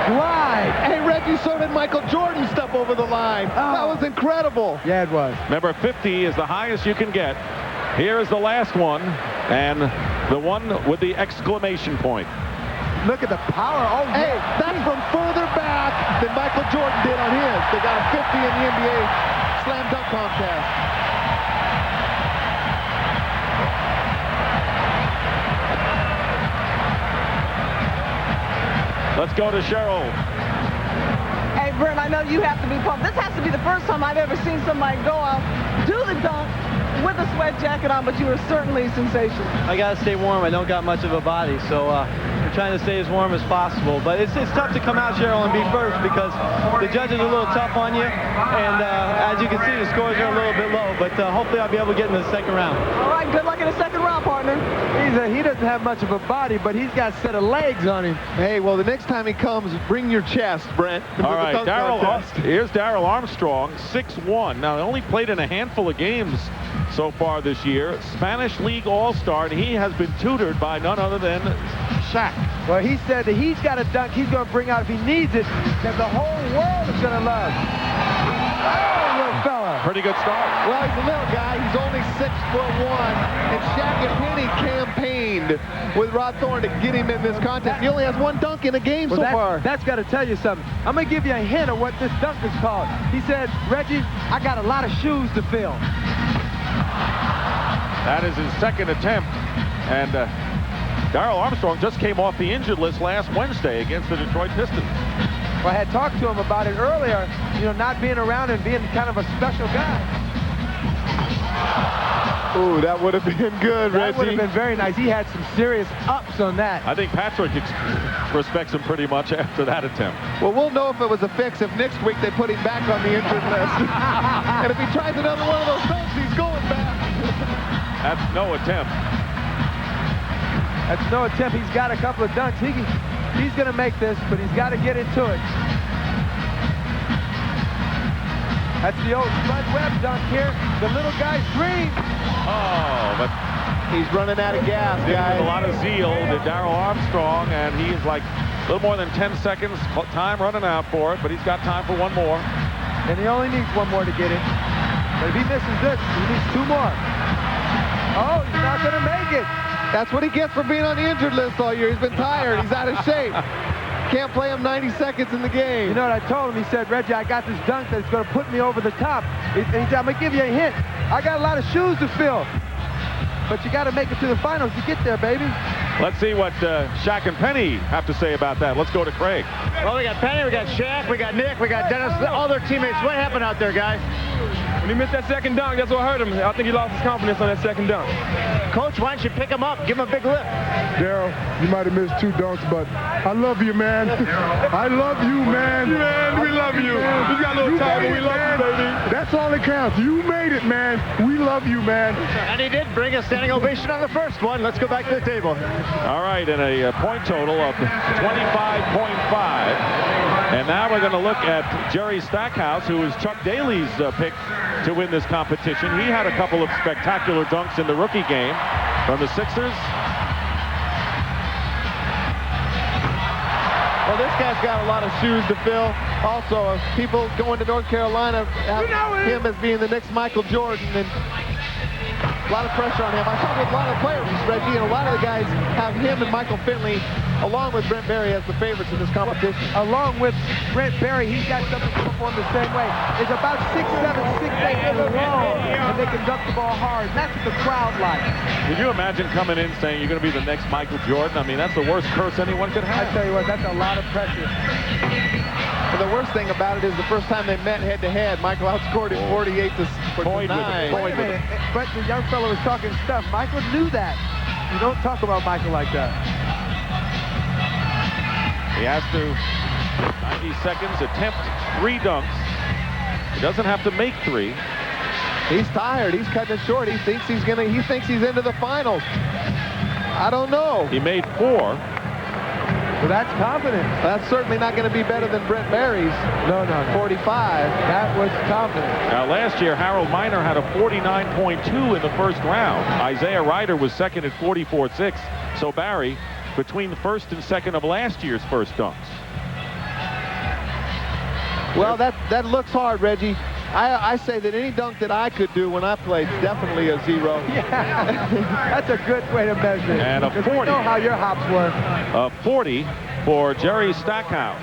glide. Hey, Reggie, so did Michael Jordan step over the line. That was incredible. Yeah, it was. Remember, 50 is the highest you can get. Here is the last one, and the one with the exclamation point. Look at the power. Oh, hey, that's from further back than Michael Jordan did on his. They got a 50 in the NBA slam dunk contest. Let's go to Cheryl. Hey, Brent, I know you have to be pumped. This has to be the first time I've ever seen somebody go out, do the dunk with a sweat jacket on, but you were certainly sensational. I got to stay warm. I don't got much of a body, so we're trying to stay as warm as possible. But it's tough to come out, Cheryl, and be first because the judges are a little tough on you. And as you can see, the scores are a little bit low. But hopefully I'll be able to get in the second round. All right, good luck in the second round, partner. He doesn't have much of a body, but he's got a set of legs on him. Hey, well, the next time he comes, bring your chest, Brent. All right, here's Darrell Armstrong, 6'1". Now, he only played in a handful of games so far this year. Spanish League All-Star, and he has been tutored by none other than Shaq. Well, he said that he's got a dunk he's going to bring out if he needs it, that the whole world is going to love. Oh, little fella. Pretty good start. Well, he's a little guy. He's only 6'1", and Shaq and Penny campaigned with Rod Thorne to get him in this contest. He only has 1 dunk in a game so far. That's got to tell you something. I'm going to give you a hint of what this dunk is called. He said, Reggie, I got a lot of shoes to fill. That is his second attempt. And Darrell Armstrong just came off the injured list last Wednesday against the Detroit Pistons. Well, I had talked to him about it earlier, you know, not being around and being kind of a special guy. Ooh, that would have been good, Reggie. That would have been very nice. He had some serious ups on that. I think Patrick respects him pretty much after that attempt. Well, we'll know if it was a fix if next week they put him back on the injured list. And if he tries another one of those dunks, he's going back. That's no attempt. That's no attempt. He's got a couple of dunks. He's going to make this, but he's got to get into it. That's the old Spud Webb dunk here. The little guy's dream. Oh, but he's running out of gas, guys. A lot of zeal to Darrell Armstrong, and he's like a little more than 10 seconds time running out for it, but he's got time for one more. And he only needs one more to get in. But if he misses this, he needs 2 more. Oh, he's not going to make it. That's what he gets for being on the injured list all year. He's been tired. He's out of shape. Can't play him 90 seconds in the game. You know what I told him? He said, Reggie, I got this dunk that's going to put me over the top. And he said, I'm going to give you a hint. I got a lot of shoes to fill. But you got to make it to the finals to get there, baby. Let's see what Shaq and Penny have to say about that. Let's go to Craig. Well, we got Penny, we got Shaq, we got Nick, we got Dennis, all their teammates. What happened out there, guys? When he missed that second dunk, that's what hurt him. I think he lost his confidence on that second dunk. Coach, why don't you pick him up? Give him a big lift. Darrell, you might have missed 2 dunks, but I love you, man. I love you, man. Man, we love you. We got a little time, but we love you, baby. That's all that counts. You made it, man. We love you, man. And he did bring a standing ovation on the first one. Let's go back to the table. All right, and a point total of 25.5. And now we're going to look at Jerry Stackhouse, who is Chuck Daly's pick to win this competition. He had a couple of spectacular dunks in the rookie game from the Sixers. Well, this guy's got a lot of shoes to fill. Also, people going to North Carolina have him as being the next Michael Jordan, and a lot of pressure on him. I talk with a lot of players, Reggie, and a lot of the guys have him and Michael Finley, along with Brent Barry, as the favorites in this competition. Along with Brent Barry, he's got something to perform the same way. It's about 6'7", 6'8" long, and they can dunk the ball hard. That's what the crowd likes. Can you imagine coming in saying you're going to be the next Michael Jordan? I mean, that's the worst curse anyone could have. I tell you what, that's a lot of pressure. And the worst thing about it is the first time they met head-to-head, Michael outscored him 48-9. Wait a minute, but the young fellow was talking stuff. Michael knew that. You don't talk about Michael like that. He has to, 90 seconds, attempt 3 dunks. He doesn't have to make 3. He's tired. He's cutting it short. He thinks he's into the finals. I don't know. He made 4. Well, that's confident. That's certainly not going to be better than Brent Barry's. No. 45. That was confident. Now, last year, Harold Miner had a 49.2 in the first round. Isaiah Ryder was second at 44.6. So Barry, between the first and second of last year's first dunks. Well, that looks hard, Reggie. I say that any dunk that I could do when I played is definitely a 0. Yeah, that's a good way to measure it. And a 40. We know how your hops work. A 40 for Jerry Stackhouse.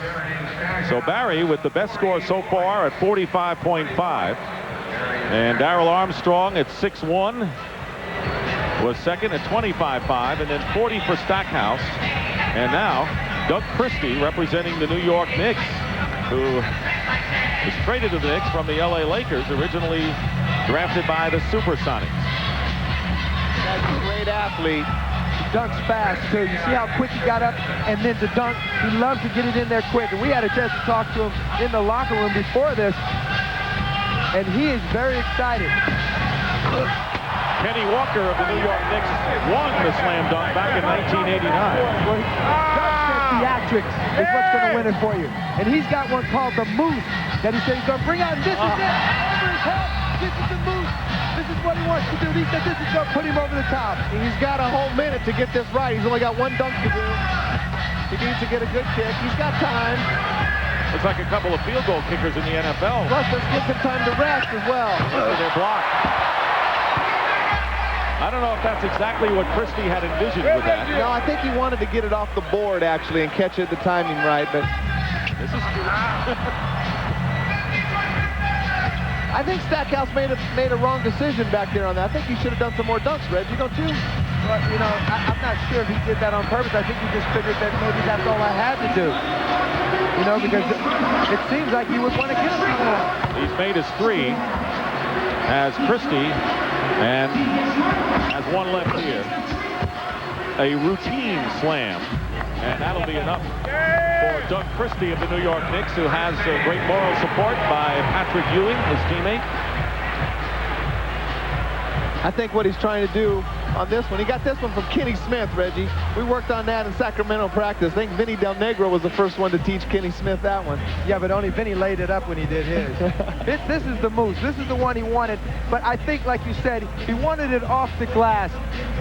So Barry with the best score so far at 45.5. And Darrell Armstrong at 6'1" was second at 25.5, and then 40 for Stackhouse. And now Doug Christie representing the New York Knicks, who was traded to the Knicks from the LA Lakers, originally drafted by the Supersonics. That's a great athlete. He dunks fast, too. You see how quick he got up and then to dunk. He loves to get it in there quick. And we had a chance to talk to him in the locker room before this, and he is very excited. Kenny Walker of the New York Knicks won the slam dunk back in 1989. Theatrics is what's going to win it for you. And he's got one called the Moose that he said he's going to bring out. And this is it. Over his head. This is the Moose. This is what he wants to do. He said this is going to put him over the top. He's got a whole minute to get this right. He's only got 1 dunk to do. He needs to get a good kick. He's got time. Looks like a couple of field goal kickers in the NFL. Plus, let's get some time to rest as well. They're blocked. I don't know if that's exactly what Christie had envisioned with that. No, I think he wanted to get it off the board, actually, and catch it the timing right, but... This is true. I think Stackhouse made a wrong decision back there on that. I think he should have done some more dunks, Reggie, don't you? Well, you know, I'm not sure if he did that on purpose. I think he just figured that maybe that's all I had to do. You know, because it seems like he would want to get him more. He's made his 3 as Christie, and has 1 left here. A routine slam, and that'll be enough for Doug Christie of the New York Knicks, who has great moral support by Patrick Ewing, his teammate. I think what he's trying to do on this one, he got this one from Kenny Smith, Reggie. We worked on that in Sacramento practice. I think Vinny Del Negro was the first one to teach Kenny Smith that one. Yeah, but only Vinny laid it up when he did his. This is the Moose. This is the one he wanted. But I think, like you said, he wanted it off the glass.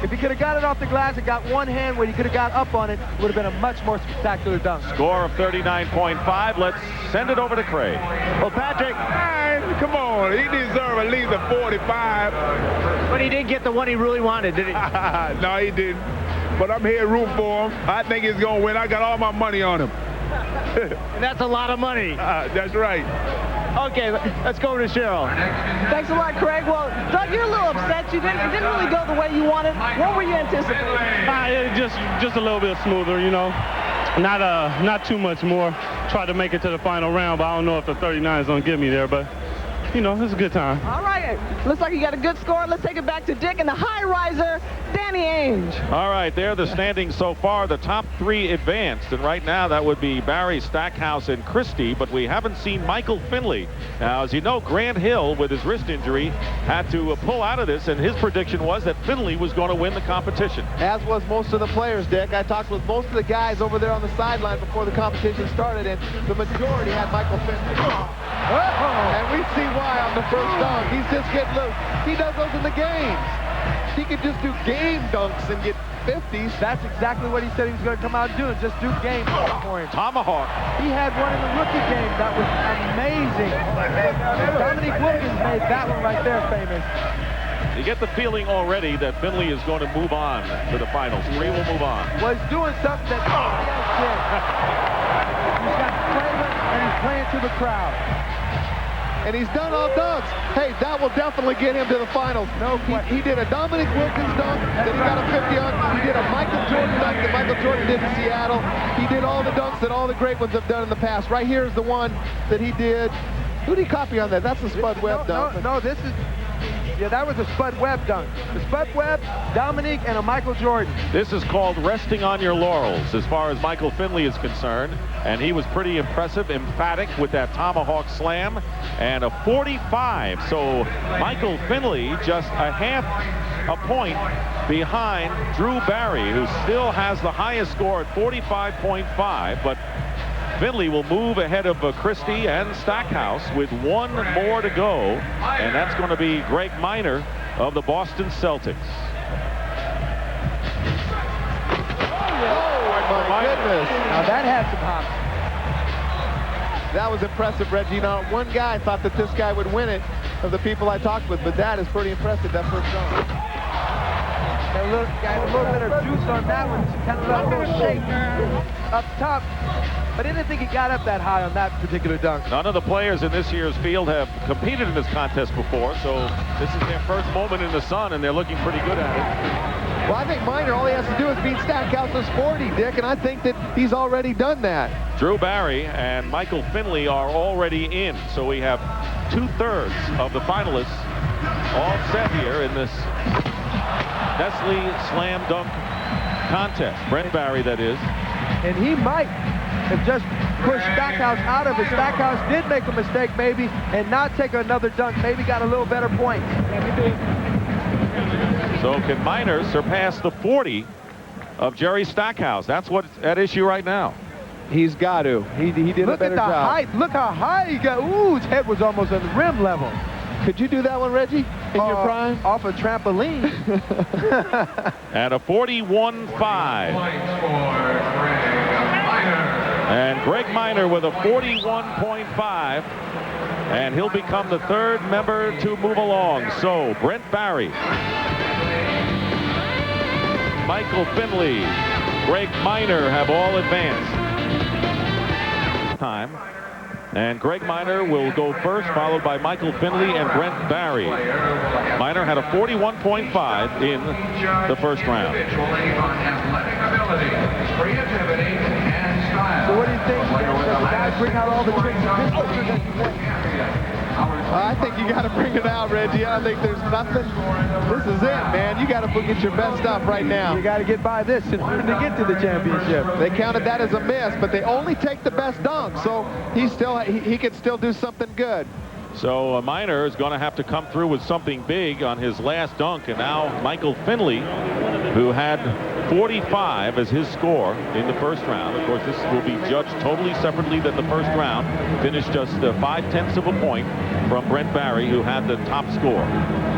If he could have got it off the glass and got one hand where he could have got up on it, it would have been a much more spectacular dunk. Score of 39.5. Let's send it over to Craig. Well, Patrick, come on. He deserved at least a 45. But he didn't get the one he really wanted, did he? No, he didn't. But I'm here rooting for him. I think he's going to win. I got all my money on him. And that's a lot of money. That's right. Okay, let's go to Cheryl. Thanks a lot, Craig. Well, Doug, you're a little upset. It didn't really go the way you wanted. What were you anticipating? Just a little bit smoother, you know. Not too much more. Tried to make it to the final round, but I don't know if the 39 is going to get me there, but you know, it's a good time. All right. Looks like you got a good score. Let's take it back to Dick and the high riser, Danny Ainge. All right, there are the standings so far. The top 3 advanced, and right now that would be Barry, Stackhouse, and Christie, but we haven't seen Michael Finley. Now, as you know, Grant Hill, with his wrist injury, had to pull out of this, and his prediction was that Finley was going to win the competition. As was most of the players, Dick. I talked with most of the guys over there on the sideline before the competition started, and the majority had Michael Finley. And we see why on the first dunk. He's just getting loose. He does those in the games. He could just do game dunks and get 50s. That's exactly what he said he was going to come out and do, and just do game for him. Tomahawk. He had one in the rookie game that was amazing. Dominique Wilkins made that one right there famous. You get the feeling already that Finley is going to move on to the finals. 3 will move on. Well, he's doing something that nobody else did. He's got flavor, and he's playing to the crowd. And he's done all dunks. Hey, that will definitely get him to the finals. No question. He did a Dominique Wilkins dunk that he got a 50 on. He did a Michael Jordan dunk that Michael Jordan did in Seattle. He did all the dunks that all the great ones have done in the past. Right here is the one that he did. Who did he copy on that? That's the Spud Webb dunk. No, this is... Yeah, that was a Spud Webb dunk. The Spud Webb, Dominique, and a Michael Jordan. This is called resting on your laurels as far as Michael Finley is concerned. And he was pretty impressive, emphatic with that tomahawk slam. And a 45. So Michael Finley just a half a point behind Drew Barry, who still has the highest score at 45.5. But Finley will move ahead of Christie and Stackhouse with 1 more to go, and that's going to be Greg Minor of the Boston Celtics. Oh, my goodness. Now that had some hops. That was impressive, Reggie. Now, one guy thought that this guy would win it of the people I talked with, but that is pretty impressive, that first dunk. Got a little bit of juice on that one, kind of a little shake up top. But I didn't think he got up that high on that particular dunk. None of the players in this year's field have competed in this contest before, so this is their first moment in the sun, and they're looking pretty good at it. Well, I think Minor, all he has to do is beat Stackhouse's 40, Dick, and I think that he's already done that. Drew Barry and Michael Finley are already in, so we have 2/3 of the finalists all set here in this Nestle Slam Dunk contest. Brent Barry, that is. And he might have just pushed Stackhouse out of it. Stackhouse did make a mistake, maybe, and not take another dunk. Maybe got a little better point. So can Minor surpass the 40 of Jerry Stackhouse? That's what's at issue right now. He's got to. He did a better job. Look at the height. Look how high he got. Ooh, his head was almost on the rim level. Could you do that one, Reggie, in your prime? Off a trampoline. At a 41.5. And Greg Minor with a 41.5. And he'll become the 3rd member to move along. So Brent Barry, Michael Finley, Greg Minor have all advanced. Time. And Greg Minor will go first, followed by Michael Finley and Brent Barry. Minor had a 41.5 in the first round. So what do you think? Does the guy bring out all the tricks and businesses? I think you got to bring it out, Reggie. I think there's nothing. This is it, man. You got to get your best stuff right now. You got to get by this in order to get to the championship. They counted that as a miss, but they only take the best dunk, so he can still do something good. So Minor is going to have to come through with something big on his last dunk, and now Michael Finley, who had 45 as his score in the first round. Of course, this will be judged totally separately than the first round. Finished just 0.5 of a point from Brent Barry, who had the top score.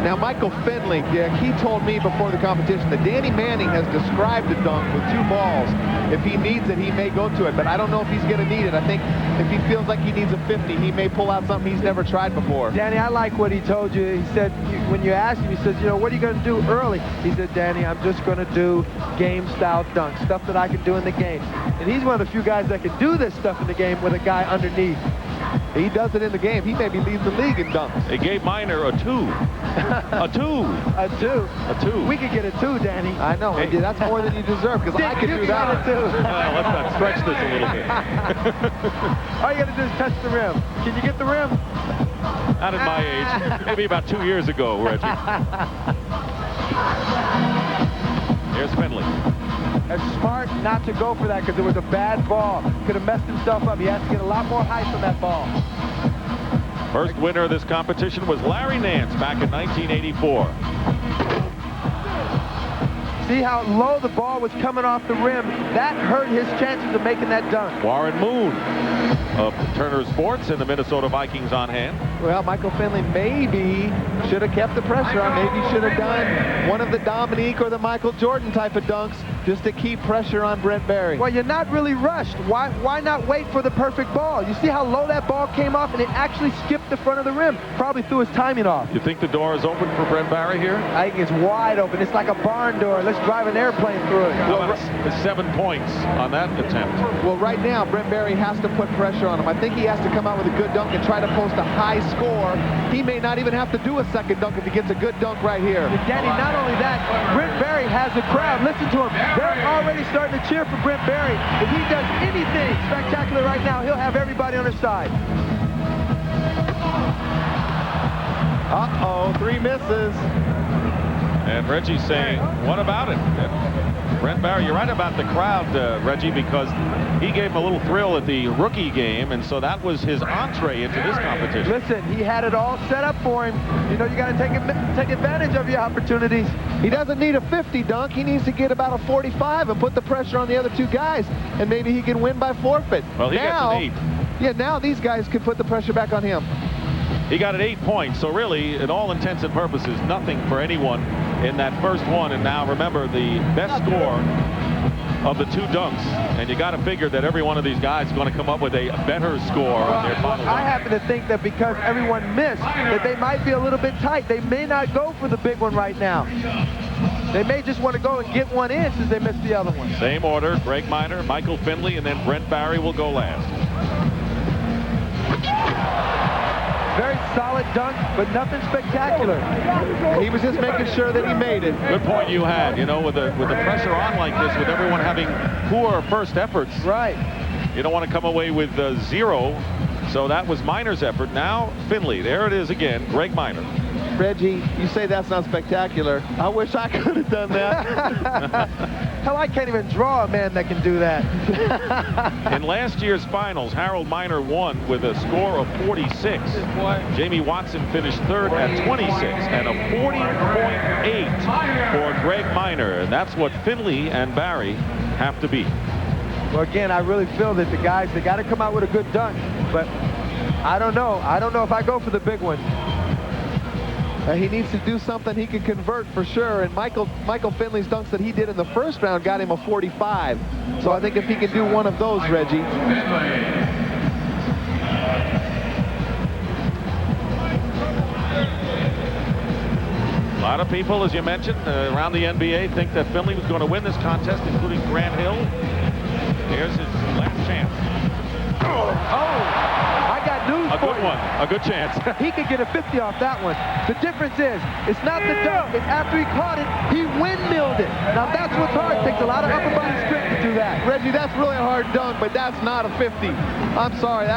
Now, Michael Finley, he told me before the competition that Danny Manning has described the dunk with 2 balls. If he needs it, he may go to it, but I don't know if he's going to need it. I think if he feels like he needs a 50, he may pull out something he's never tried before. Danny, I like what he told you. He said, when you asked him, he says, you know, what are you going to do early? He said, Danny, I'm just going to do game-style dunks, stuff that I can do in the game. And he's one of the few guys that can do this stuff in the game with a guy underneath. He does it in the game. He maybe leads the league in dunks. They gave Minor a 2. A 2. A 2. A 2. We could get a 2, Danny. I know. Hey. That's more than you deserve, because I could do that. A 2. Let's not stretch this a little bit. All you got to do is touch the rim. Can you get the rim? Not at my age. Maybe about 2 years ago, Reggie. Here's Finley. It's smart not to go for that because it was a bad ball. Could have messed himself up. He has to get a lot more height from that ball. First winner of this competition was Larry Nance back in 1984. See how low the ball was coming off the rim? That hurt his chances of making that dunk. Warren Moon of Turner Sports and the Minnesota Vikings on hand. Well, Michael Finley maybe should have kept the pressure on. Maybe should have done one of the Dominique or the Michael Jordan type of dunks just to keep pressure on Brent Barry. Well, you're not really rushed. Why not wait for the perfect ball? You see how low that ball came off, and it actually skipped the front of the rim. Probably threw his timing off. You think the door is open for Brent Barry here? I think it's wide open. It's like a barn door. Let's drive an airplane through it. Well, it's 7 points on that attempt. Well, right now, Brent Barry has to put pressure on him. I think he has to come out with a good dunk and try to post a high score. He may not even have to do a second dunk if he gets a good dunk right here. And Danny, not only that, Brent Barry has a crowd. Listen to him. They're already starting to cheer for Brent Barry. If he does anything spectacular right now, he'll have everybody on his side. Uh-oh, 3 misses. And Reggie's saying, what about it? Brent Barry, you're right about the crowd, Reggie, because he gave him a little thrill at the rookie game, and so that was his entree into this competition. Listen, he had it all set up for him. You know, you got to take advantage of your opportunities. He doesn't need a 50 dunk. He needs to get about a 45 and put the pressure on the other 2 guys, and maybe he can win by forfeit. Well, he gets an 8. Yeah, now these guys can put the pressure back on him. He got it 8 points, so really, in all intents and purposes, nothing for anyone in that first one. And now, remember, the best score of the 2 dunks, and you got to figure that every one of these guys is going to come up with a better score on their final I dunk. happen to think that because everyone missed, that they might be a little bit tight. They may not go for the big one right now. They may just want to go and get one in since they missed the other one. Same order, Greg Minor, Michael Finley, and then Brent Barry will go last. Very solid dunk, but nothing spectacular. He was just making sure that he made it. Good point you had, you know, with the pressure on like this, with everyone having poor first efforts. Right. You don't want to come away with 0. So that was Minor's effort. Now Finley, there it is again, Greg Minor. Reggie, you say that's not spectacular. I wish I could have done that. Hell, I can't even draw a man that can do that. In last year's finals, Harold Miner won with a score of 46. Jamie Watson finished 3rd at 26 and a 40.8 for Greg Minor. And that's what Finley and Barry have to beat. Well, again, I really feel that the guys, they got to come out with a good dunk. But I don't know. I don't know if I go for the big one. He needs to do something he can convert for sure. And Michael Finley's dunks that he did in the first round got him a 45. So I think if he can do one of those, Reggie. A lot of people, as you mentioned, around the NBA think that Finley was going to win this contest, including Grant Hill. Here's his last chance. I got news for you. A good one. A good chance. He could get a 50 off that one. The difference is, it's not the dunk. It's after he caught it, he windmilled it. Now that's what's hard. It takes a lot of upper body strength to do that. Reggie, that's really a hard dunk, but that's not a 50. I'm sorry.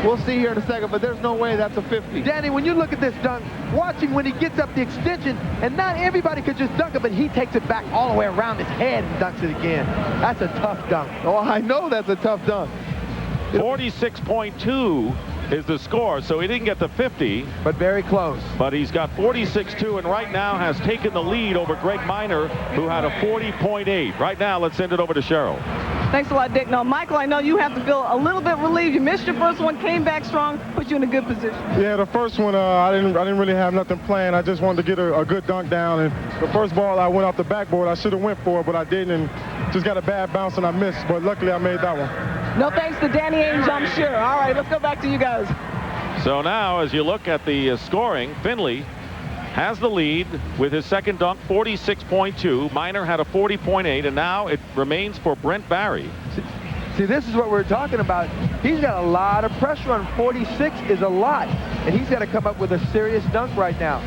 We'll see here in a second, but there's no way that's a 50. Danny, when you look at this dunk, watching when he gets up the extension, and not everybody could just dunk it, but he takes it back all the way around his head and dunks it again. That's a tough dunk. Oh, I know that's a tough dunk. 46.2 is the score, so he didn't get the 50. But very close. But he's got 46.2 and right now has taken the lead over Greg Minor, who had a 40.8. Right now, let's send it over to Cheryl. Thanks a lot, Dick. Now, Michael, I know you have to feel a little bit relieved. You missed your first one, came back strong, put you in a good position. Yeah, the first one, I didn't really have nothing planned. I just wanted to get a good dunk down. And the first ball, I went off the backboard. I should have went for it, but I didn't. And just got a bad bounce and I missed. But luckily, I made that one. No thanks to Danny Ainge, I'm sure. All right, let's go back to you guys. So now, as you look at the scoring, Finley has the lead with his second dunk, 46.2. Minor had a 40.8, and now it remains for Brent Barry. See, this is what we're talking about. He's got a lot of pressure on 46 is a lot, and he's got to come up with a serious dunk right now.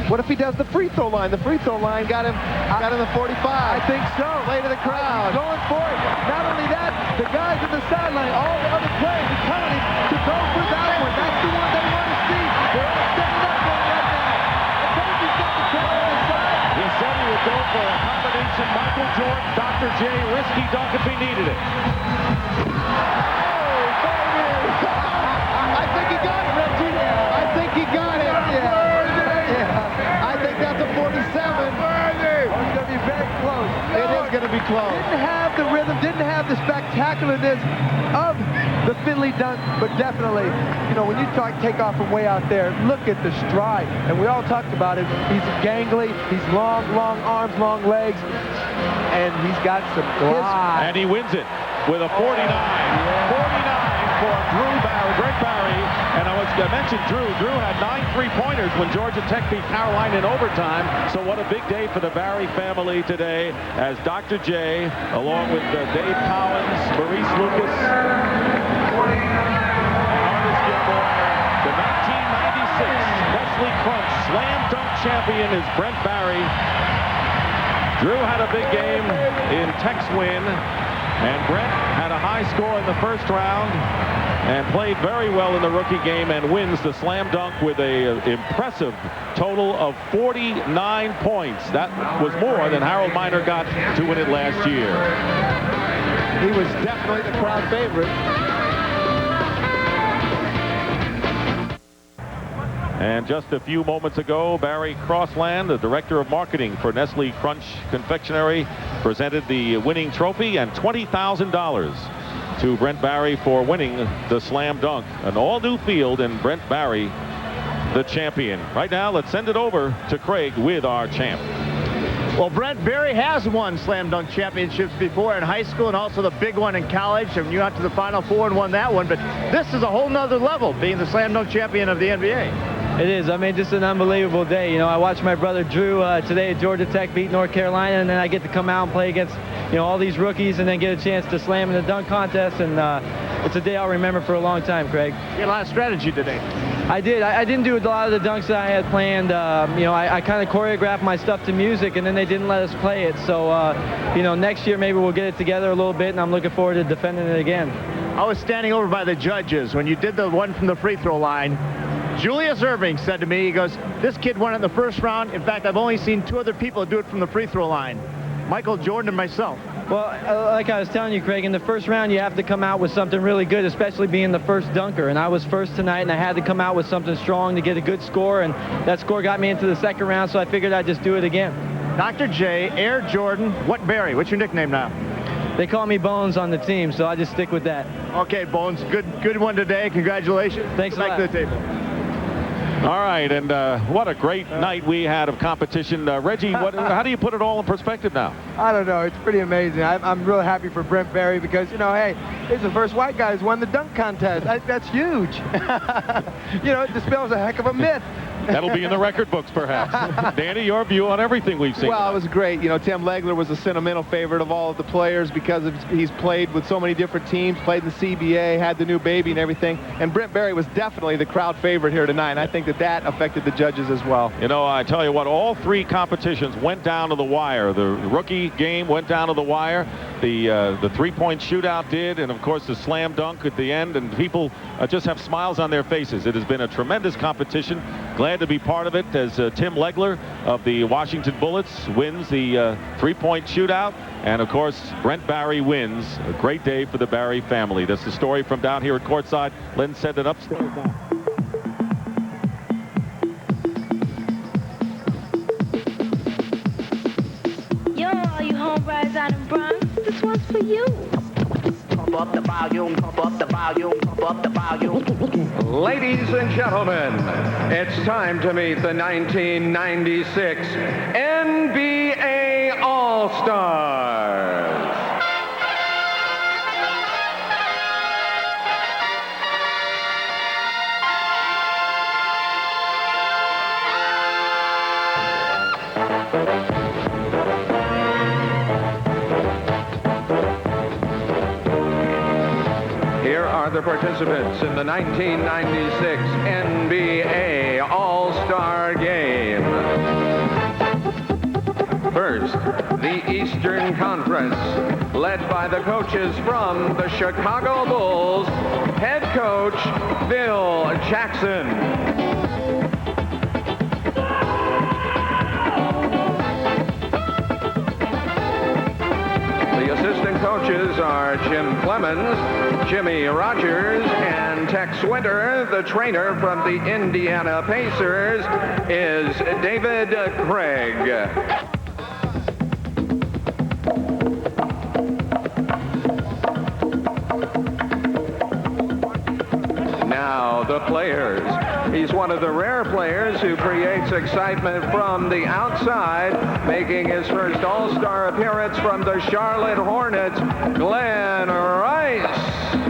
What if he does the free throw line? The free throw line got him the 45. I think so. Play to the crowd. He's going for it. Not only that, the guys at the sideline, all the other players are telling him to go for that one. That's the one they want to see. They're all setting up for him right now. I told you he's got the crowd on his side. He said he would go for a combination Michael Jordan, Dr. J, risky dunk if he needed it. I think he got it, Reggie. I think he got it. Yeah. I think that's a 47. It's going to be very close. It is going to be close. Didn't have the rhythm, didn't have the spectacularness of the fiddly dunk, but definitely, you know, when you take off from way out there, look at the stride. And we all talked about it. He's gangly, he's long arms, long legs, and he's got some glide. And he wins it with a 49. 49 for Brent Barry. And I mentioned Drew. Drew had 9 3-pointers when Georgia Tech beat Carolina in overtime. So what a big day for the Barry family today, as Dr. J, along with Dave Collins, Maurice Lucas, Artis Gilmore, the 1996 Nestle Crunch Slam Dunk champion is Brent Barry. Drew had a big game in Tech's win, and Brent had a high score in the first round and played very well in the rookie game and wins the slam dunk with an impressive total of 49 points. That was more than Harold Miner got to win it last year. He was definitely the crowd favorite. And just a few moments ago, Barry Crossland, the director of marketing for Nestle Crunch Confectionery, presented the winning trophy and $20,000 to Brent Barry for winning the slam dunk. An all-new field, and Brent Barry, the champion. Right now, let's send it over to Craig with our champ. Well, Brent Barry has won slam dunk championships before in high school and also the big one in college. And you got to the Final Four and won that one. But this is a whole nother level, being the slam dunk champion of the NBA. It is. I mean, just an unbelievable day. You know, I watched my brother Drew today at Georgia Tech beat North Carolina, and then I get to come out and play against, you know, all these rookies and then get a chance to slam in the dunk contest. And it's a day I'll remember for a long time, Craig. You had a lot of strategy today. I did. I didn't do a lot of the dunks that I had planned. You know, I kind of choreographed my stuff to music, and then they didn't let us play it. So, you know, next year maybe we'll get it together a little bit, and I'm looking forward to defending it again. I was standing over by the judges when you did the one from the free throw line. Julius Irving said to me, he goes, this kid won it in the first round. In fact, I've only seen 2 other people do it from the free throw line. Michael Jordan and myself. Well, like I was telling you, Craig, in the first round, you have to come out with something really good, especially being the first dunker. And I was first tonight, and I had to come out with something strong to get a good score. And that score got me into the second round, so I figured I'd just do it again. Dr. J, Air Jordan, what Barry? What's your nickname now? They call me Bones on the team, so I just stick with that. Okay, Bones, good one today. Congratulations. Thanks a lot. Back to the table. All right, and what a great night we had of competition. Reggie, how do you put it all in perspective now? I don't know. It's pretty amazing. I'm real happy for Brent Barry because, you know, hey, he's the first white guy who's won the dunk contest. That's huge. You know, it dispels a heck of a myth. That'll be in the record books, perhaps. Danny, your view on everything we've seen. Well, it was great. You know, Tim Legler was a sentimental favorite of all of the players because he's played with so many different teams, played in the CBA, had the new baby and everything. And Brent Barry was definitely the crowd favorite here tonight. And I think that affected the judges as well. You know, I tell you what, all 3 competitions went down to the wire. The rookie game went down to the wire. The three-point shootout did, and of course the slam dunk at the end, and people just have smiles on their faces. It has been a tremendous competition. Glad to be part of it as Tim Legler of the Washington Bullets wins the three-point shootout, and of course Brent Barry wins. A great day for the Barry family. That's the story from down here at courtside. Len sent it upstairs now. Yo, all you homebrides out in Bronx, this one's for you. Pump up the volume, pump up the volume, pump up the volume. Ladies and gentlemen, it's time to meet the 1996 NBA All-Stars. Here are the participants in the 1996 NBA All-Star Game. First, the Eastern Conference, led by the coaches from the Chicago Bulls, head coach Phil Jackson. The assistant coaches are Jim Clemens, Jimmy Rogers, and Tex Winter. The trainer from the Indiana Pacers is David Craig. the players. He's one of the rare players who creates excitement from the outside, making his first All-Star appearance from the Charlotte Hornets, Glenn Rice.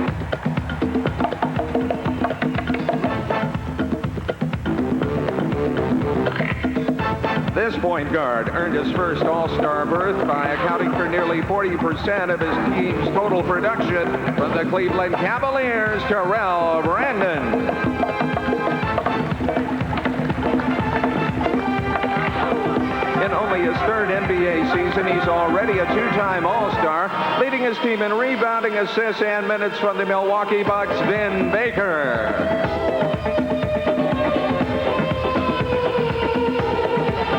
This point guard earned his first All-Star berth by accounting for nearly 40% of his team's total production from the Cleveland Cavaliers, Terrell Brandon. In only his third NBA season, he's already a two-time All-Star, leading his team in rebounding, assists, and minutes from the Milwaukee Bucks, Vin Baker.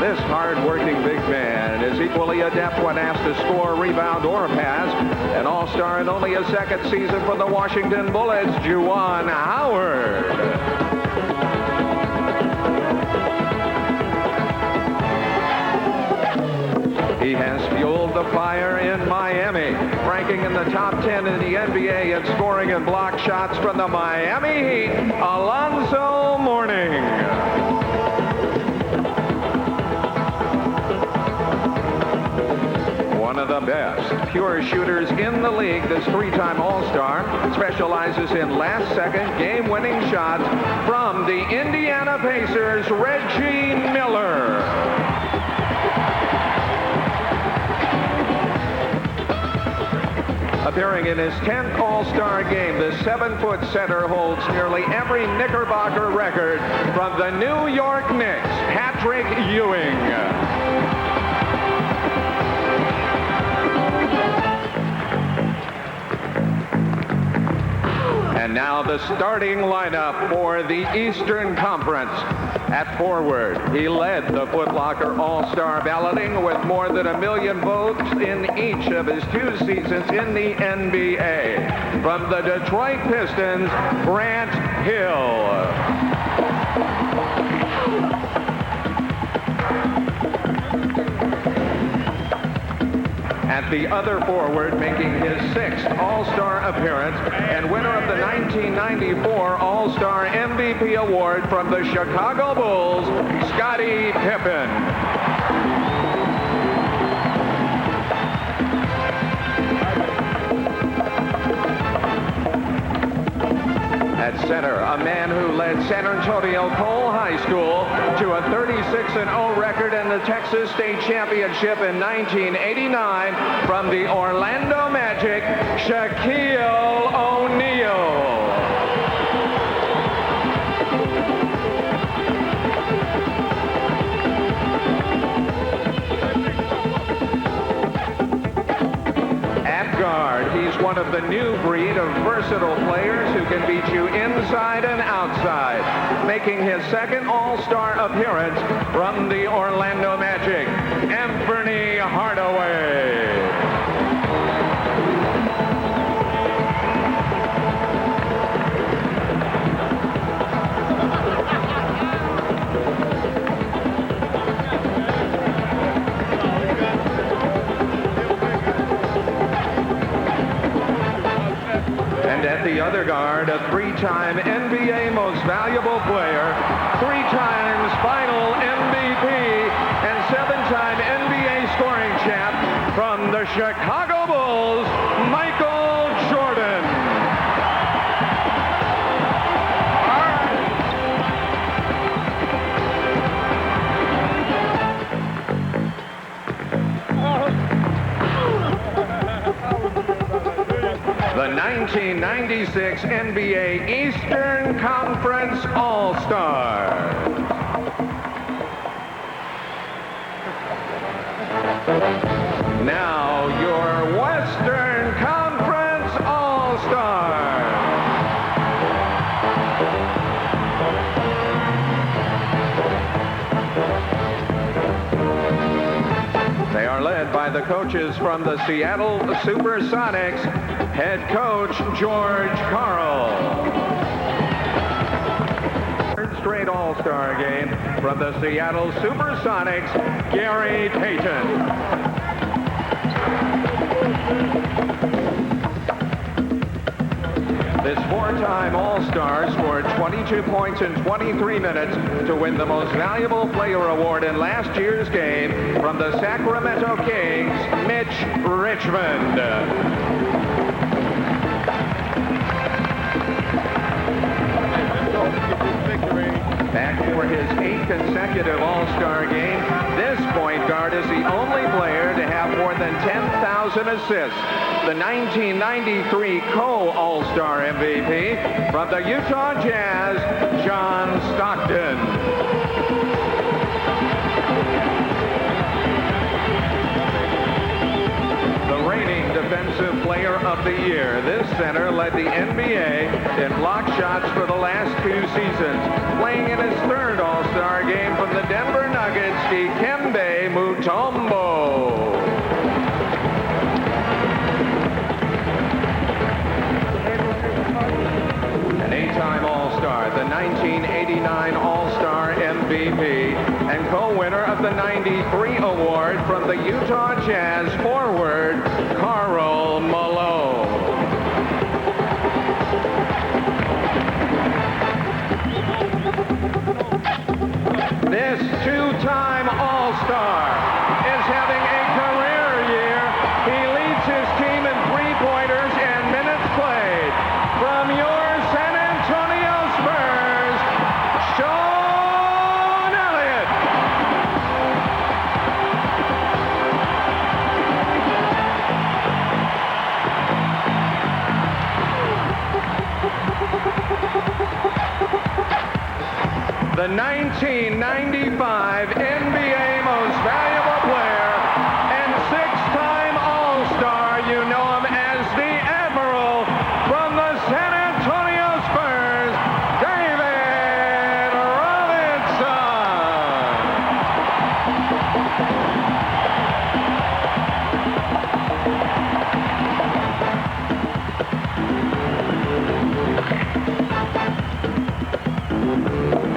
This hard-working big man is equally adept when asked to score, rebound, or pass. An All-Star in only his second season for the Washington Bullets, Juwan Howard. He has fueled the fire in Miami, ranking in the top 10 in the NBA in scoring and block shots from the Miami Heat, Alonzo Mourning. One of the best pure shooters in the league, this three-time All-Star specializes in last-second game-winning shots from the Indiana Pacers, Reggie Miller. Appearing in his 10th All-Star game, the 7-foot center holds nearly every Knickerbocker record from the New York Knicks, Patrick Ewing. And now the starting lineup for the Eastern Conference. At forward, he led the Foot Locker All-Star balloting with more than 1 million votes in each of his 2 seasons in the NBA. From the Detroit Pistons, Grant Hill. At the other forward, making his 6th All-Star appearance and winner of the 1994 All-Star MVP award from the Chicago Bulls, Scottie Pippen. At center, a man who led San Antonio Cole High School to a 36-0 record in the Texas State Championship in 1989 from the Orlando Magic, Shaquille O'Neal. Guard. He's one of the new breed of versatile players who can beat you inside and outside, making his 2nd All-Star appearance from the Orlando Magic, Anthony Hardaway. And at the other guard, a 3-time NBA Most Valuable Player, 3 times Final MVP, and 7-time NBA scoring champ from the Chicago Bulls, Michael Jordan. The 1996 NBA Eastern Conference All-Star. Now your Western Conference All-Star. They are led by the coaches from the Seattle Supersonics, head coach George Karl. Third straight All-Star game from the Seattle Supersonics, Gary Payton. This four-time All-Star scored 22 points in 23 minutes to win the Most Valuable Player Award in last year's game from the Sacramento Kings, Mitch Richmond. Back for his 8th consecutive All-Star game, this point guard is the only player to have more than 10,000 assists. The 1993 co-All-Star MVP from the Utah Jazz, John Stockton. The reigning Defensive Player of the Year, this center led the NBA in block shots for the last 2 seasons, playing in his 3rd All-Star game from the Denver Nuggets, Dikembe Mutombo. An 8-time All-Star, the 1989 All-Star MVP, and co-winner of the 93 award from the Utah Jazz forward, Karl Malone. This 2-time All-Star is having a career year. He leads his team in three-pointers and minutes played. From your San Antonio Spurs, Sean Elliott. The 1995 NBA Most Valuable Player and 6-time All-Star, you know him as the Admiral from the San Antonio Spurs, David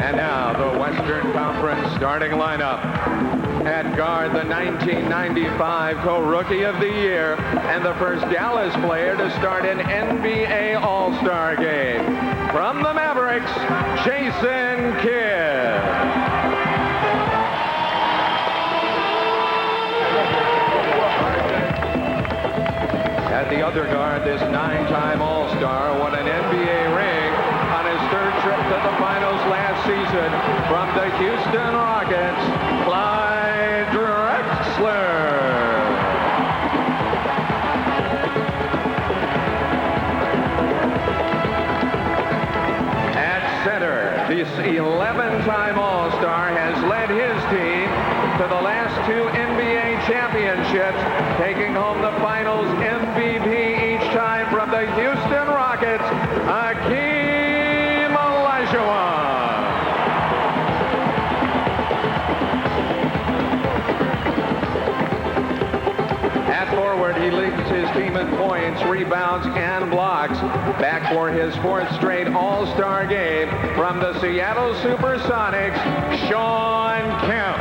And now the Western Conference starting lineup. At guard, the 1995 co-Rookie of the Year and the first Dallas player to start an NBA All-Star game. From the Mavericks, Jason Kidd. At the other guard, this 9-time All-Star won an NBA ring on his 3rd trip to the finals last season from the Houston Rockets, Clyde Drexler. At center, this 11-time All-Star has led his team to the last 2 NBA championships, taking home the finals MVP each time from the Houston Rockets, Hakeem Olajuwon. At forward, he leads his team in points, rebounds, and blocks. Back for his 4th straight All-Star game from the Seattle Supersonics, Shawn Kemp.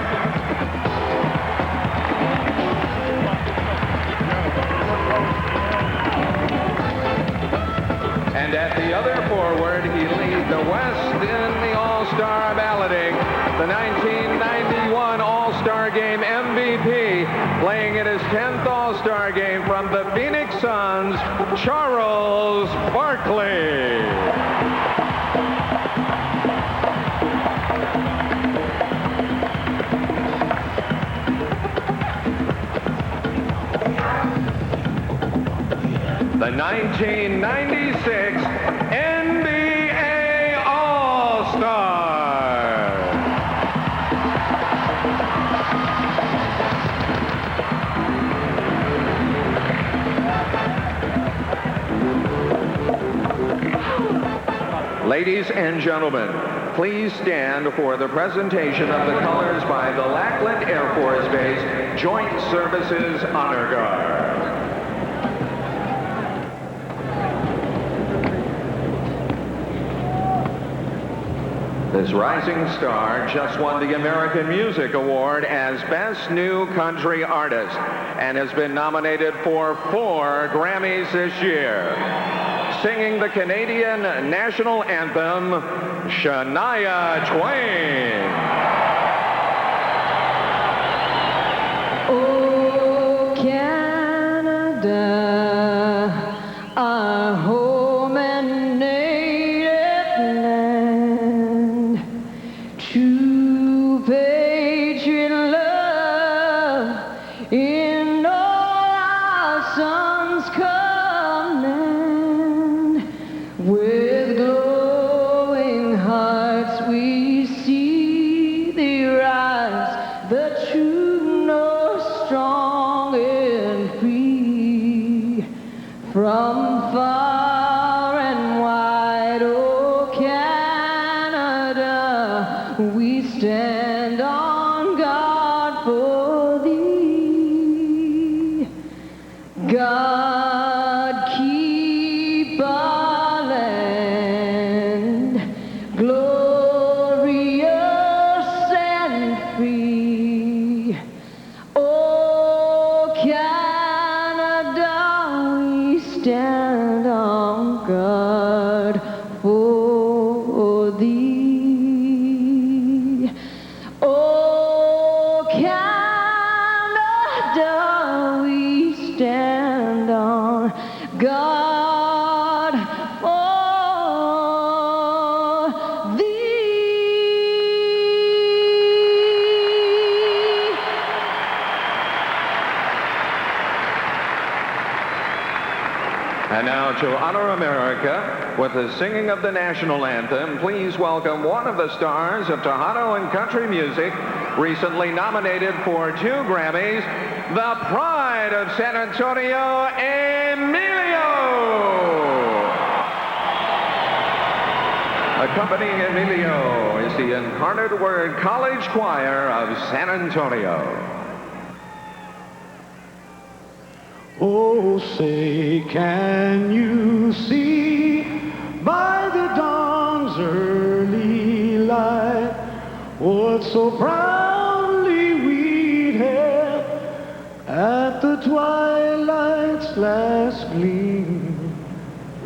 And at the other forward, he leads the West in the All-Star balloting. The 1991 All-Star Game MVP, playing in his 10th All-Star game from the Phoenix Suns, Charles Barkley. The 1996 NBA All-Star. Ladies and gentlemen, please stand for the presentation of the colors by the Lackland Air Force Base Joint Services Honor Guard. This rising star just won the American Music Award as Best New Country Artist and has been nominated for 4 Grammys this year. singing the Canadian national anthem, Shania Twain. Oh, Canada, our home and native land, true patriot love in all our sons command. With glowing hearts we see thee rise, the true north, strong and free. From far and wide, oh Canada, we stand on guard for thee. God keep our land glorious and free. Oh, Canada, we stand on guard for thee. Oh, Canada, we stand on guard for thee. And now to honor America with the singing of the national anthem, please welcome one of the stars of Tejano and country music, recently nominated for 2 Grammys, the pride of San Antonio, Emilio. Accompanying Emilio is the Incarnate Word College Choir of San Antonio. Oh, say, can you see by the dawn's early light what so proudly we hailed at the twilight's last gleam?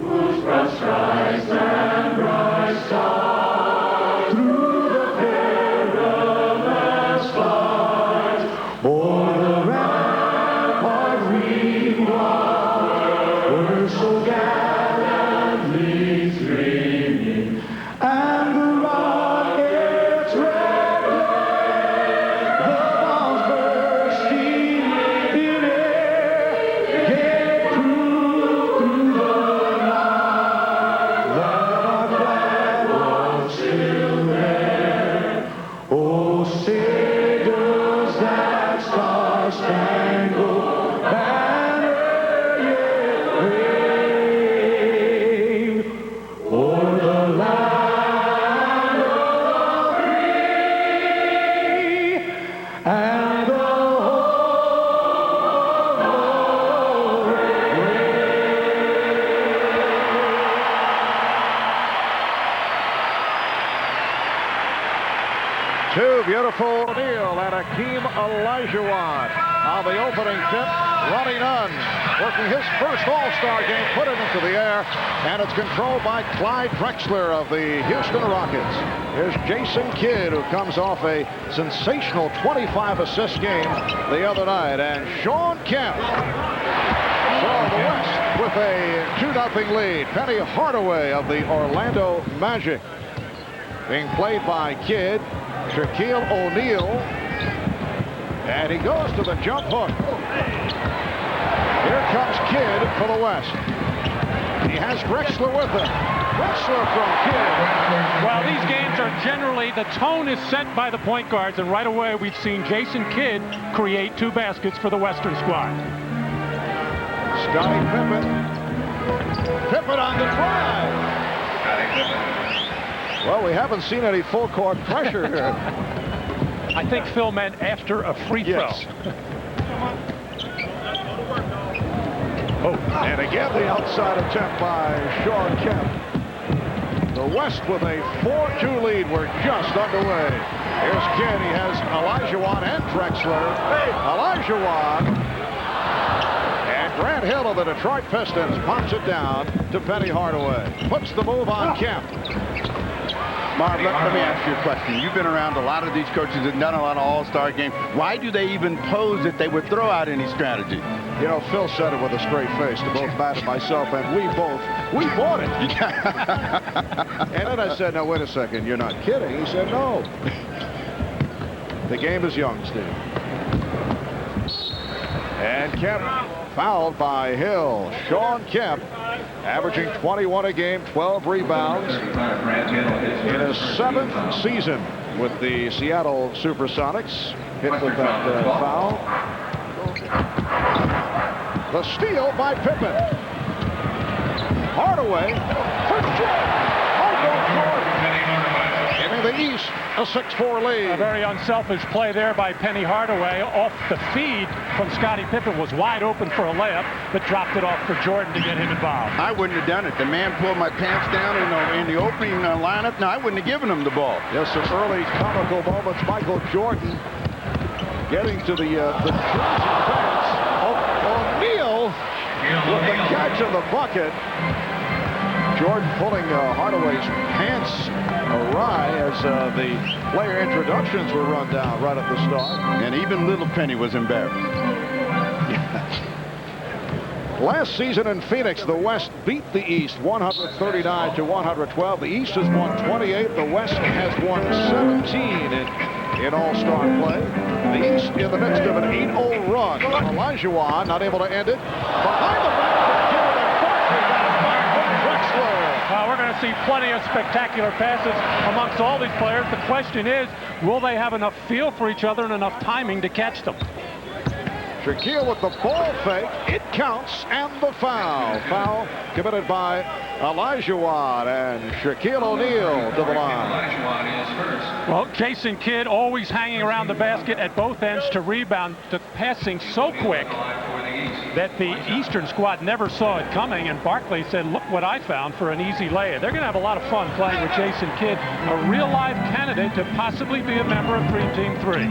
Whose broad stripes and bright stars through the perilous fight o'er the rampart we were so gallantly streaming, and the rockets red glare, the bombs bursting in air, gave proof through the night that our flag was still there. Oh, say does that star-spangled banner yet wave o'er the land of free and the Two beautiful O'Neal and Akeem Olajuwon on the opening tip. Ronnie Nunn working his first All-Star game, put it into the air, and it's controlled by Clyde Drexler of the Houston Rockets. Here's Jason Kidd, who comes off a sensational 25-assist game the other night, and Sean Kemp. So the West with a 2-0 lead. Penny Hardaway of the Orlando Magic being played by Kidd. Shaquille O'Neal, and he goes to the jump hook. Here comes Kidd for the West. He has Drexler with him. Drexler from Kidd. Well, these games are generally, the tone is set by the point guards, and right away we've seen Jason Kidd create 2 baskets for the Western squad. Scottie Pippen. Pippen on the drive. Well, we haven't seen any full court pressure here. I think Phil meant after a free throw. Yes. Oh, and again the outside attempt by Sean Kemp. The West with a 4-2 lead. We're just underway. Here's Kidd. He has Olajuwon and Drexler. Olajuwon. And Grant Hill of the Detroit Pistons pops it down to Penny Hardaway. Puts the move on Kemp. Marv, let me ask you a question. You've been around a lot of these coaches and done a lot of all-star games. Why do they even pose that they would throw out any strategy? You know, Phil said it with a straight face to both Matt and myself, and we bought it. And then I said, now, wait a second, you're not kidding. He said, no. The game is young, Steve. And Kemp fouled by Hill. Sean Kemp averaging 21 a game, 12 rebounds in his 7th season with the Seattle Supersonics. Hit with that foul. The steal by Pippen. Hardaway for Michael Jordan. Giving the East a 6-4 lead. A very unselfish play there by Penny Hardaway. Off the feed from Scottie Pippen was wide open for a layup, but dropped it off for Jordan to get him involved. I wouldn't have done it. The man pulled my pants down in the opening lineup. No, I wouldn't have given him the ball. Yes, some early comical moments. Michael Jordan getting to the Jersey fence. O'Neal with the catch of the bucket. Jordan pulling Hardaway's pants awry as the player introductions were run down right at the start. And even little Penny was embarrassed. Last season in Phoenix, the West beat the East 139 to 112. The East has won 28. The West has won 17 in All-Star play. The East in the midst of an 8-0 run. Olajuwon not able to end it. Behind the back, we're going to see plenty of spectacular passes amongst all these players. The question is, will they have enough feel for each other and enough timing to catch them? Shaquille with the ball fake. It counts, and the foul. Foul committed by Olajuwon, and Shaquille O'Neal to the line. Well, Jason Kidd always hanging around the basket at both ends to rebound. The passing so quick that the Eastern squad never saw it coming, and Barkley said, look what I found for an easy lay. They're going to have a lot of fun playing with Jason Kidd, a real live candidate to possibly be a member of Dream Team 3.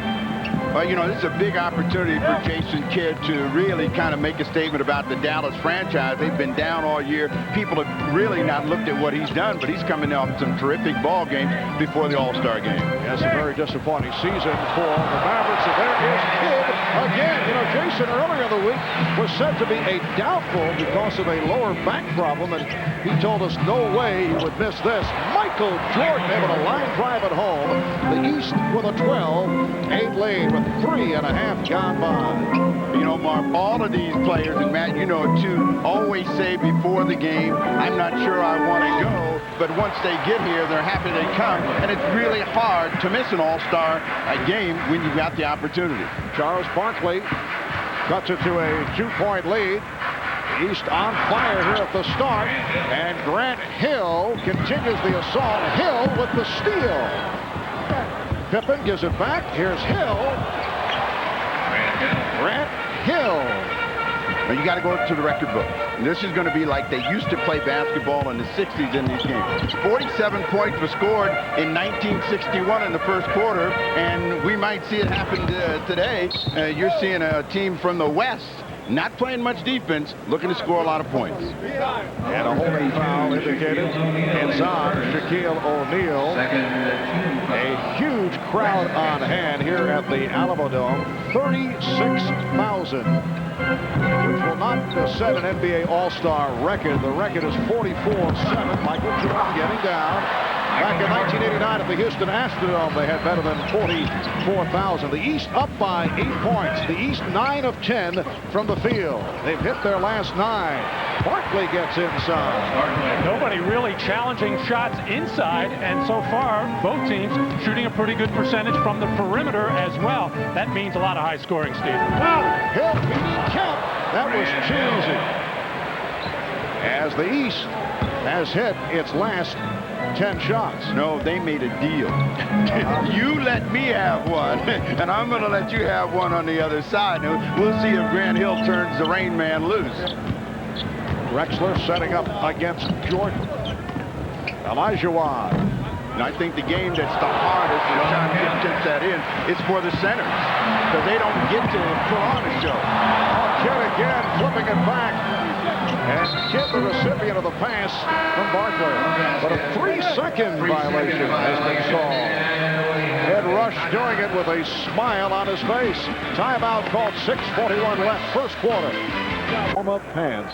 Well, you know, this is a big opportunity for Jason Kidd to really kind of make a statement about the Dallas franchise. They've been down all year. People have really not looked at what he's done, but he's coming off some terrific ball games before the All-Star game. Yes, a very disappointing season for the Mavericks, and there is Kidd again. You know, Jason earlier in the week was said to be a doubtful because of a lower back problem, and he told us no way he would miss this. Michael Jordan able to line drive at home. The East with a 12-8 lead with 3.5 gone by. You know, Mark, all of these players, and Matt, you know it too, always say before the game, I'm not sure I want to go, but once they get here, they're happy they come, and it's really hard to miss an all-star game when you've got the opportunity. Charles Barkley cuts it to a 2-point lead. East on fire here at the start, and Grant Hill continues the assault. Hill with the steal. Pippen gives it back. Here's Hill. Grant Hill. Now you got to go to the record book. And this is going to be like they used to play basketball in the 60s in these games. 47 points were scored in 1961 in the first quarter, and we might see it happen today. You're seeing a team from the West not playing much defense, looking to score a lot of points. And a holding foul indicated. It's on Shaquille O'Neal. A huge crowd on hand here at the Alamo Dome. 36,000, which will not set an NBA All-Star record. The record is 44-7. Michael Jordan getting down. Back in 1989 at the Houston Astrodome, they had better than 44,000. The East up by 8 points. The East 9 of 10 from the field. They've hit their last 9. Barkley gets inside. Nobody really challenging shots inside, and so far, both teams shooting a pretty good percentage from the perimeter as well. That means a lot of high scoring, Steve. Wow! Hill beating Kemp. That was cheesy. As the East has hit its last 10 shots. No, they made a deal. You let me have one, and I'm going to let you have one on the other side. We'll see if Grant Hill turns the Rain Man loose. Drexler setting up against Jordan. Olajuwon. And I think the game that's the hardest, and John Kidd gets that in, is for the centers, because they don't get to put on a show. Kidd again, flipping it back. And Kidd, the recipient of the pass from Barkley. But a 3-second violation has been called. Ed Rush doing it with a smile on his face. Timeout called, 6:41 left, first quarter. Warm-up pants.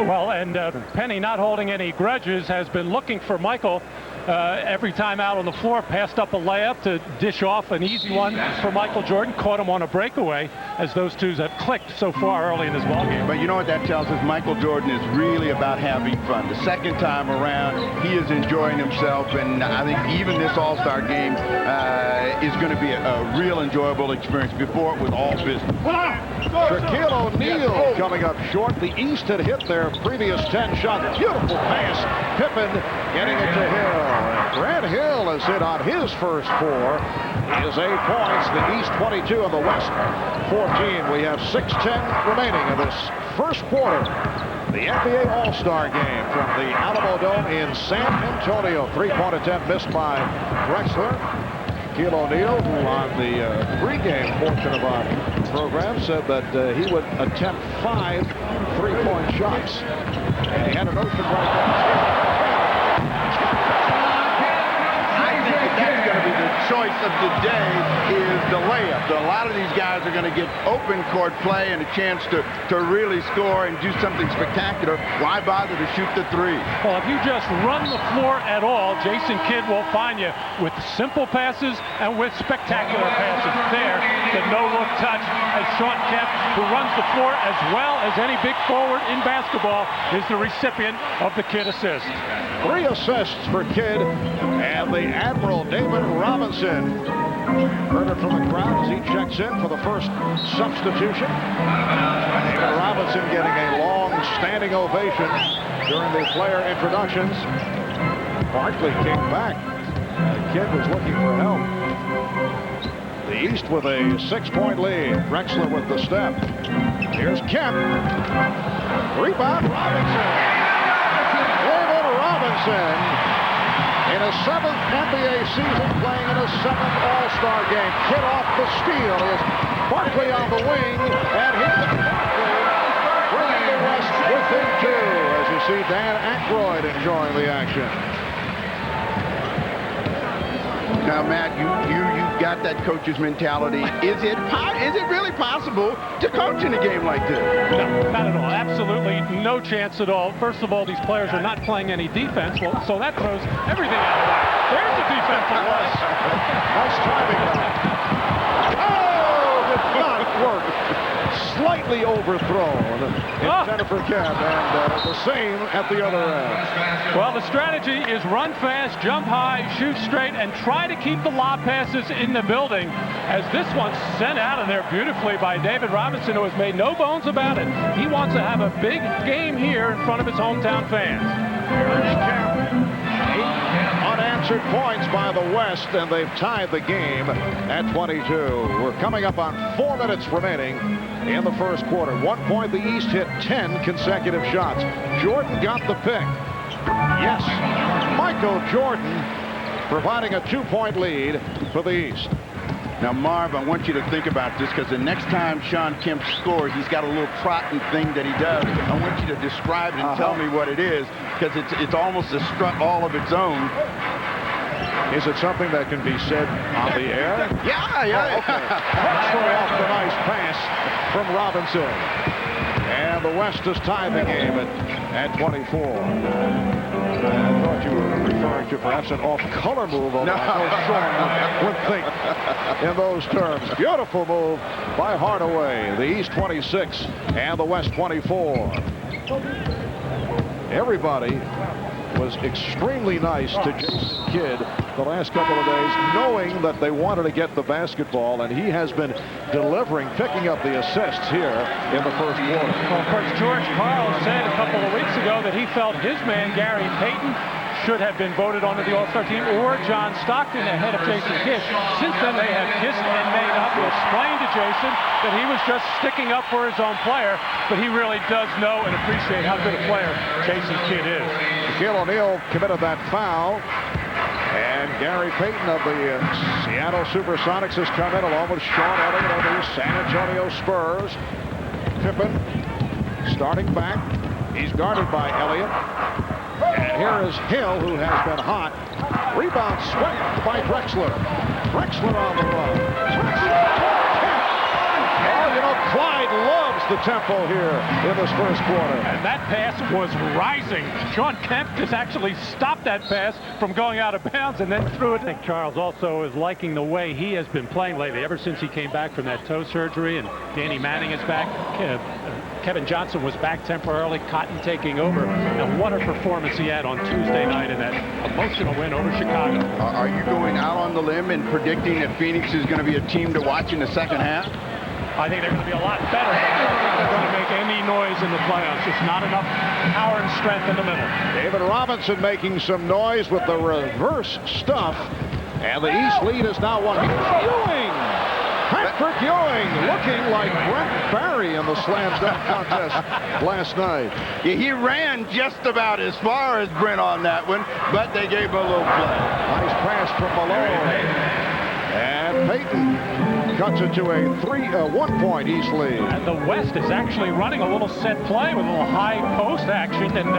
Well, and Penny, not holding any grudges, has been looking for Michael every time out on the floor. Passed up a layup to dish off an easy one for Michael Jordan. Caught him on a breakaway, as those two have clicked so far early in this ballgame. But you know what that tells us? Michael Jordan is really about having fun. The second time around, he is enjoying himself, and I think even this All-Star game is going to be a real enjoyable experience. Before it was all business. Shaquille O'Neal coming up short. The East had hit their previous 10 shots. Beautiful pass. Pippen getting it to Hill. Grant Hill has hit on his first 4. He has 8 points. The East 22 and the West 14. We have 6:10 remaining in this first quarter. The NBA All-Star game from the Alamo Dome in San Antonio. 3-point attempt missed by Drexler. Shaquille O'Neal, who on the pregame portion of our program said that he would attempt 5 3-point shots. And he had an open right there. That's going to be the choice of the day, is the layup. So a lot of these guys are going to get open court play and a chance to really score and do something spectacular. Why bother to shoot the 3? Well, if you just run the floor at all, Jason Kidd will find you with simple passes and with spectacular passes. There, the no-look touch as Shawn Kemp, who runs the floor as well as any big forward in basketball, is the recipient of the Kidd assist. 3 assists for Kidd, and the Admiral David Robinson. Heard it from the crowd as he checks in for the first substitution. David Robinson getting a long standing ovation during the player introductions. Barkley came back. The Kidd was looking for help. The East with a 6-point lead. Drexler with the step. Here's Kemp. Rebound, Robinson. David Robinson in a 7th NBA season, playing in a 7th All-Star game. Kidd off the steal is Barkley on the wing, and here's Barkley bringing the West within 2, as you see Dan Aykroyd enjoying the action. Now, Matt, you've got that coach's mentality. Is it really possible to coach in a game like this? No, not at all. Absolutely no chance at all. First of all, these players are not playing any defense, so that throws everything out of whack. There's the defensive play. Nice timing. Oh, did not work. Slightly overthrown intended for Kemp, and the same at the other end. Well, the strategy is run fast, jump high, shoot straight, and try to keep the lob passes in the building, as this one's sent out of there beautifully by David Robinson, who has made no bones about it. He wants to have a big game here in front of his hometown fans. Here's Kemp. 8 unanswered points by the West, and they've tied the game at 22. We're coming up on 4 minutes remaining in the first quarter. 1 point, the East hit 10 consecutive shots. Jordan got the pick. Yes, Michael Jordan providing a 2-point lead for the East. Now, Marv, I want you to think about this, because the next time Shawn Kemp scores, he's got a little trotting thing that he does. I want you to describe it and tell me what it is, because it's almost a strut all of its own. Is it something that can be said on the air? Yeah. Oh, okay. Drexler off the nice pass from Robinson. And the West has tied the game at 24. I thought you were referring to perhaps an off-color move, although I know Shawn would think in those terms. Beautiful move by Hardaway. The East 26 and the West 24. Everybody was extremely nice to Jason Kidd the last couple of days, knowing that they wanted to get the basketball, and he has been delivering, picking up the assists here in the first quarter. Well, of course, George Karl said a couple of weeks ago that he felt his man, Gary Payton, should have been voted onto the All-Star team, or John Stockton ahead of Jason Kidd. Since then, they have kissed and made up. He explained to Jason that he was just sticking up for his own player, but he really does know and appreciate how good a player Jason Kidd is. Shaquille O'Neal committed that foul, and Gary Payton of the Seattle Supersonics has come in along with Sean Elliott of the San Antonio Spurs. Pippen starting back. He's guarded by Elliott. And here is Hill, who has been hot. Rebound swept by Drexler. Drexler on the run. Oh, you know, Clyde loves the tempo here in this first quarter. And that pass was rising. Sean Kemp just actually stopped that pass from going out of bounds and then threw it. I think Charles also is liking the way he has been playing lately, ever since he came back from that toe surgery, and Danny Manning is back. Kevin Johnson was back temporarily, Cotton taking over. And what a performance he had on Tuesday night in that emotional win over Chicago. Are you going out on the limb and predicting that Phoenix is going to be a team to watch in the second half? I think they're going to be a lot better. I don't think they're going to make any noise in the playoffs. Just not enough power and strength in the middle. David Robinson making some noise with the reverse stuff. And the East lead is now one. Ewing! Patrick Ewing looking like Brent Barry in the slam dunk contest last night. Yeah, he ran just about as far as Brent on that one, but they gave him a little play. Nice pass from Malone. And Payton cuts it to a 1-point East lead. And the West is actually running a little set play with a little high post action, and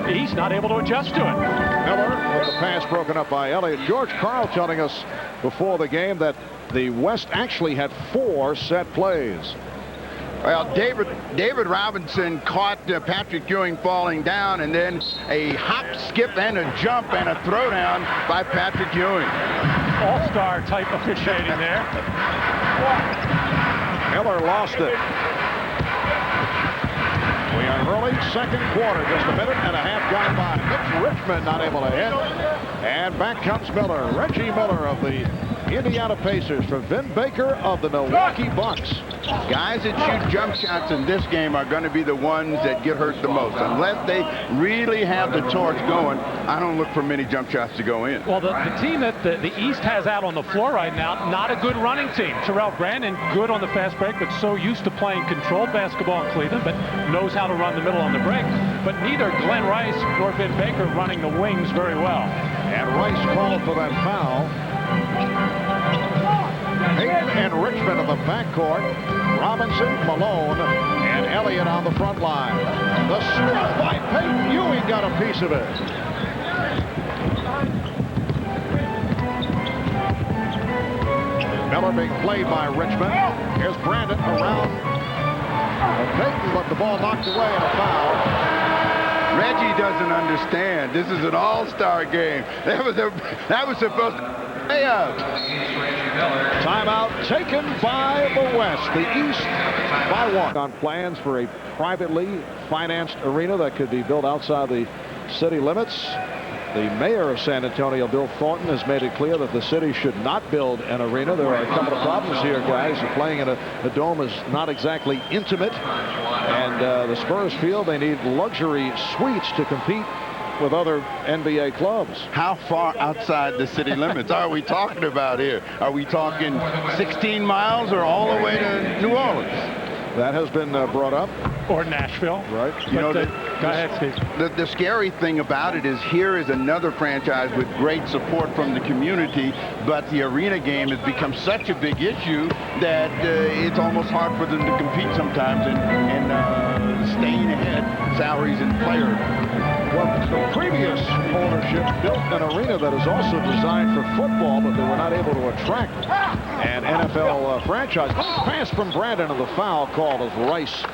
the East not able to adjust to it. Miller with the pass broken up by Elliott. George Karl telling us before the game that the West actually had 4 set plays. Well, David Robinson caught Patrick Ewing falling down, and then a hop, skip, and a jump and a throwdown by Patrick Ewing. All-star type officiating there. Miller lost it. We are early second quarter, just a minute and a half gone by. Mitch Richmond not able to hit. And back comes Miller. Reggie Miller of the Indiana Pacers for Vin Baker of the Milwaukee Bucks. Guys that shoot jump shots in this game are going to be the ones that get hurt the most. Unless they really have the torch going, I don't look for many jump shots to go in. Well, the team that the East has out on the floor right now, not a good running team. Terrell Brandon, good on the fast break, but so used to playing controlled basketball in Cleveland, but knows how to run the middle on the break. But neither Glenn Rice nor Vin Baker running the wings very well. And Rice called for that foul. Payton and Richmond in the backcourt. Robinson, Malone, and Elliott on the front line. The steal by Payton. Ewing got a piece of it. Miller being played by Richmond. Here's Brandon around Payton, but the ball knocked away and a foul. Reggie doesn't understand. This is an all-star game. That was supposed to pay out. Timeout taken by the West. The East by 1. On plans for a privately financed arena that could be built outside the city limits. The mayor of San Antonio, Bill Thornton, has made it clear that the city should not build an arena. There are a couple of problems here, guys. Playing in a dome is not exactly intimate. And the Spurs feel they need luxury suites to compete with other NBA clubs. How far outside the city limits are we talking about here? Are we talking 16 miles or all the way to New Orleans? That has been brought up. Or Nashville. Right. You know, go ahead, Steve. The scary thing about it is here is another franchise with great support from the community, but the arena game has become such a big issue that it's almost hard for them to compete sometimes in staying ahead, salaries and players. Well, the previous ownership built an arena that is also designed for football, but they were not able to attract an NFL franchise. Pass from Brandon and the foul called as Rice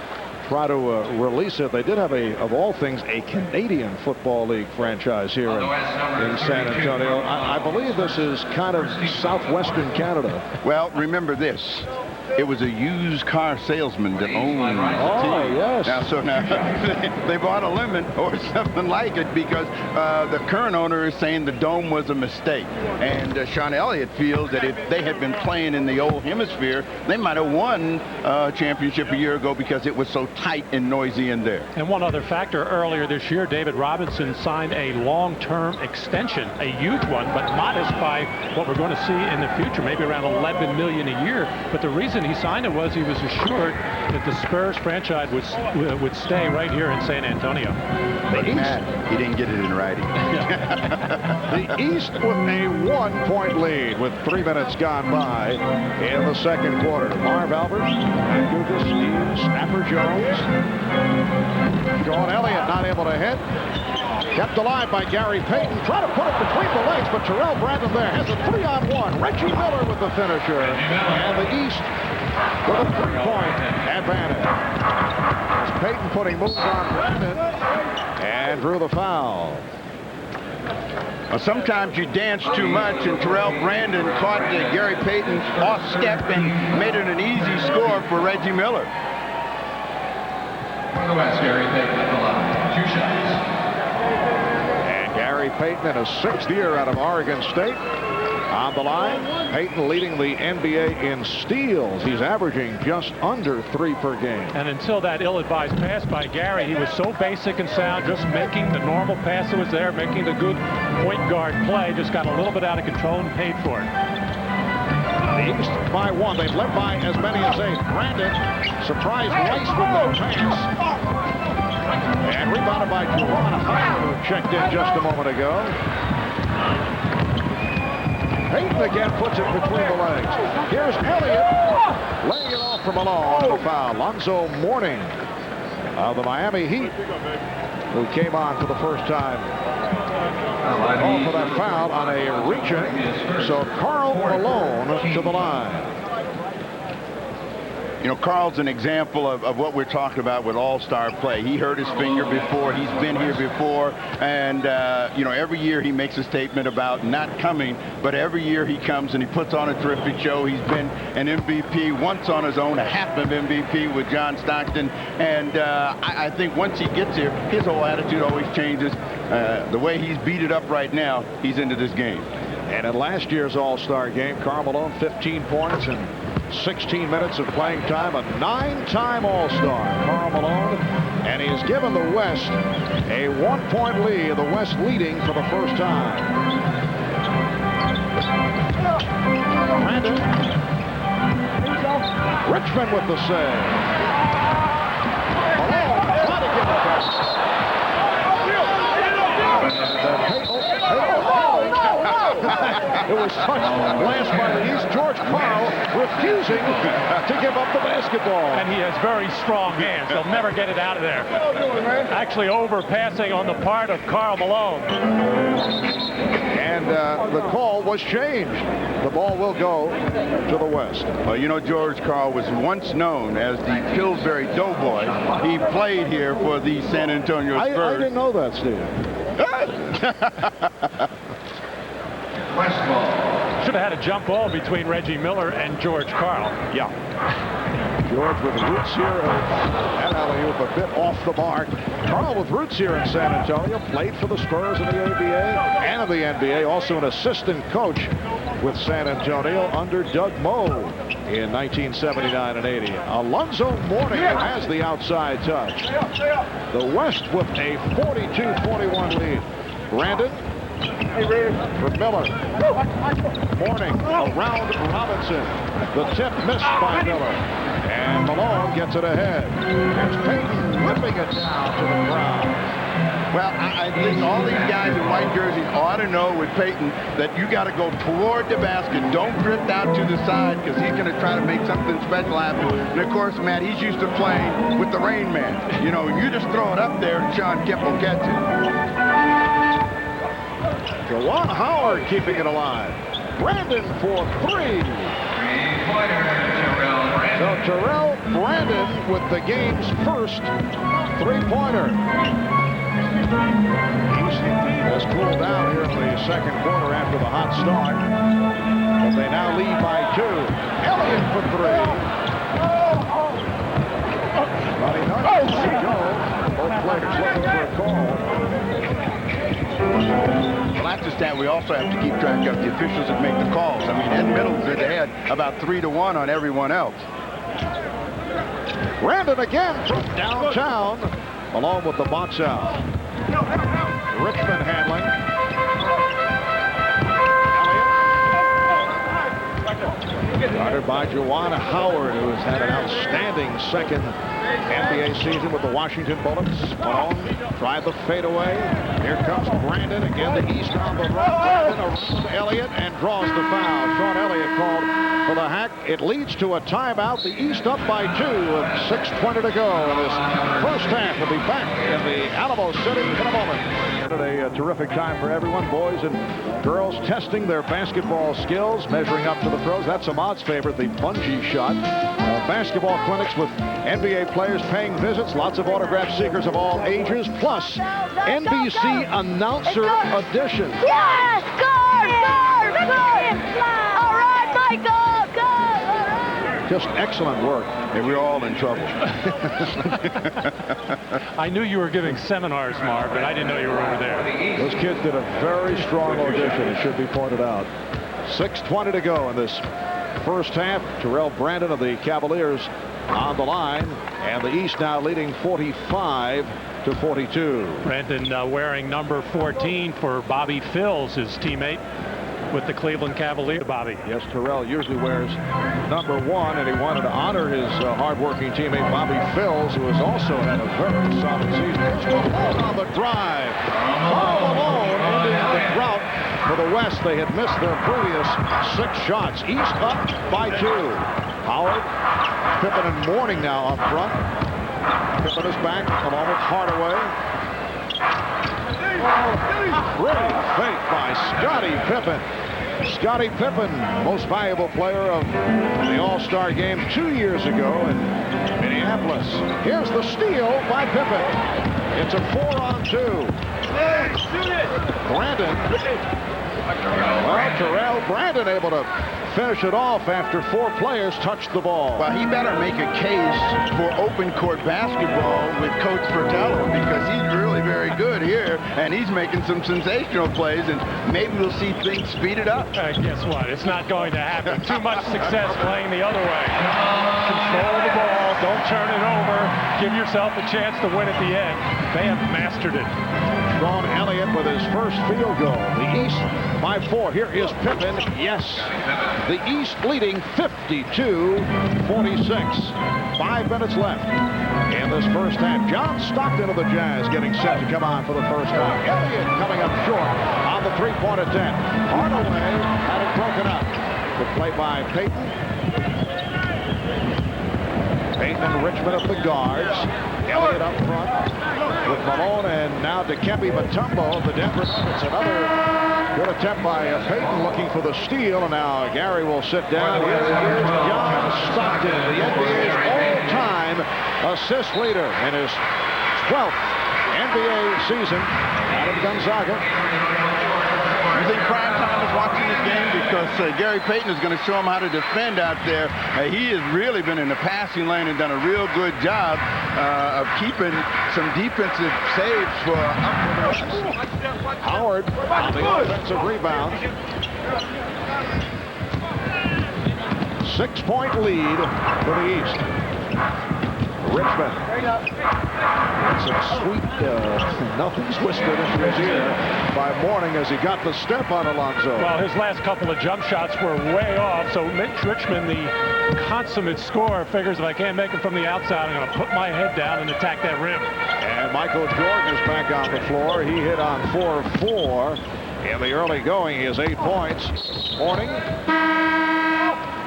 try to release it. They did have of all things, a Canadian Football League franchise here in San Antonio. I believe this is kind of southwestern Canada. Well, remember this. It was a used car salesman that owned the team. Yes. Now, they bought a lemon or something like it because the current owner is saying the dome was a mistake. And Sean Elliott feels that if they had been playing in the old hemisphere, they might have won a championship a year ago because it was so tight and noisy in there. And one other factor, earlier this year, David Robinson signed a long-term extension, a huge one, but modest by what we're going to see in the future, maybe around $11 million a year. But the reason reason he signed it was he was assured that the Spurs franchise would stay right here in San Antonio. He didn't get it in writing. The East with a 1-point lead with 3 minutes gone by in the second quarter. Marv Albert, Gugas, Steve, Snapper Jones. Sean Elliott not able to hit. Kept alive by Gary Payton. Trying to put it between the legs, but Terrell Brandon there has a 3-on-1. Reggie Miller with the finisher. And the East with a 3-point advantage. As Payton putting moves on Brandon and drew the foul. Well, sometimes you dance too much, and Terrell Brandon caught Gary Payton off step and made it an easy score for Reggie Miller. For the West, Gary Payton at the line. 2 shots. And Gary Payton in his 6th year out of Oregon State. On the line, Payton leading the NBA in steals. He's averaging just under 3 per game. And until that ill-advised pass by Gary, he was so basic and sound, just making the normal pass that was there, making the good point guard play, just got a little bit out of control and paid for it. The East by 1. They've led by as many as 8. Brandon, surprise Rice with the pass. And rebounded by Juwan Howard, who checked in just a moment ago. Payton again puts it between the legs. Here's Elliott laying it off from Malone. The foul. Lonzo Mourning of the Miami Heat, who came on for the first time. Called for that foul on a reach-in. So Karl Malone to the line. You know, Karl's an example of what we're talking about with all-star play. He hurt his finger before. He's been here before. And, you know, every year he makes a statement about not coming. But every year he comes and he puts on a terrific show. He's been an MVP once on his own, a half of MVP with John Stockton. And I think once he gets here, his whole attitude always changes. The way he's beat it up right now, he's into this game. And in last year's All-Star game, Karl Malone, 15 points and 16 minutes of playing time, a 9-time All-Star, Karl Malone, and he's given the West a 1-point lead, the West leading for the first time. Brandon. Richmond with the save. Malone trying to get it back. It was touched last by the East. George Karl refusing to give up the basketball. And he has very strong hands. They'll never get it out of there. Actually overpassing on the part of Karl Malone. And the call was changed. The ball will go to the West. Well, you know, George Karl was once known as the Pillsbury Doughboy. He played here for the San Antonio Spurs. I didn't know that, Steve. West ball. Should have had a jump ball between Reggie Miller and George Karl. Yeah. George with roots here. And alley-oop a bit off the mark. Karl with roots here in San Antonio. Played for the Spurs in the ABA and the NBA. Also an assistant coach with San Antonio under Doug Moe in 1979 and 80. Alonzo Mourning has the outside touch. The West with a 42-41 lead. Brandon. For Miller. Mourning around Robinson. The tip missed by Miller. And Malone gets it ahead. Here's Payton whipping it down to the crowd. Well, I think all these guys in white jerseys ought to know with Payton that you got to go toward the basket. Don't drift out to the side because he's going to try to make something special happen. And, of course, Matt, he's used to playing with the Rain Man. You know, you just throw it up there and Sean Kemp will catch it. Juwan Howard keeping it alive. Brandon for 3. So Terrell Brandon with the game's first 3-pointer. East has cooled down here in the second quarter after the hot start. But they now lead by 2. Elliott for 3. Buddy Nutt, both players looking for a call. Well, that's the stat we also have to keep track of, the officials that make the calls. I mean, Ed Middleton's ahead about 3-1 on everyone else. Brandon again from downtown, along with the box out. Richmond handling. Guarded by Juwan Howard, who has had an outstanding second NBA season with the Washington Bullets. Malone tried the fadeaway. Here comes Brandon. Again, the East on the run. Brandon around Elliott and draws the foul. Sean Elliott called for the hack. It leads to a timeout. The East up by 2 with 6:20 to go in this first half. We'll be back in the Alamo City in a moment. A terrific time for everyone. Boys and girls testing their basketball skills, measuring up to the pros. That's Ahmad's favorite, the bungee shot. Basketball clinics with NBA players paying visits. Lots of autograph seekers of all ages. Plus, NBC announcer edition. Yes! Guard! All right, Michael! Go! Just excellent work. And we're all in trouble. I knew you were giving seminars, Marv, but I didn't know you were over there. Those kids did a very strong audition, it should be pointed out. 6:20 to go in this first half. Terrell Brandon of the Cavaliers on the line, and the East now leading 45-42. Brandon wearing number 14 for Bobby Phills, his teammate with the Cleveland Cavaliers. Bobby. Yes, Terrell usually wears number 1, and he wanted to honor his hard-working teammate Bobby Phills, who has also had a very solid season. On the drive, all alone ending the drought for the West. They had missed their previous 6 shots. East up by 2. Howard, Pippen and Mourning now up front. Pippen is back along with Hardaway. Great fake by Scottie Pippen. Scottie Pippen, most valuable player of the All-Star game 2 years ago in Minneapolis. Here's the steal by Pippen. It's a 4-on-2. Brandon. Well, Terrell Brandon able to finish it off after 4 players touched the ball. Well, he better make a case for open court basketball with Coach Fratello, because he's really very good here, and he's making some sensational plays, and maybe we'll see things speeded up. Guess what? It's not going to happen. Too much success playing the other way. Control the ball. Don't turn it over. Give yourself a chance to win at the end. They have mastered it. Sean Elliott with his first field goal. The East by 4. Here is Pippen. Yes. The East leading 52-46. 5 minutes left in this first half. John Stockton of the Jazz getting set to come on for the first time. Elliott coming up short on the 3-point attempt. Hardaway had it broken up. The play by Payton. Payton and Richmond of the guards. Elliott up front with Malone, and now Dikembe Mutombo of the Denver Nuggets. Another good attempt by Payton looking for the steal, and now Gary will sit down. Here's John Stockton, the NBA's all-time assist leader in his 12th NBA season out of Gonzaga. I think prime time is watching this game because Gary Payton is going to show him how to defend out there. He has really been in the passing lane and done a real good job of keeping some defensive saves for up for the West. Howard on the offensive rebound. 6-point lead for the East. Richmond. Some sweet, nothing's whispered into his ear by Mourning as he got the step on Alonzo. Well, his last couple of jump shots were way off, so Mitch Richmond, the consummate scorer, figures if I can't make it from the outside, I'm going to put my head down and attack that rim. And Michael Jordan is back on the floor. He hit on 4-4 in the early going. He has 8 points. Mourning.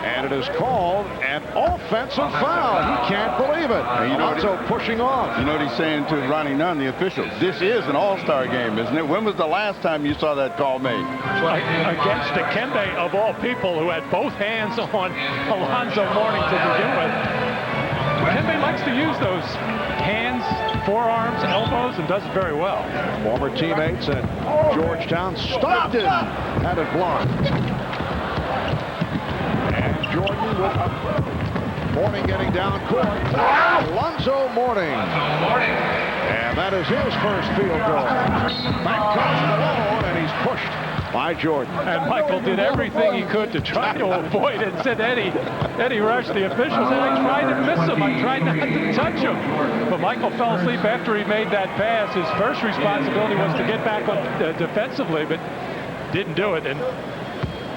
And it is called an offensive foul. He can't believe it. Alonzo pushing off. You know what he's saying to Ronnie Nunn, the official? This is an all-star game, isn't it? When was the last time you saw that call made? Against Dikembe, of all people, who had both hands on Alonzo Mourning to begin with. Dikembe likes to use those hands, forearms, elbows, and does it very well. Former teammates at Georgetown. Stockton had it blocked. Jordan with Mourning getting down court. Alonzo Mourning. And that is his first field goal. Back comes Malone, and he's pushed by Jordan. And Michael did everything he could to try to avoid it. Said Eddie Rush, the official, said, I tried to miss him. I tried not to touch him. But Michael fell asleep after he made that pass. His first responsibility was to get back up defensively, but didn't do it. And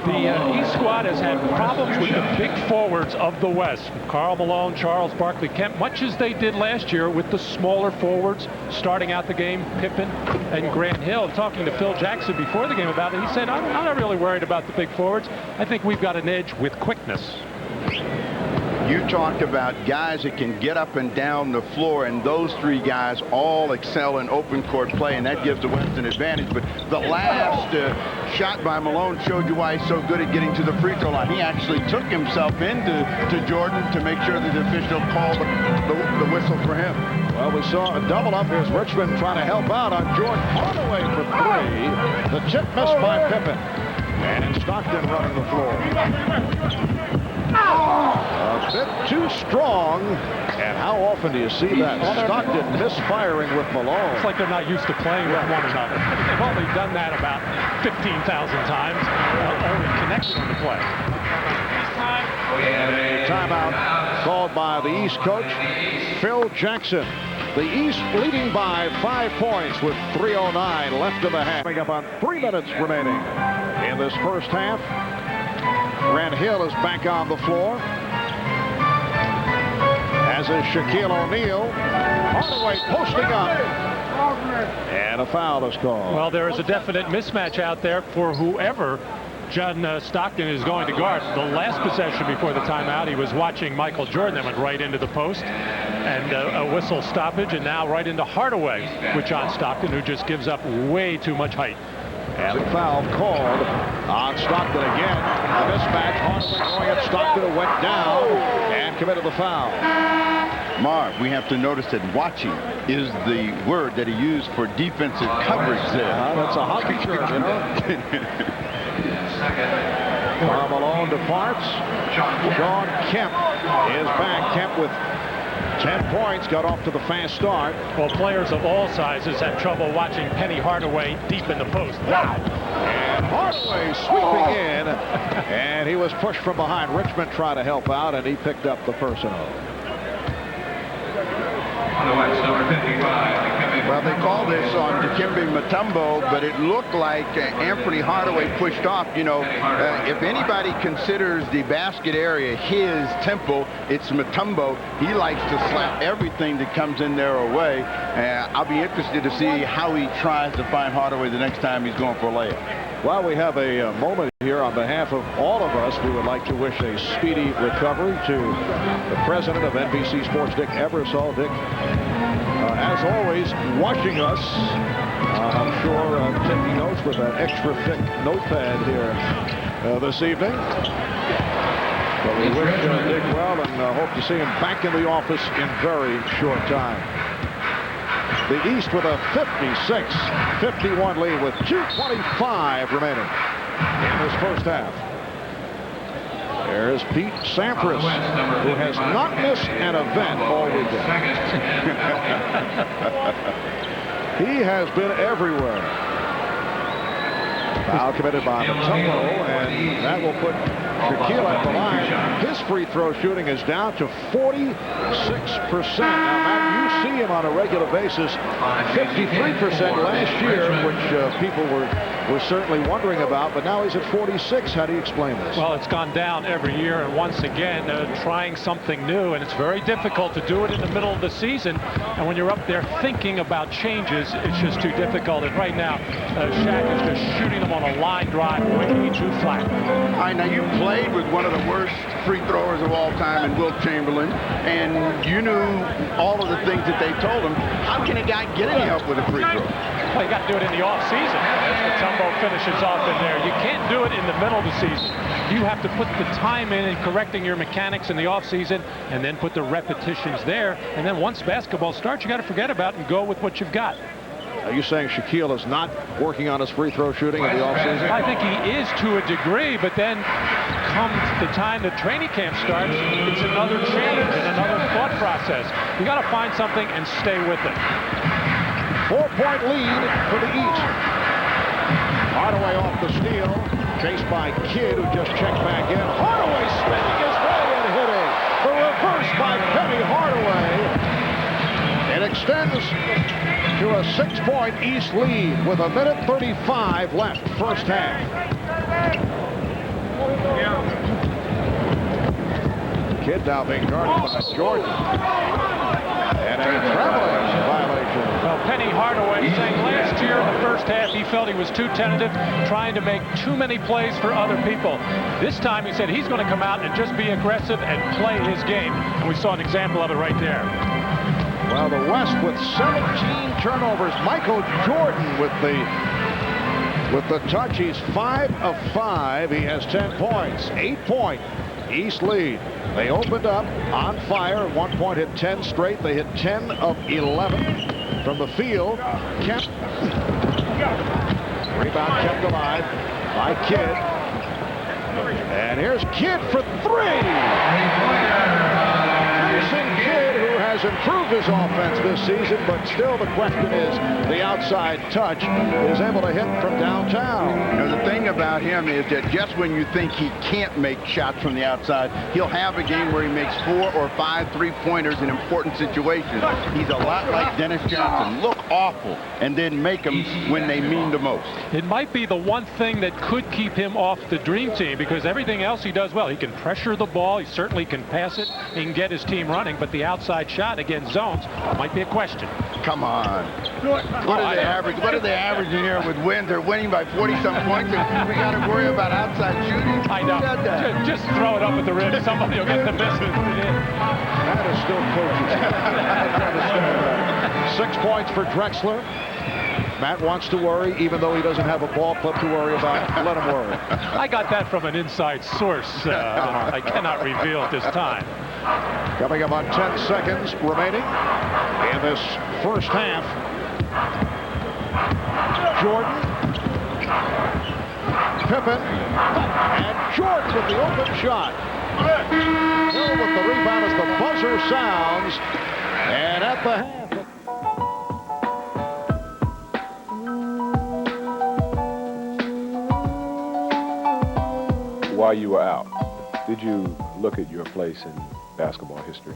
The East squad has had problems with the big forwards of the West. Karl Malone, Charles Barkley, Kemp, much as they did last year with the smaller forwards starting out the game, Pippen and Grant Hill. Talking to Phil Jackson before the game about it, he said, I'm not really worried about the big forwards. I think we've got an edge with quickness. You talked about guys that can get up and down the floor, and those three guys all excel in open court play, and that gives the West an advantage. But the last shot by Malone showed you why he's so good at getting to the free throw line. He actually took himself into Jordan to make sure that the official called the whistle for him. Well, we saw a double up. Here's Richmond trying to help out on Jordan Hardaway for three. The chip missed by Pippen. And Stockton running the floor. A bit too strong. And how often do you see that? Stockton misfiring with Malone. It's like they're not used to playing with one another. They've only done that about 15,000 times, only connected on the play. Timeout called by the East coach, Phil Jackson. The East leading by 5 points with 3:09 left in the half. Coming up on 3 minutes remaining in this first half. Grant Hill is back on the floor, as is Shaquille O'Neal. Hardaway posting up. And a foul is called. Well, there is a definite mismatch out there for whoever John Stockton is going to guard. The last possession before the timeout, he was watching Michael Jordan that went right into the post, and a whistle stoppage, and now right into Hardaway with John Stockton, who just gives up way too much height. And a foul called on Stockton again. A mismatch. Hardaway going at Stockton, who went down and committed the foul. Marv, we have to notice that watching is the word that he used for defensive coverage there. That's a hockey term, you know. Karl Malone departs. Sean Kemp is back. Kemp with 10 points, got off to the fast start. Well, players of all sizes have trouble watching Penny Hardaway deep in the post. Wow. And Hardaway sweeping in, and he was pushed from behind. Richmond tried to help out, and he picked up the personal. Well, they called this on Dikembe Mutombo, but it looked like Anthony Hardaway pushed off. You know, if anybody considers the basket area his temple, it's Mutombo. He likes to slap everything that comes in there away. I'll be interested to see how he tries to find Hardaway the next time he's going for a layup. While we have a moment here, on behalf of all of us, we would like to wish a speedy recovery to the president of NBC Sports, Dick Ebersol. Dick, as always, watching us. I'm sure taking notes with an extra thick notepad here this evening. But we wish Dick well and hope to see him back in the office in very short time. The East with a 56-51 lead with 2:25 remaining in this first half. There's Pete Sampras, who has not missed an event all weekend. He has been everywhere. Foul committed by Mutombo, and that will put Shaquille at the line. His free throw shooting is down to 46%. Now, Matt, you see him on a regular basis. 53% last year, which people were certainly wondering about, but now he's at 46. How do you explain this? Well, it's gone down every year, and once again, trying something new, and it's very difficult to do it in the middle of the season. And when you're up there thinking about changes, it's just too difficult. And right now, Shaq is just shooting them on a line drive, way too flat. All right, now you played with one of the worst free throwers of all time in Wilt Chamberlain, and you knew all of the things that they told him. How can a guy get any help with a free throw? Well, you got to do it in the off-season. Mutombo finishes off in there. You can't do it in the middle of the season. You have to put the time in correcting your mechanics in the off-season, and then put the repetitions there. And then once basketball starts, you got to forget about it and go with what you've got. Are you saying Shaquille is not working on his free throw shooting in the offseason? I think he is to a degree, but then comes the time the training camp starts, it's another change and another thought process. You got to find something and stay with it. 4-point lead for the East. Hardaway off the steal, chased by Kidd, who just checked back in. Hardaway spinning his way and hitting. The reverse by Penny Hardaway. It extends to a 6-point East lead with 1:35 left, first half. Kidd now being guarded by Jordan. And a traveling violation. Well, Penny Hardaway saying last year in the first half he felt he was too tentative, trying to make too many plays for other people. This time he said he's going to come out and just be aggressive and play his game. And we saw an example of it right there. Well, the West with 17 turnovers. Michael Jordan with the touch. He's 5 of 5. He has 10 points. 8-point East lead. They opened up on fire. At one point hit 10 straight. They hit 10 of 11 from the field. Rebound kept alive by Kidd. And here's Kidd for 3. Jason Kidd, who has improved his offense this season, but still the question is the outside touch is able to hit from downtown. You know, the thing about him is that just when you think he can't make shots from the outside, he'll have a game where he makes 4 or 5 three-pointers in important situations. He's a lot like Dennis Johnson. Look awful, and then make them when they mean the most. It might be the one thing that could keep him off the dream team, because everything else he does well. He can pressure the ball. He certainly can pass it. He can get his team running, but the outside shot against zones might be a question. Come on. What are they averaging? What are they averaging here with wins? They're winning by 40-some points, and we got to worry about outside shooting. I know. Just throw it up at the rim. Somebody will get the business. That is still coaches. 6 points for Drexler. Matt wants to worry, even though he doesn't have a ball club to worry about. Let him worry. I got that from an inside source. I cannot reveal at this time. Coming up on 10 seconds remaining in this first half. Jordan, Pippen, and Jordan with the open shot. Hill with the rebound as the buzzer sounds. And at the half. While you were out, did you look at your place in basketball history?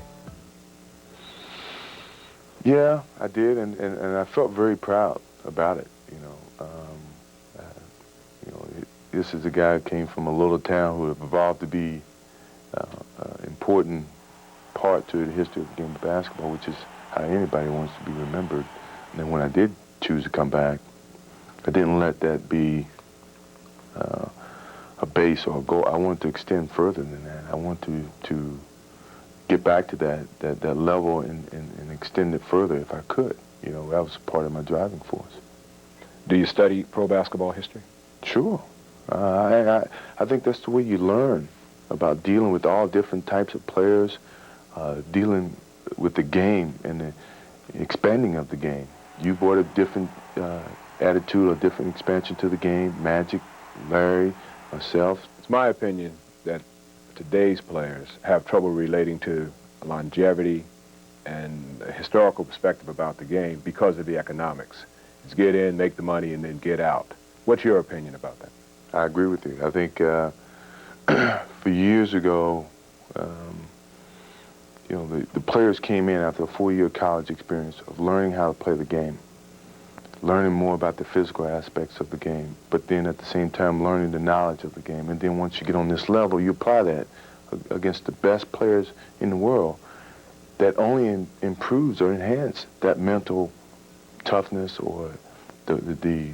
Yeah, I did, and I felt very proud about it. This is a guy who came from a little town who evolved to be an important part to the history of the game of basketball, which is how anybody wants to be remembered. And then when I did choose to come back, I didn't let that be a base or a goal. I wanted to extend further than that. I want to get back to that level and extend it further if I could. That was part of my driving force. Do you study pro basketball history? Sure. I think that's the way you learn about dealing with all different types of players, dealing with the game and the expanding of the game. You brought a different attitude or different expansion to the game. Magic, Larry, myself. It's my opinion that today's players have trouble relating to longevity and a historical perspective about the game because of the economics. It's get in, make the money, and then get out. What's your opinion about that? I agree with you. I think for years ago, the players came in after a 4-year college experience of learning how to play the game, learning more about the physical aspects of the game, but then at the same time learning the knowledge of the game. And then once you get on this level, you apply that against the best players in the world. That only improves or enhances that mental toughness or the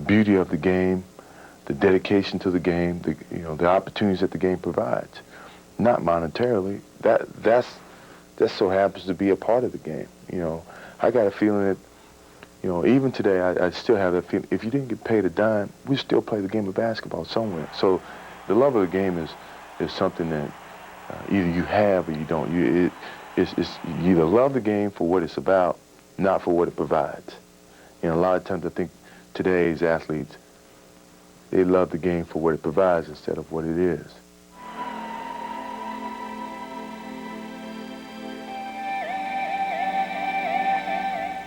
beauty of the game, the dedication to the game, the opportunities that the game provides. Not monetarily. That so happens to be a part of the game. I got a feeling that, even today, I still have that feeling. If you didn't get paid a dime, we still play the game of basketball somewhere. So the love of the game is something that either you have or you don't. You either love the game for what it's about, not for what it provides. And a lot of times I think today's athletes, they love the game for what it provides instead of what it is.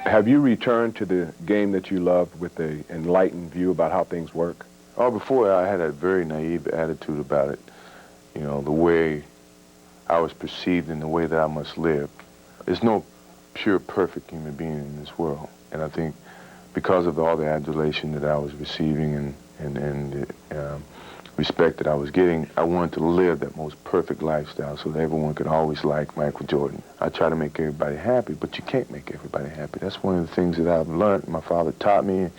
Have you returned to the game that you loved with an enlightened view about how things work? Oh, before I had a very naive attitude about it. The way I was perceived and the way that I must live. There's no pure, perfect human being in this world. And I think because of all the adulation that I was receiving and respect that I was getting, I wanted to live that most perfect lifestyle so that everyone could always like Michael Jordan. I try to make everybody happy, but you can't make everybody happy. That's one of the things that I've learned. My father taught me,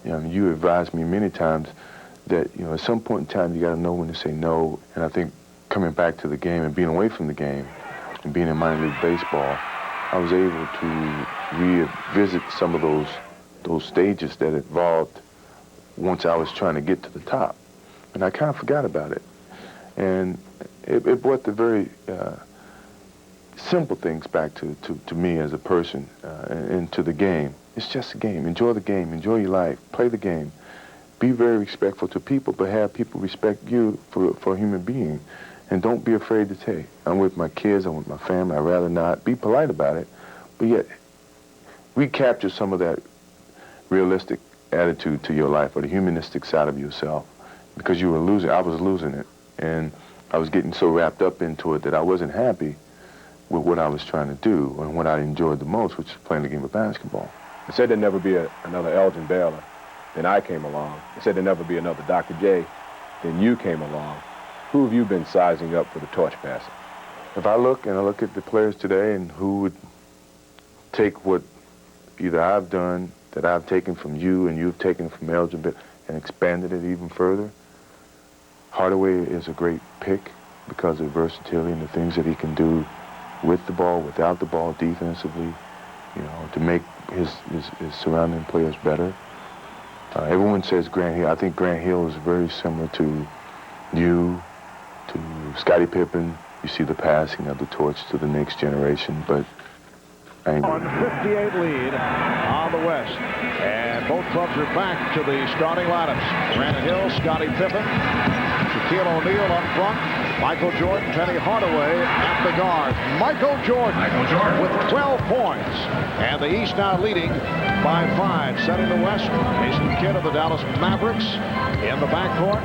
you advised me many times that, at some point in time, you got to know when to say no. And I think coming back to the game and being away from the game and being in minor league baseball, I was able to revisit some of those stages that evolved once I was trying to get to the top. And I kind of forgot about it. And it brought the very simple things back to me as a person and to the game. It's just a game. Enjoy the game. Enjoy your life. Play the game. Be very respectful to people, but have people respect you for a human being. And don't be afraid to say, I'm with my kids, I'm with my family, I'd rather not. Be polite about it, but yet recapture some of that realistic attitude to your life or the humanistic side of yourself, because you were losing. I was losing it, and I was getting so wrapped up into it that I wasn't happy with what I was trying to do and what I enjoyed the most, which is playing the game of basketball. I said there'd never be another Elgin Baylor. Then I came along. I said there'd never be another Dr. J. Then you came along. Who have you been sizing up for the torch passing? If I look at the players today and who would take what either I've done, that I've taken from you and you've taken from Elgin Baylor and expanded it even further, Hardaway is a great pick because of versatility and the things that he can do with the ball, without the ball, defensively, to make his surrounding players better. Everyone says Grant Hill. I think Grant Hill is very similar to you, to Scottie Pippen. You see the passing of the torch to the next generation, but on 58 lead on the West. And both clubs are back to the starting lineups. Grant Hill, Scottie Pippen, Shaquille O'Neal up front, Michael Jordan, Penny Hardaway at the guard. Michael Jordan with 12 points. And the East now leading by 5. Setting the West, Jason Kidd of the Dallas Mavericks in the backcourt,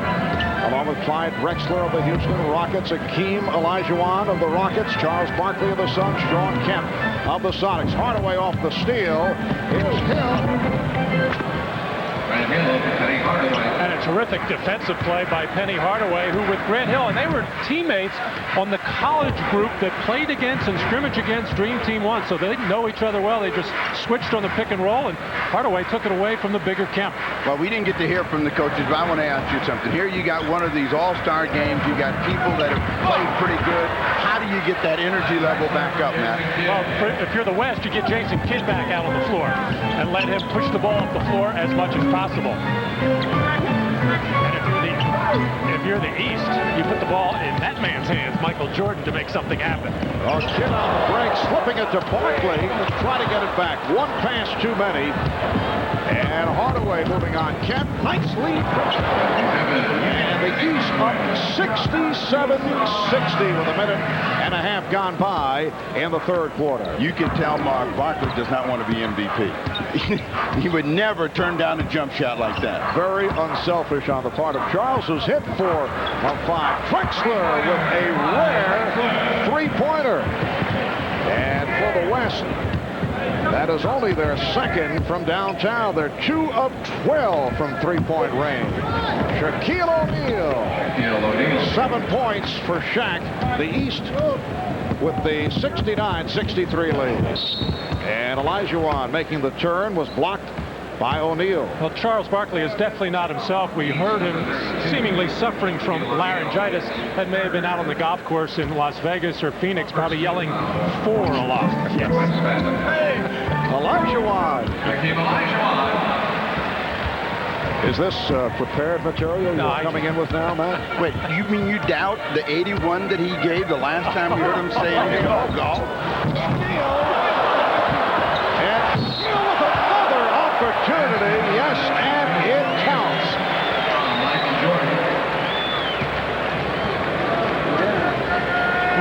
along with Clyde Drexler of the Houston Rockets, Akeem Olajuwon of the Rockets, Charles Barkley of the Suns, Shawn Kemp of the Sonics. Hardaway off the steal is Hill. And a terrific defensive play by Penny Hardaway, who with Grant Hill, and they were teammates on the college group that played against and scrimmaged against Dream Team 1, so they know each other well. They just switched on the pick and roll, and Hardaway took it away from the bigger Kemp. Well, we didn't get to hear from the coaches, but I want to ask you something. Here you got one of these all-star games. You got people that have played pretty good. How do you get that energy level back up, Matt? Well, if you're the West, you get Jason Kidd back out on the floor and let him push the ball up the floor as much as possible. And if you're the East, you put the ball in that man's hands, Michael Jordan, to make something happen. Oh, Kidd on the break, slipping it to Barkley. Try to get it back. One pass too many. And Hardaway moving on. Kemp, nice lead. And the East up 67-60 with a minute and a half gone by in the third quarter. You can tell Mark Barkley does not want to be MVP. He would never turn down a jump shot like that. Very unselfish on the part of Charles, who's hit 4 of 5. Drexler with a rare three-pointer. And for the West, that is only their second from downtown. They're 2 of 12 from three-point range. Shaquille O'Neal, 7 points for Shaq. The East with the 69-63 lead. And Olajuwon making the turn was blocked by O'Neal. Well, Charles Barkley is definitely not himself. We heard him seemingly suffering from laryngitis. That may have been out on the golf course in Las Vegas or Phoenix, probably yelling 4 a lot. Yes. Hey, Olajuwon. Is this prepared material you're coming in with now, Matt? Wait, you mean you doubt the 81 that he gave the last time we heard him say anything about golf? And with another opportunity, yes, and it counts.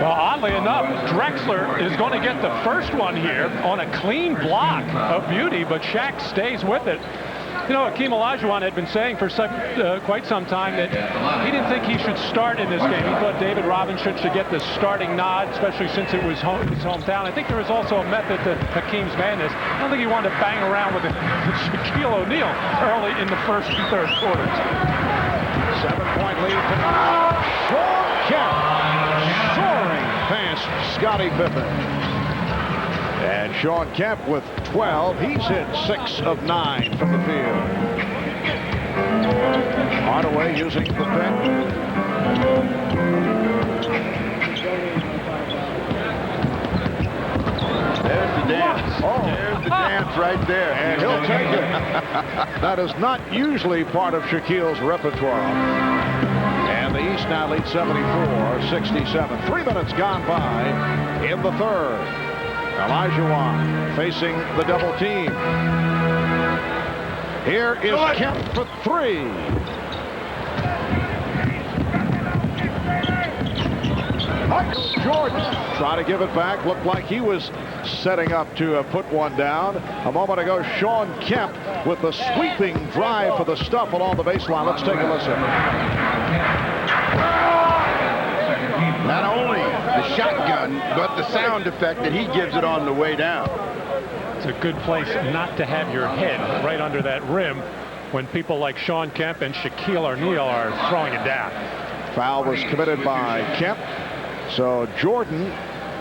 Well, oddly enough, Drexler is going to get the first one here on a clean block of beauty, but Shaq stays with it. You know, Akeem Olajuwon had been saying for quite some time that he didn't think he should start in this game. He thought David Robinson should get the starting nod, especially since it was his hometown. I think there was also a method to Akeem's madness. I don't think he wanted to bang around with Shaquille O'Neal early in the first and third quarters. 7-point lead for Shawn Kemp, soaring past Scottie Pippen. And Shawn Kemp with 12. He's hit 6 of 9 from the field. Hardaway using the pick. There's the dance. There's the dance right there. And he'll take it. That is not usually part of Shaquille's repertoire. And the East now leads 74-67. 3 minutes gone by in the third. Olajuwon facing the double team. Here is Kemp for 3. Michael Jordan trying to give it back. Looked like he was setting up to put one down. A moment ago, Shawn Kemp with the sweeping drive for the stuff along the baseline. Let's take a listen. Not only the shotgun, but the sound effect that he gives it on the way down. It's a good place not to have your head right under that rim when people like Shawn Kemp and Shaquille O'Neal are throwing it down. Foul was committed by Kemp. So Jordan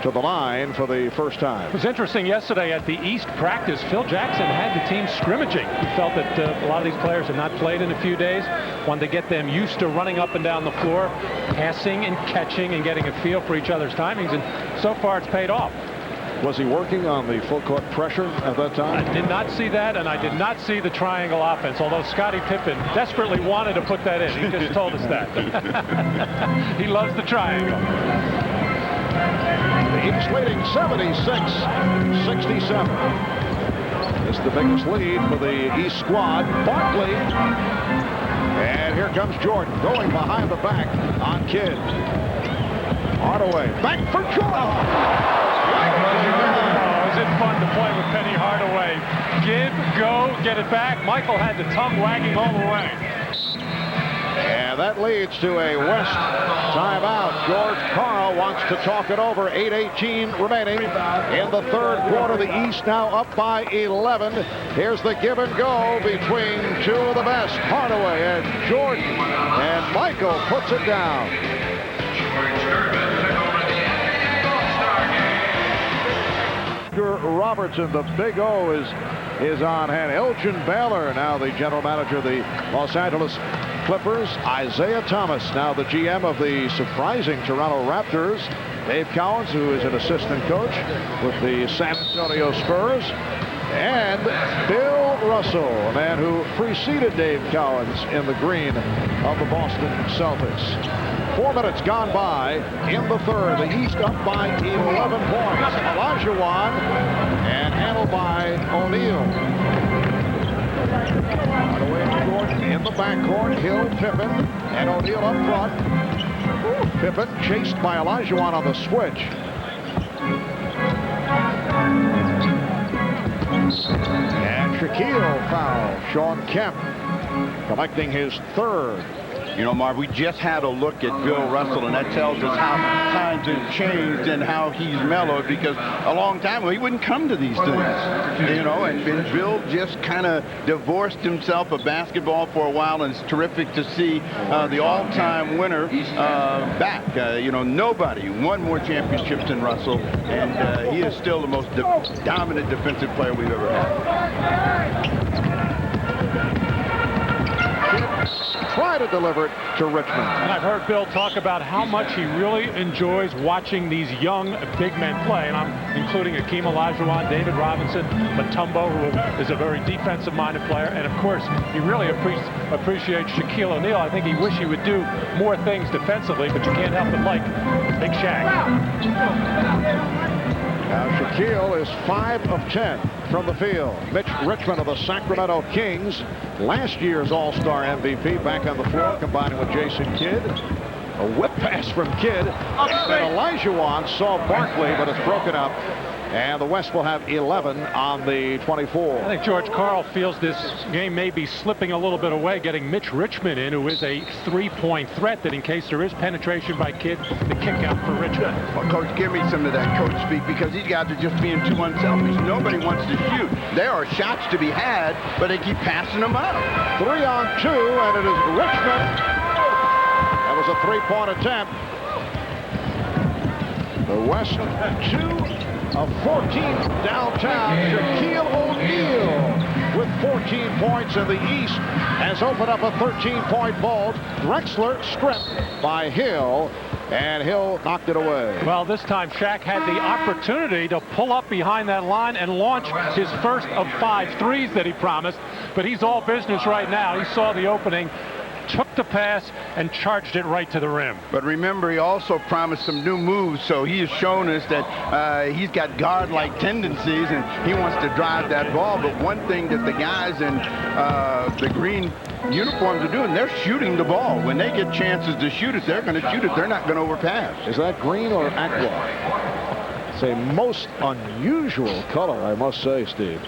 to the line for the first time. It was interesting yesterday at the East practice. Phil Jackson had the team scrimmaging. He felt that a lot of these players had not played in a few days. Wanted to get them used to running up and down the floor, passing and catching and getting a feel for each other's timings. And so far it's paid off. Was he working on the full court pressure at that time? I did not see that, and I did not see the triangle offense, although Scottie Pippen desperately wanted to put that in. He just told us that. He loves the triangle. The East leading 76-67. This is the biggest lead for the East squad. Barkley. And here comes Jordan going behind the back on Kidd. Hardaway back for Jordan. Is it fun to play with Penny Hardaway? Give, go, get it back. Michael had the tongue wagging all the way. And that leads to a West timeout. George Karl wants to talk it over. 8:18 remaining in the third quarter. The East now up by 11. Here's the give and go between two of the best, Hardaway and Jordan. And Michael puts it down. Robertson, the big O is on hand. Elgin Baylor, now the general manager of the Los Angeles Clippers. Isaiah Thomas, now the GM of the surprising Toronto Raptors. Dave Cowens, who is an assistant coach with the San Antonio Spurs. And Bill Russell, a man who preceded Dave Cowens in the green of the Boston Celtics. 4 minutes gone by in the third. The East up by 11 points. Olajuwon and handled by O'Neal. Hardaway and Jordan in the backcourt. Hill, Pippen, and O'Neal up front. Pippen chased by Olajuwon on the switch. And Shaquille foul. Shawn Kemp collecting his third. You know, Marv, we just had a look at Bill Russell, and that tells us how times have changed and how he's mellowed, because a long time ago, he wouldn't come to these things, you know, and Bill just kind of divorced himself of basketball for a while, and it's terrific to see the all-time winner back. You know, nobody won more championships than Russell, and he is still the most dominant defensive player we've ever had. Try to deliver it to Richmond. And I've heard Bill talk about how much he really enjoys watching these young big men play, and I'm including Hakeem Olajuwon, David Robinson, Mutombo, who is a very defensive-minded player, and of course, he really appreciates Shaquille O'Neal. I think he wish he would do more things defensively, but you can't help but like Big Shaq. Now Shaquille is 5 of 10 from the field. Mitch Richmond of the Sacramento Kings, last year's All-Star MVP, back on the floor, combining with Jason Kidd. A whip pass from Kidd. And Olajuwon saw Barkley, but it's broken up. And the West will have 11 on the 24. I think George Karl feels this game may be slipping a little bit away, getting Mitch Richmond in, who is a three-point threat, that in case there is penetration by Kidd, the kick out for Richmond. Well, Coach, give me some of that coach speak, because these guys are just being too unselfish. Nobody wants to shoot. There are shots to be had, but they keep passing them up. 3-on-2, and it is Richmond three-point attempt. The West 2 of 14 downtown. Shaquille O'Neal with 14 points, in the East has opened up a 13-point vault. Drexler stripped by Hill, and Hill knocked it away. Well, this time Shaq had the opportunity to pull up behind that line and launch his first of 5 threes that he promised, but he's all business right now. He saw the opening, took the pass, and charged it right to the rim. But remember, he also promised some new moves, so he has shown us that he's got guard-like tendencies, and he wants to drive that ball. But one thing that the guys in the green uniforms are doing, they're shooting the ball. When they get chances to shoot it, they're going to shoot it. They're not going to overpass. Is that green or aqua? It's a most unusual color, I must say, Steve.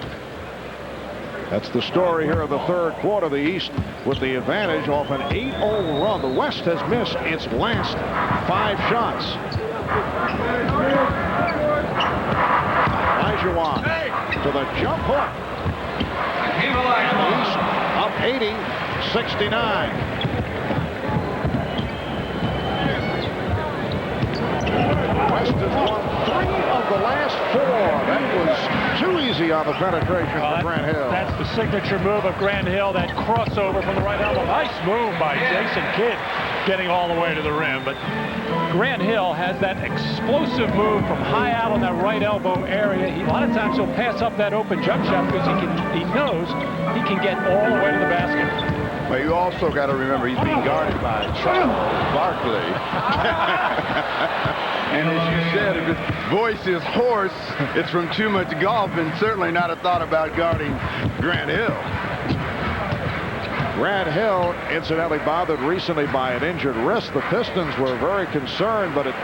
That's the story here of the third quarter. The East with the advantage off an 8-0 run. The West has missed its last 5 shots. Olajuwon to the jump hook. And the East up 80-69. West has won 3 of the last 4. That was too easy on the penetration for Grant Hill. That's the signature move of Grant Hill, that crossover from the right elbow. Nice move by Jason Kidd, getting all the way to the rim. But Grant Hill has that explosive move from high out on that right elbow area. A lot of times he'll pass up that open jump shot because he knows he can get all the way to the basket. But you also got to remember he's being guarded by Charles Barkley. And as you said, if his voice is hoarse, it's from too much golf, and certainly not a thought about guarding Grant Hill. Grant Hill, incidentally, bothered recently by an injured wrist. The Pistons were very concerned, but it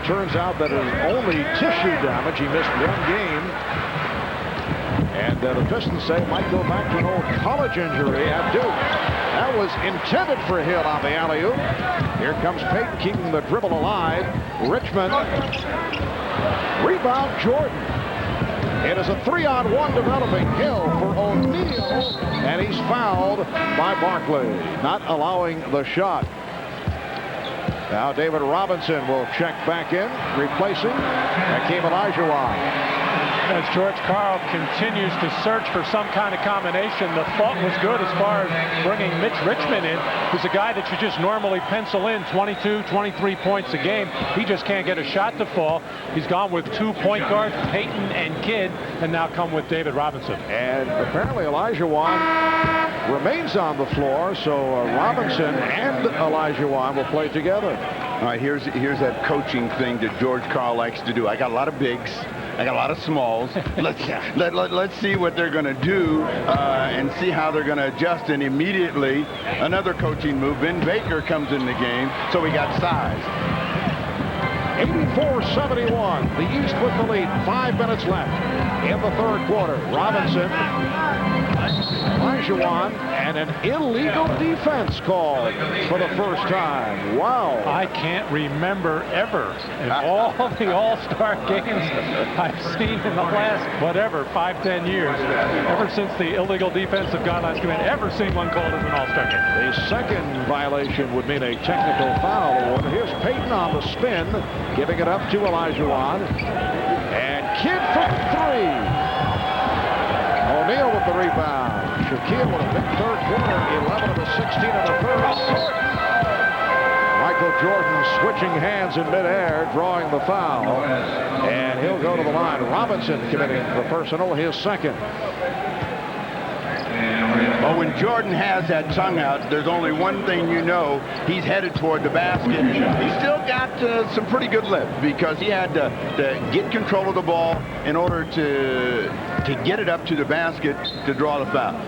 turns out that it was only tissue damage. He missed 1 game. And the Pistons say it might go back to an old college injury at Duke. That was intended for Hill on the alley-oop. Here comes Payton keeping the dribble alive. Richmond. Rebound, Jordan. It is a 3-on-1 developing. Hill for O'Neal, and he's fouled by Barkley, not allowing the shot. Now David Robinson will check back in, replacing Hakeem Olajuwon. As George Karl continues to search for some kind of combination, the thought was good as far as bringing Mitch Richmond in, who's a guy that you just normally pencil in 22, 23 points a game. He just can't get a shot to fall. He's gone with 2 point guards, Payton and Kidd, and now come with David Robinson. And apparently Olajuwon remains on the floor, so Robinson and Olajuwon will play together. All right, here's that coaching thing that George Karl likes to do. I got a lot of bigs. I got a lot of smalls. Let's see what they're going to do and see how they're going to adjust. And immediately, another coaching move. Vin Baker comes in the game, so we got size. 84-71. The East with the lead. 5 minutes left in the third quarter. Robinson, Olajuwon, and an illegal defense called for the first time. Wow. I can't remember ever in all the All-Star games I've seen in the last, 5-10 years, ever since the illegal defensive guidelines came in, ever seen one called as an All-Star game. The second violation would mean a technical foul award. Here's Payton on the spin, giving it up to Olajuwon. And Kidd from 3. O'Neal with the rebound. Shaquille with a big third quarter, 11 of the 16 of the third. Michael Jordan switching hands in midair, drawing the foul. And he'll go to the line. Robinson committing the personal, his second. Well, when Jordan has that tongue out, there's only one thing you know. He's headed toward the basket. He's still got some pretty good lift because he had to get control of the ball in order to get it up to the basket to draw the foul.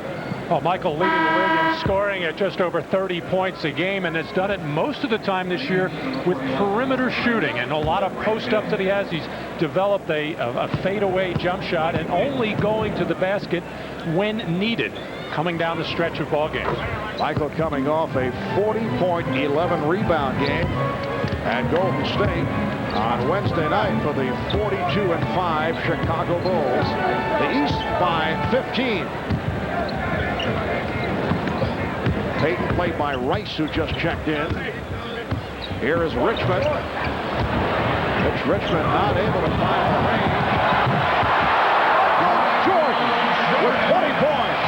Well, Michael leading the league in scoring at just over 30 points a game, and has done it most of the time this year with perimeter shooting and a lot of post-ups that he has. He's developed a fadeaway jump shot and only going to the basket when needed, coming down the stretch of ball games. Michael coming off a 40-point, 11-rebound game at Golden State on Wednesday night for the 42-5 Chicago Bulls. The East by 15. Payton played by Rice, who just checked in. Here is Richmond. It's Richmond not able to find the range. Jordan with 20 points.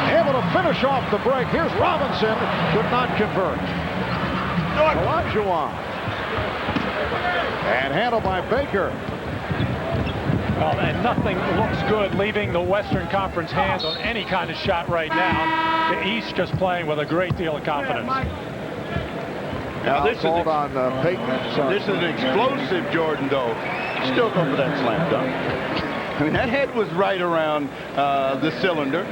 Able to finish off the break. Here's Robinson, could not convert. Olajuwon. And handled by Baker. Well, and nothing looks good leaving the Western Conference hands on any kind of shot right now. The East just playing with a great deal of confidence. Now this is on Peyton. This is an explosive Jordan, though. Still go for that slam dunk. I mean, that head was right around the cylinder.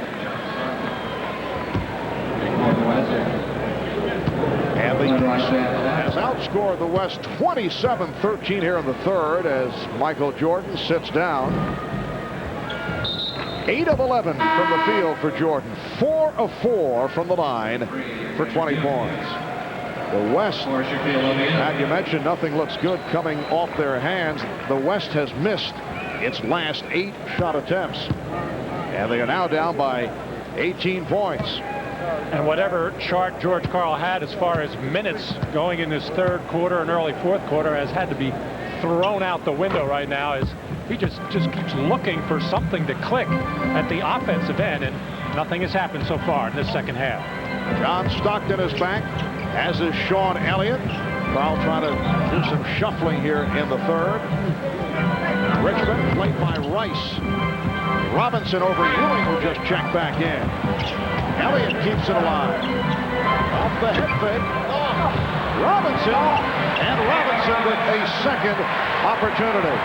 And the East has outscored the West 27-13 here in the third as Michael Jordan sits down. 8 of 11 from the field for Jordan. 4 of 4 from the line for 20 points. The West, as you mentioned, nothing looks good coming off their hands. The West has missed its last 8 shot attempts. And they are now down by 18 points. And whatever chart George Karl had as far as minutes going in this third quarter and early fourth quarter has had to be thrown out the window right now as he just keeps looking for something to click at the offensive end, and nothing has happened so far in this second half. John Stockton is back, as is Sean Elliott. Karl trying to do some shuffling here in the third. Richmond played by Rice. Robinson over Ewing, who just checked back in. Elliott keeps it alive. Off the head fake. Robinson, and Robinson with a second opportunity.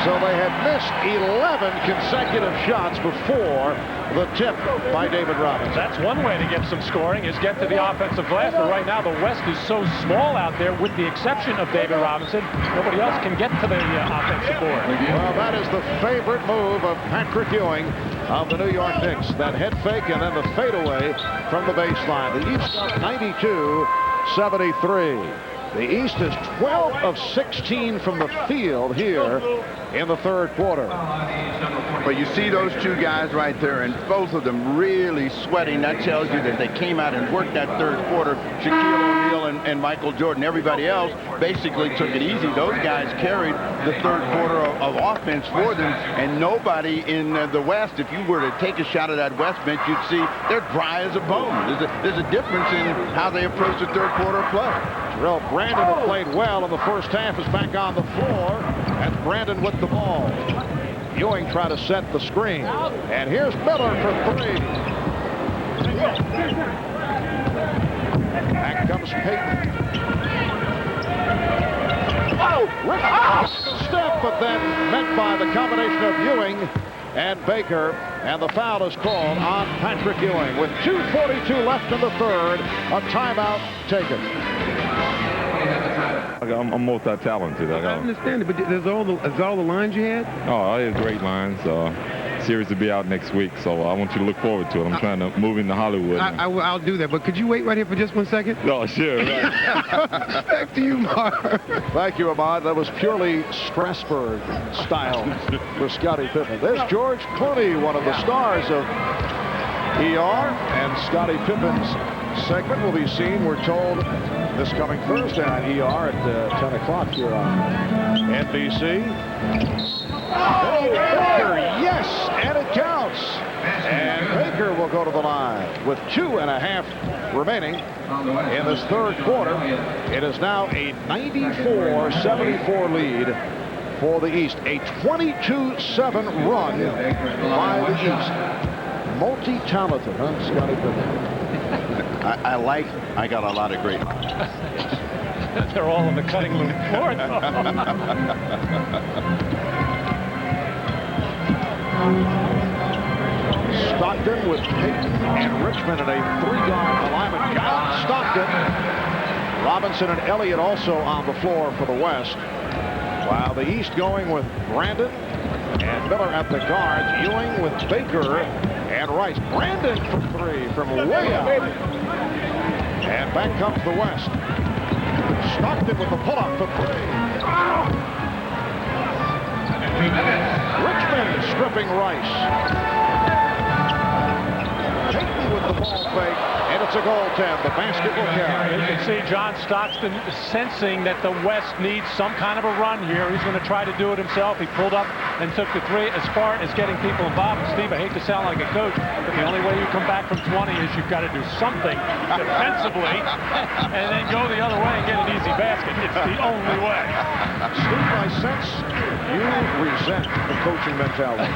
So they had missed 11 consecutive shots before the tip by David Robinson. That's one way to get some scoring, is get to the offensive glass. But right now the West is so small out there, with the exception of David Robinson. Nobody else can get to the offensive board. Well, that is the favorite move of Patrick Ewing of the New York Knicks. That head fake and then the fadeaway from the baseline. The East 92-73. The East is 12 of 16 from the field here in the third quarter. But you see those two guys right there, and both of them really sweating. That tells you that they came out and worked that third quarter. Shaquille O'Neal and Michael Jordan, everybody else basically took it easy. Those guys carried the third quarter of offense for them, and nobody in the West, if you were to take a shot at that West bench, you'd see they're dry as a bone. There's a difference in how they approach the third quarter of play. Terrell Brandon, who played well in the first half, is back on the floor. That's Brandon with the ball. Ewing trying to set the screen. And here's Miller for 3. Back comes Peyton. Oh, step, but then met by the combination of Ewing and Baker, and the foul is called on Patrick Ewing. With 2:42 left in the third, a timeout taken. I'm multi-talented. I understand it, but is all the lines you had? Oh, I had great lines. Series to be out next week, so I want you to look forward to it. I'm trying to move into Hollywood. I'll do that, but could you wait right here for just 1 second? No, sure. Right. Back to you, Mark. Thank you, Ahmad. That was purely Strasburg style for Scottie Pippen. There's George Clooney, one of the stars of ER, and Scottie Pippen's segment will be seen, we're told, this coming Thursday on ER at 10 o'clock here on NBC. Baker, yes, and it counts. And Baker will go to the line with 2.5 remaining in this third quarter. It is now a 94-74 lead for the East. A 22-7 run by the East. Multi-talented, huh, Scottie Pippen? I got a lot of great lines. They're all on the cutting room floor. Stockton with Peyton and Richmond in a 3-guard alignment. John Stockton. Robinson and Elliott also on the floor for the West. While the East going with Brandon and Miller at the guards. Ewing with Baker and Rice. Brandon for 3 from way out. And back comes the West. Stockton with the pull-up for 3. Richmond stripping Rice. Peyton with the ball fake, and it's a goaltend. The basket will carry. You can see John Stockton sensing that the West needs some kind of a run here. He's going to try to do it himself. He pulled up and took the three as far as getting people involved. And Steve, I hate to sound like a coach, but the only way you come back from 20 is you've got to do something defensively and then go the other way and get an easy basket. It's the only way. Steve, I sense you resent the coaching mentality.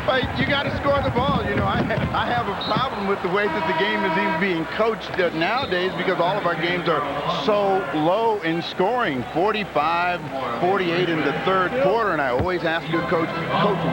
Well, you got to score the ball. You know, I have a problem with the way that the game is even being coached nowadays because all of our games are so low in scoring, 45, 48 in the third quarter, and I always ask your coach,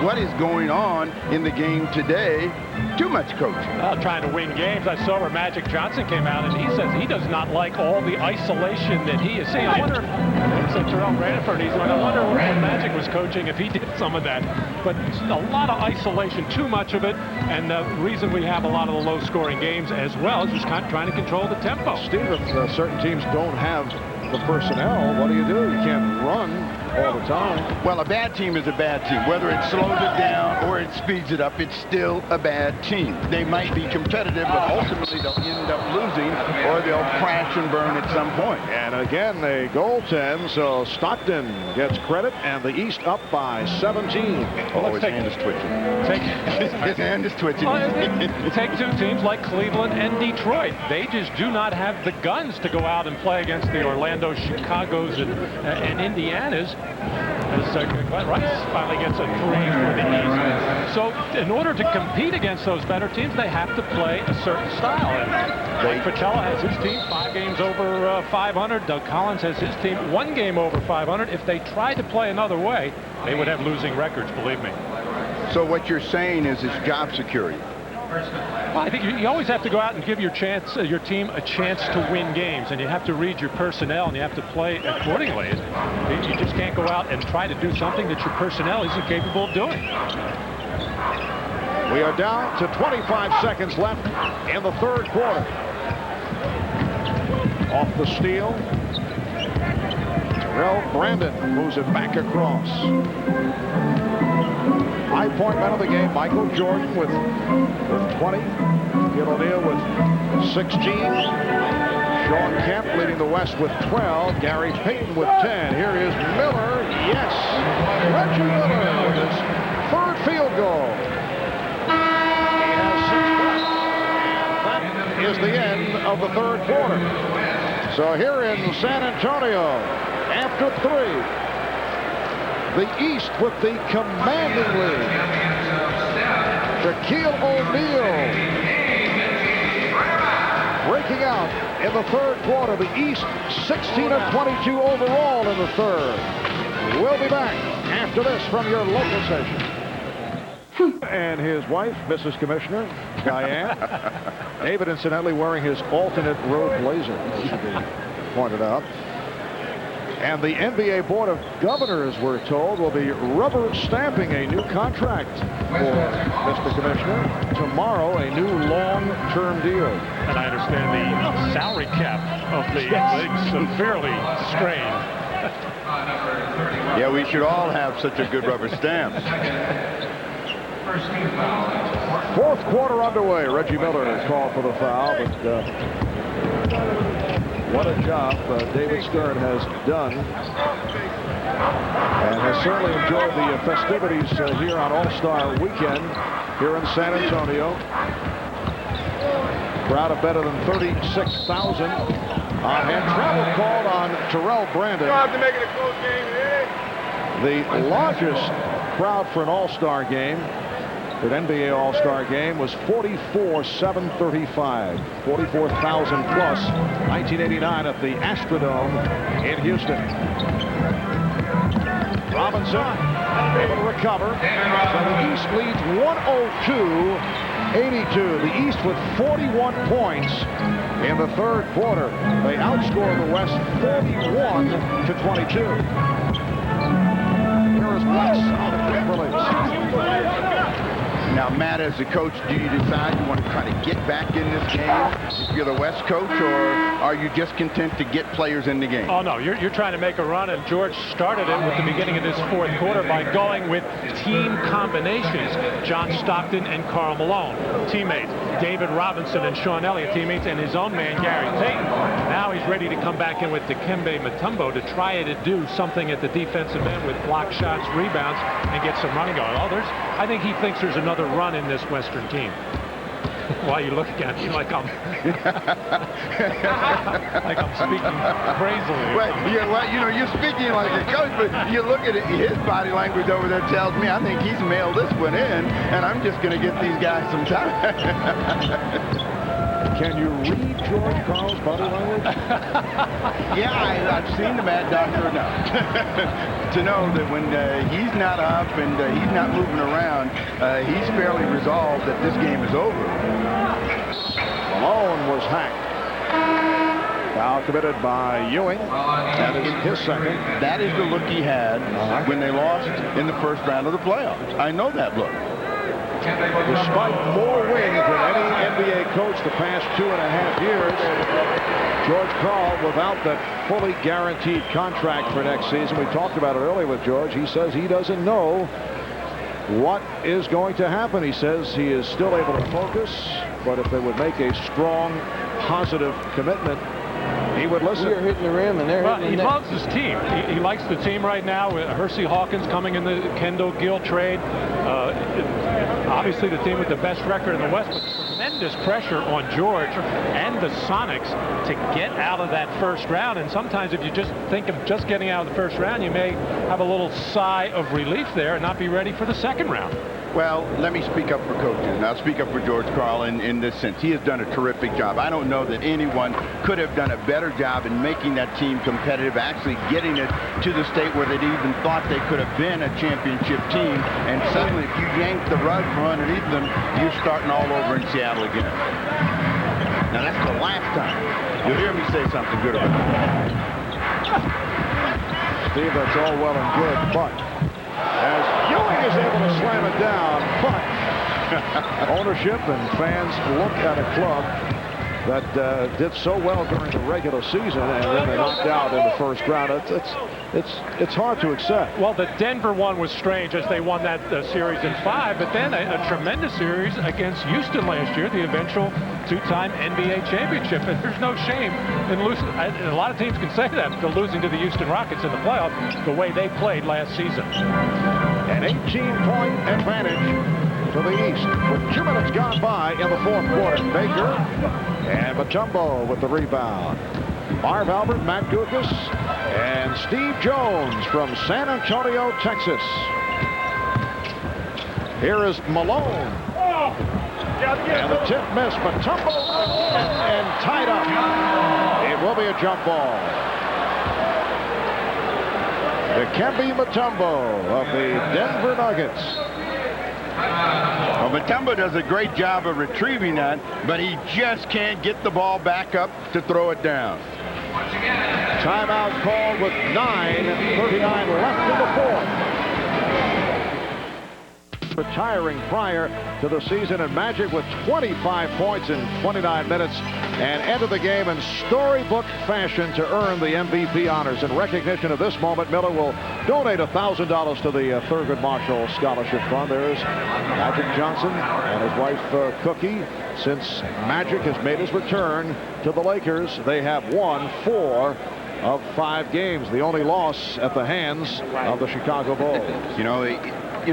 what is going on in the game today? Too much coaching. Well, trying to win games. I saw where Magic Johnson came out, and he says he does not like all the isolation that he is seeing. I wonder if Terrell Branford, I wonder when Magic was coaching if he did some of that. But a lot of isolation, too much of it, and the reason we have a lot of the low-scoring games as well is just kind of trying to control the tempo. Steve, if certain teams don't have the personnel, what do? You can't run all the time. Well, a bad team is a bad team. Whether it slows it down or it speeds it up, it's still a bad team. They might be competitive, but ultimately they'll end up losing or they'll crash and burn at some point. And again, they goaltend, so Stockton gets credit, and the East up by 17. Oh, his hand is twitching. His hand is twitching. Take two teams like Cleveland and Detroit. They just do not have the guns to go out and play against the Orlando, Chicagos, and Indianas. As Glenn Rice finally gets a 3 for the East. So in order to compete against those better teams, they have to play a certain style. And Mike Fratello has his team 5 games over 500. Doug Collins has his team 1 game over 500. If they tried to play another way, they would have losing records, believe me. So what you're saying is it's job security. Well, I think you always have to go out and give your team a chance to win games, and you have to read your personnel and you have to play accordingly. You just can't go out and try to do something that your personnel isn't capable of doing. We are down to 25 seconds left in the third quarter. Off the steal, Terrell Brandon moves it back across. High point man of the game, Michael Jordan with 20. Gil O'Neal with 16. Sean Kemp leading the West with 12. Gary Payton with 10. Here is Miller. Yes. Reggie Miller with his third field goal. He has 6 points. And that is the end of the third quarter. So here in San Antonio, after 3, the East with the commanding lead. Shaquille O'Neal breaking out in the third quarter. The East 16 of 22 overall in the third. We'll be back after this from your local station. And his wife, Mrs. Commissioner, Diane. David, incidentally, wearing his alternate road blazer, should be pointed out. And the NBA Board of Governors, we're told, will be rubber stamping a new contract for Mr. Commissioner. Tomorrow, a new long-term deal. And I understand the salary cap of the league's severely strained. Yeah, we should all have such a good rubber stamp. Fourth quarter underway. Reggie Miller called for the foul, but what a job David Stern has done, and has certainly enjoyed the festivities here on All-Star Weekend here in San Antonio. Crowd of better than 36,000. And travel called on Terrell Brandon. You don't have to make it a close game, The largest crowd for an All-Star game, an NBA All-Star game, was 44,735. 44,000 plus 1989 at the Astrodome in Houston. Robinson able to recover. So the East leads 102-82. The East with 41 points in the third quarter. They outscore the West 41-22. Here is West on the quick release. Now, Matt, as a coach, do you decide you want to try to get back in this game if you're the West coach, or are you just content to get players in the game? Oh, no, you're trying to make a run, and George started it with the beginning of this fourth quarter by going with team combinations. John Stockton and Karl Malone, teammates. David Robinson and Sean Elliott, teammates, and his own man, Gary Payton. Now he's ready to come back in with Dikembe Mutombo to try to do something at the defensive end with block shots, rebounds, and get some running going. I think he thinks there's another run in this Western team. Why you looking at me like I'm like I'm speaking crazily? Well, you're speaking like a coach, but you look at it, his body language over there tells me I think he's mailed this one in, and I'm just going to get these guys some time. Can you read George Karl's body language? Yeah, I've seen the Mad Doctor enough to know that when he's not up and he's not moving around, he's fairly resolved that this game is over. Malone was hacked. Foul committed by Ewing. That is his second. That is the look he had when they lost in the first round of the playoffs. I know that look. Despite more wins than any NBA coach the past 2.5 years, George Karl, without that fully guaranteed contract for next season, we talked about it earlier with George, he says he doesn't know what is going to happen. He says he is still able to focus, but if they would make a strong, positive commitment, he would listen. We're hitting the rim, and they're hitting the net. He loves his team. He likes the team right now. Hersey Hawkins coming in the Kendall Gill trade. Obviously, the team with the best record in the West. But tremendous pressure on George and the Sonics to get out of that first round. And sometimes, if you just think of just getting out of the first round, you may have a little sigh of relief there and not be ready for the second round. Well, let me speak up for coaches, and I'll speak up for George Karl in this sense. He has done a terrific job. I don't know that anyone could have done a better job in making that team competitive, actually getting it to the state where they even thought they could have been a championship team. And suddenly, if you yank the rug from underneath them, you're starting all over in Seattle again. Now, that's the last time you'll hear me say something good about it. Steve, that's all well and good, but as Ewing is able to slam it down, but ownership and fans look at a club that did so well during the regular season, and then they knocked out in the first round. It's hard to accept. Well, the Denver one was strange as they won that series in 5, but then a tremendous series against Houston last year, the eventual two-time NBA championship. And there's no shame in losing. A lot of teams can say that after losing to the Houston Rockets in the playoffs the way they played last season. An 18-point advantage to the East with 2 minutes gone by in the fourth quarter. Baker and Mutombo with the rebound. Marv Albert, Matt Guokas, and Steve Jones from San Antonio, Texas. Here is Malone. And the tip missed. Mutombo and tied up. It will be a jump ball. Dikembe Mutombo of the Denver Nuggets. Well, Mutombo does a great job of retrieving that, but he just can't get the ball back up to throw it down. Timeout called with 9:39 left in the fourth. Retiring prior to the season, and Magic with 25 points in 29 minutes and entered the game in storybook fashion to earn the MVP honors. In recognition of this moment, Miller will donate $1,000 to the Thurgood Marshall Scholarship Fund. There's Magic Johnson and his wife Cookie. Since Magic has made his return to the Lakers, they have won 4 of 5 games. The only loss at the hands of the Chicago Bulls. You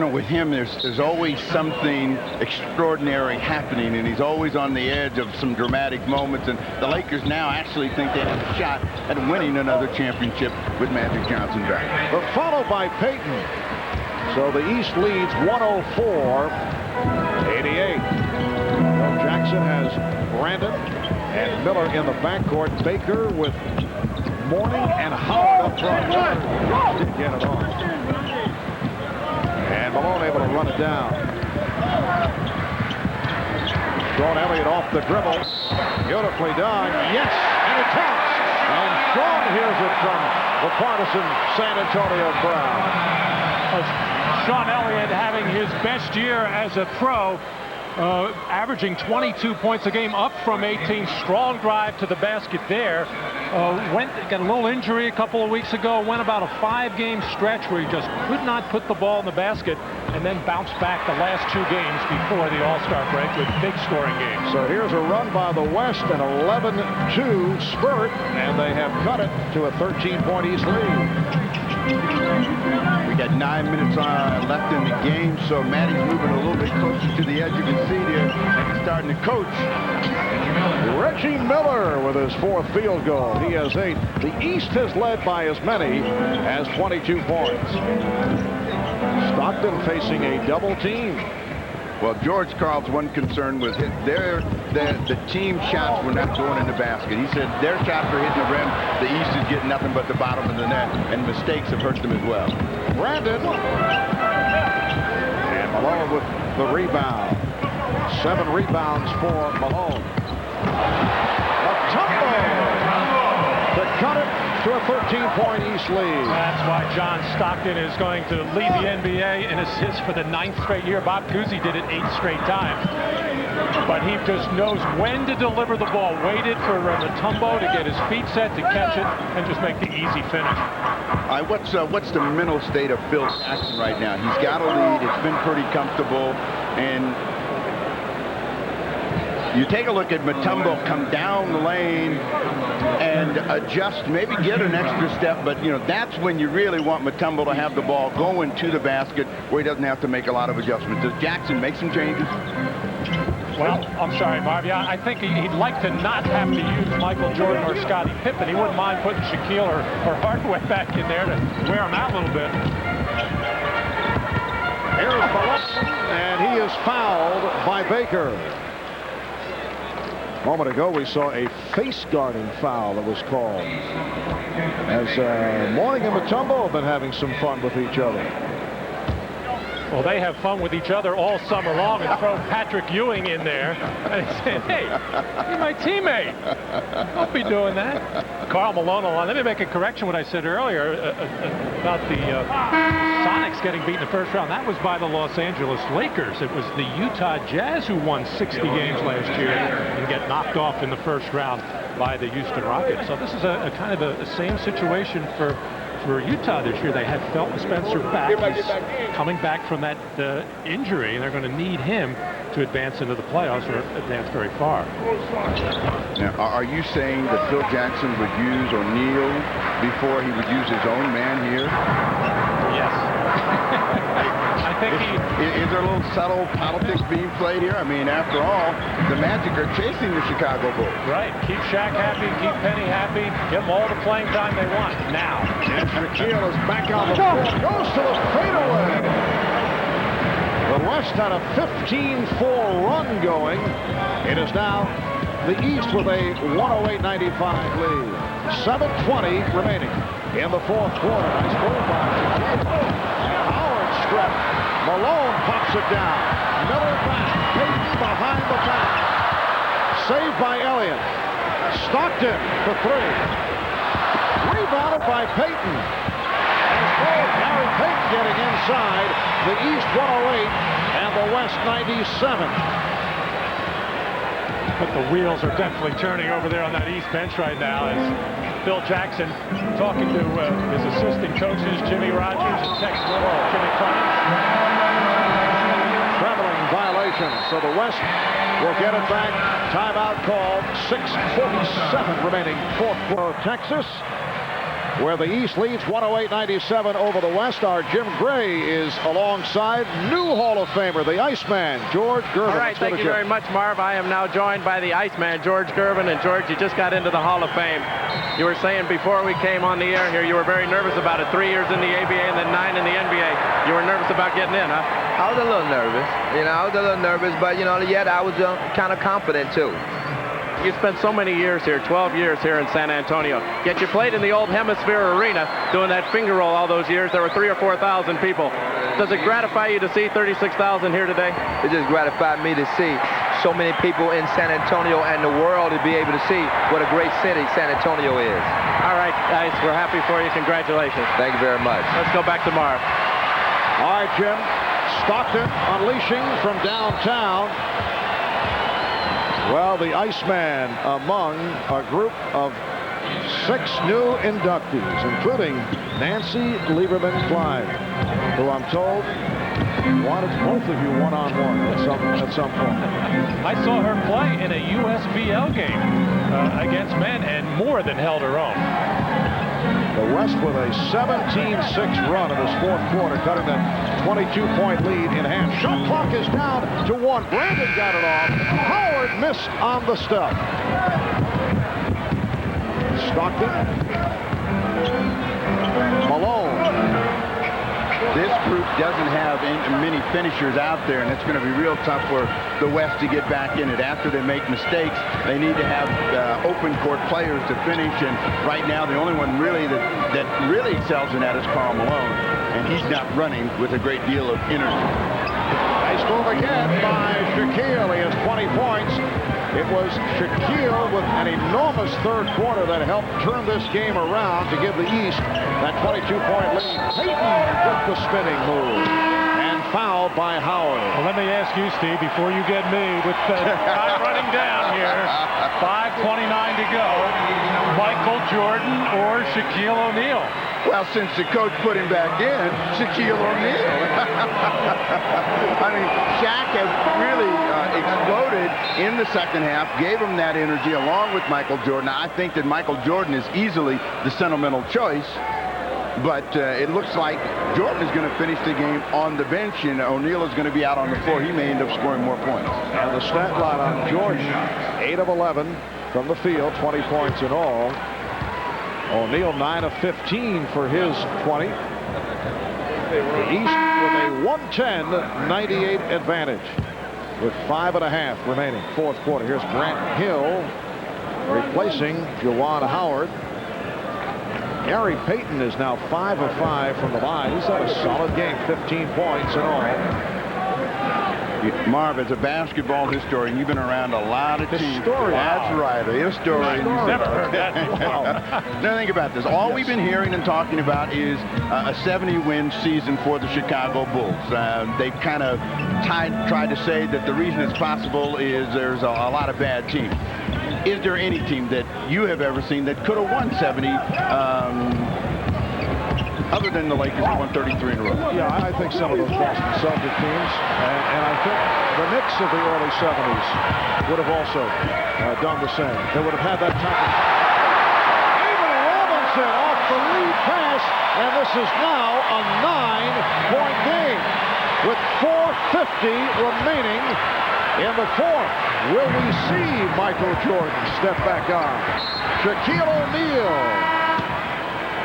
know, with him, there's always something extraordinary happening, and he's always on the edge of some dramatic moments. And the Lakers now actually think they have a shot at winning another championship with Magic Johnson back. But followed by Payton. So the East leads 104-88. Jackson has Brandon and Miller in the backcourt. Baker with Mourning and Howard up front. Didn't get it on. And Malone able to run it down. Sean Elliott off the dribble. Beautifully done. Yes, and it counts. And Sean hears it from the partisan San Antonio crowd. Sean Elliott having his best year as a pro. Averaging 22 points a game, up from 18. Strong drive to the basket there. Got a little injury a couple of weeks ago. Went about a 5-game stretch where he just could not put the ball in the basket. and then bounced back the last 2 games before the All-Star break with big scoring games. So here's a run by the West, an 11-2 spurt, and they have cut it to a 13-point East lead. We got 9 minutes left in the game, so Maddie's moving a little bit closer to the edge. You can see there, and he's starting to coach. Reggie Miller with his 4th field goal. He has 8. The East has led by as many as 22 points. Stockton facing a double team. Well, George Karl's one concern was the team shots were not going in the basket. He said their shots are hitting the rim. The East is getting nothing but the bottom of the net, and mistakes have hurt them as well. Brandon. And Malone with the rebound. 7 rebounds for Malone. Mutombo to cut it to a 13-point East lead. That's why John Stockton is going to lead the NBA in assists for the 9th straight year. Bob Cousy did it 8 straight times. But he just knows when to deliver the ball. Waited for Mutombo to get his feet set to catch it and just make the easy finish. What's the mental state of Phil Jackson right now? He's got a lead. It's been pretty comfortable. And you take a look at Mutombo come down the lane and adjust, maybe get an extra step, but that's when you really want Mutombo to have the ball going to the basket where he doesn't have to make a lot of adjustments. Does Jackson make some changes? Well, I'm sorry, Marv. Yeah, I think he'd like to not have to use Michael Jordan or Scottie Pippen. He wouldn't mind putting Shaquille or Hardaway back in there to wear him out a little bit. Here's Malone, and he is fouled by Baker. A moment ago, we saw a face-guarding foul that was called. As Mourning and Mutombo have been having some fun with each other. Well, they have fun with each other all summer long and throw Patrick Ewing in there and say, hey, you're my teammate. Don't be doing that. Karl Malone on. Let me make a correction what I said earlier about the Sonics getting beat in the first round. That was by the Los Angeles Lakers. It was the Utah Jazz who won 60 games last year and get knocked off in the first round by the Houston Rockets. So this is a kind of a same situation for Utah this year. They had Felton Spencer back. He's coming back from that injury, and they're going to need him to advance into the playoffs or advance very far. Now, are you saying that Phil Jackson would use O'Neal before he would use his own man here? Yes. I think is there a little subtle politics being played here? I mean, after all, the Magic are chasing the Chicago Bulls. Right. Keep Shaq happy, keep Penny happy, give them all the playing time they want now. And Shaquille is back on the floor, goes to the fadeaway. The West had a 15-4 run going. It is now the East with a 108-95 lead. 7:20 remaining in the 4th quarter. Nice goal by Shaquille. Howard strip. Malone pops it down. Miller back. Payton behind the back. Saved by Elliott. Stockton for 3. Rebounded by Payton. And Gary Payton getting inside. The East 108 and the West 97. But the wheels are definitely turning over there on that East bench right now as Phil Jackson talking to his assistant coaches, Jimmy Rogers and Tex Little, Jimmy Clemens. Traveling violation, so the West will get it back. Timeout called. 6:47 remaining. 4th quarter. Texas, where the East leads 108-97 over the West. Our Jim Gray is alongside new Hall of Famer, the Iceman, George Gervin. All right, thank you very much, Marv. I am now joined by the Iceman, George Gervin. And George, you just got into the Hall of Fame. You were saying before we came on the air here, you were very nervous about it. 3 years in the ABA and then 9 in the NBA. You were nervous about getting in, huh? I was a little nervous. I was a little nervous, but, yet I was kind of confident, too. You spent so many years here, 12 years here in San Antonio. Yet you played in the old Hemisphere Arena doing that finger roll all those years. There were 3,000 or 4,000 people. Does it gratify you to see 36,000 here today? It just gratified me to see so many people in San Antonio and the world to be able to see what a great city San Antonio is. All right, guys, we're happy for you. Congratulations. Thank you very much. Let's go back to Marv. All right, Jim. Stockton unleashing from downtown. Well, the Iceman among a group of 6 new inductees, including Nancy Lieberman-Clyde, who I'm told wanted both of you one-on-one at some point. I saw her play in a USBL game against men and more than held her own. The West with a 17-6 run in this fourth quarter, cutting that 22-point lead in hand. Shot clock is down to 1. Brandon got it off. Howard missed on the step. Stockton. Malone. This group doesn't have many finishers out there, and it's going to be real tough for the West to get back in it. After they make mistakes, they need to have open court players to finish, and right now the only one really that really excels in that is Karl Malone, and he's not running with a great deal of energy. Nice move again by Shaquille. He has 20 points. It was Shaquille with an enormous third quarter that helped turn this game around to give the East that 22-point lead. Payton with the spinning move and fouled by Howard. Well, let me ask you, Steve, before you get me with the time running down here, 5:29 to go, Michael Jordan or Shaquille O'Neal? Well, since the coach put him back in, Shaquille O'Neal. I mean, Shaq has really exploded in the second half, gave him that energy along with Michael Jordan. I think that Michael Jordan is easily the sentimental choice, but it looks like Jordan is going to finish the game on the bench, and O'Neal is going to be out on the floor. He may end up scoring more points. And the stat line on Jordan, 8 of 11 from the field, 20 points in all. O'Neal 9 of 15 for his 20. The East with a 110-98 advantage with 5.5 remaining. Fourth quarter. Here's Grant Hill replacing Juwan Howard. Gary Payton is now 5 of 5 from the line. He's had a solid game, 15 points in all. Marv, as a basketball historian, you've been around a lot of teams. Historian. That's right, a historian. Never heard that before. Now think about this. All we've been hearing and talking about is a 70-win season for the Chicago Bulls. They kind of tried to say that the reason it's possible is there's a lot of bad teams. Is there any team that you have ever seen that could have won 70 other than the Lakers who won 33 in a row? Yeah, I think some of those Boston Celtic teams, and I think the Knicks of the early 70s would have also done the same. They would have had that type of... Even Robinson off the lead pass, and this is now a 9-point game with 4:50 remaining in the fourth. Will we see Michael Jordan step back on? Shaquille O'Neal.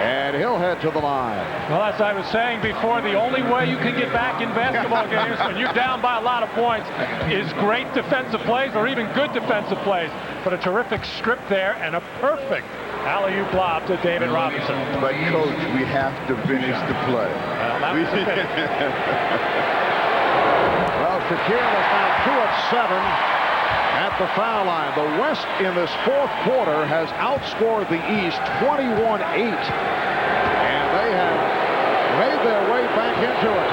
And he'll head to the line. Well, as I was saying before, the only way you can get back in basketball games when you're down by a lot of points is great defensive plays or even good defensive plays. But a terrific strip there and a perfect alley-oop lob to David Robinson. But, Coach, we have to finish the play. Well, that was the finish. Well, Shaquille is now 2 of 7 at the foul line. The West in this fourth quarter has outscored the East 21-8. And they have made their way back into it.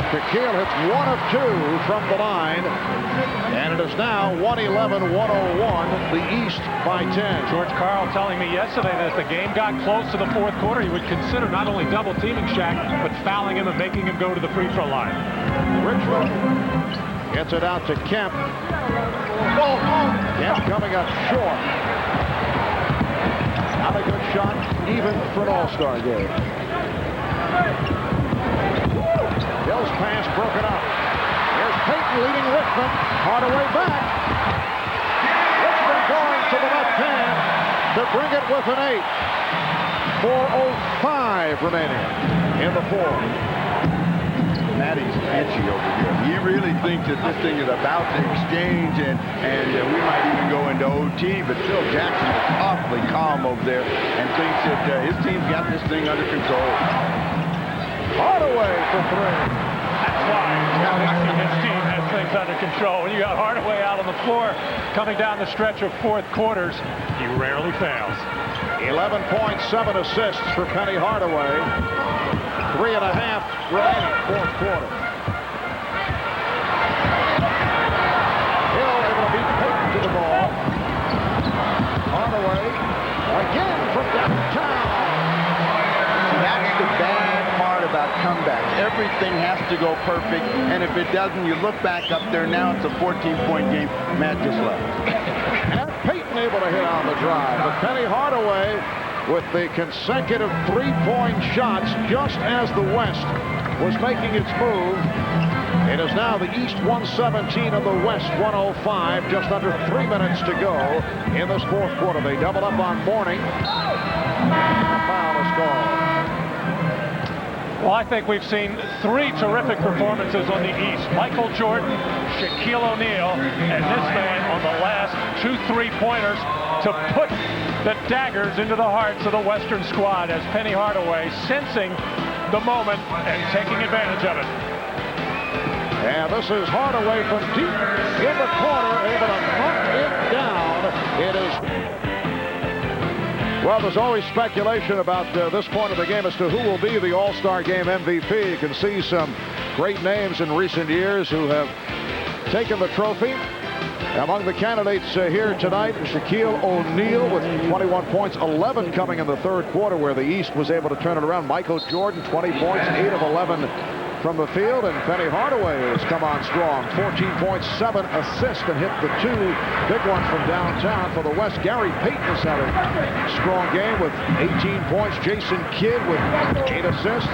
Shaquille hits 1 of 2 from the line. And it is now 111-101, the East by 10. George Karl telling me yesterday that if the game got close to the fourth quarter, he would consider not only double teaming Shaq, but fouling him and making him go to the free throw line. Richmond gets it out to Kemp. Kemp coming up short. Not a good shot, even for an all-star game. Hill's pass broken up. Here's Payton leading Richmond. Hardaway back. Richmond going to the left hand to bring it with an 8. 4:05 remaining in the fourth. Matty's itchy over here. He really thinks that this thing is about to exchange, and we might even go into OT, but Phil Jackson is awfully calm over there and thinks that his team's got this thing under control. Hardaway for 3. That's why his team has things under control. When you got Hardaway out on the floor coming down the stretch of fourth quarters, he rarely fails. 11 points, 7 assists for Penny Hardaway. 3.5 remaining, fourth quarter. Hill able to beat Payton to the ball. Hardaway again everything has to go perfect, and if it doesn't, you look back up there, now it's a 14-point game. Matt just left. And Payton able to hit on the drive, but Penny Hardaway with the consecutive three-point shots just as the West was making its move. It is now the East 117 and the West 105. Just under 3 minutes to go in this fourth quarter. They double up on Mourning. And the foul is called. Well, I think we've seen three terrific performances on the East. Michael Jordan, Shaquille O'Neal, and this man on the last 2 3-pointers to put the daggers into the hearts of the Western squad as Penny Hardaway sensing the moment and taking advantage of it. And this is Hardaway from deep in the corner, able to knock it down. It is. Well, there's always speculation about this point of the game as to who will be the All-Star Game MVP. You can see some great names in recent years who have taken the trophy. Among the candidates here tonight, Shaquille O'Neal with 21 points, 11 coming in the third quarter where the East was able to turn it around. Michael Jordan, 20 points, 8 of 11 from the field, and Penny Hardaway has come on strong. 14 points, 7 assists, and hit the 2 big ones from downtown for the West. Gary Payton has had a strong game with 18 points. Jason Kidd with 8 assists.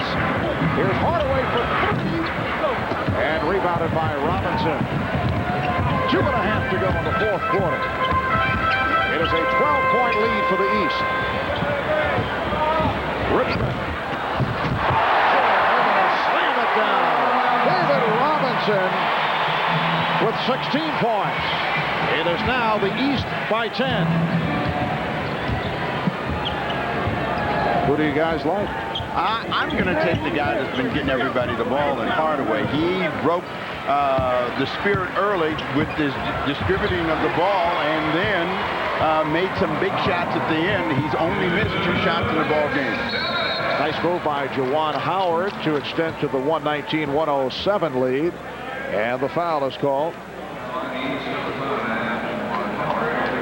Here's Hardaway for 30, and rebounded by Robinson. 2.5 to go in the fourth quarter. It is a 12-point lead for the East. Richmond. David Robinson with 16 points. It is now the East by 10. Who do you guys like? I'm going to take the guy that's been getting everybody the ball in Hardaway. He broke the spirit early with his distributing of the ball and then made some big shots at the end. He's only missed 2 shots in the ball game. Nice move by Juwan Howard to extend to the 119-107 lead. And the foul is called.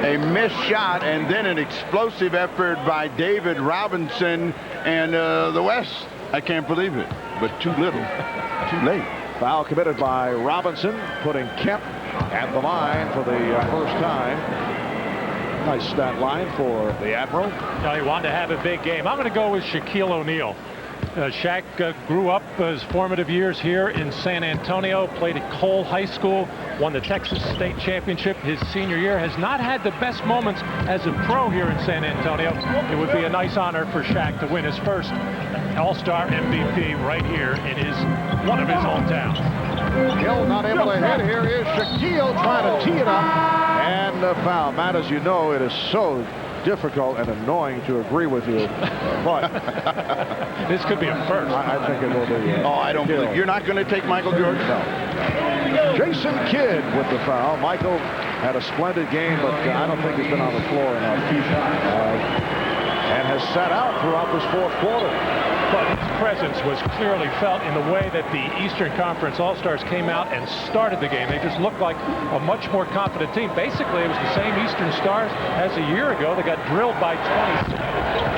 A missed shot and then an explosive effort by David Robinson. And the West, I can't believe it, but too little, too late. Foul committed by Robinson, putting Kemp at the line for the first time. Nice stat line for the Admiral. Now he wanted to have a big game. I'm going to go with Shaquille O'Neal. Shaq grew up his formative years here in San Antonio, played at Cole High School, won the Texas State Championship his senior year, has not had the best moments as a pro here in San Antonio. It would be a nice honor for Shaq to win his first All-Star MVP right here in one of his hometowns. Hill not able to hit. Here is Shaquille trying to tee it up. And the foul. Matt, as you know, it is so difficult and annoying to agree with you. But this could be a first. I think it will be. I don't believe you're not going to take Michael Jordan. No. Jason Kidd with the foul. Michael had a splendid game, but I don't think he's been on the floor enough. And has sat out throughout this fourth quarter. But his presence was clearly felt in the way that the Eastern Conference All-Stars came out and started the game. They just looked like a much more confident team. Basically, it was the same Eastern Stars as a year ago. They got drilled by 20.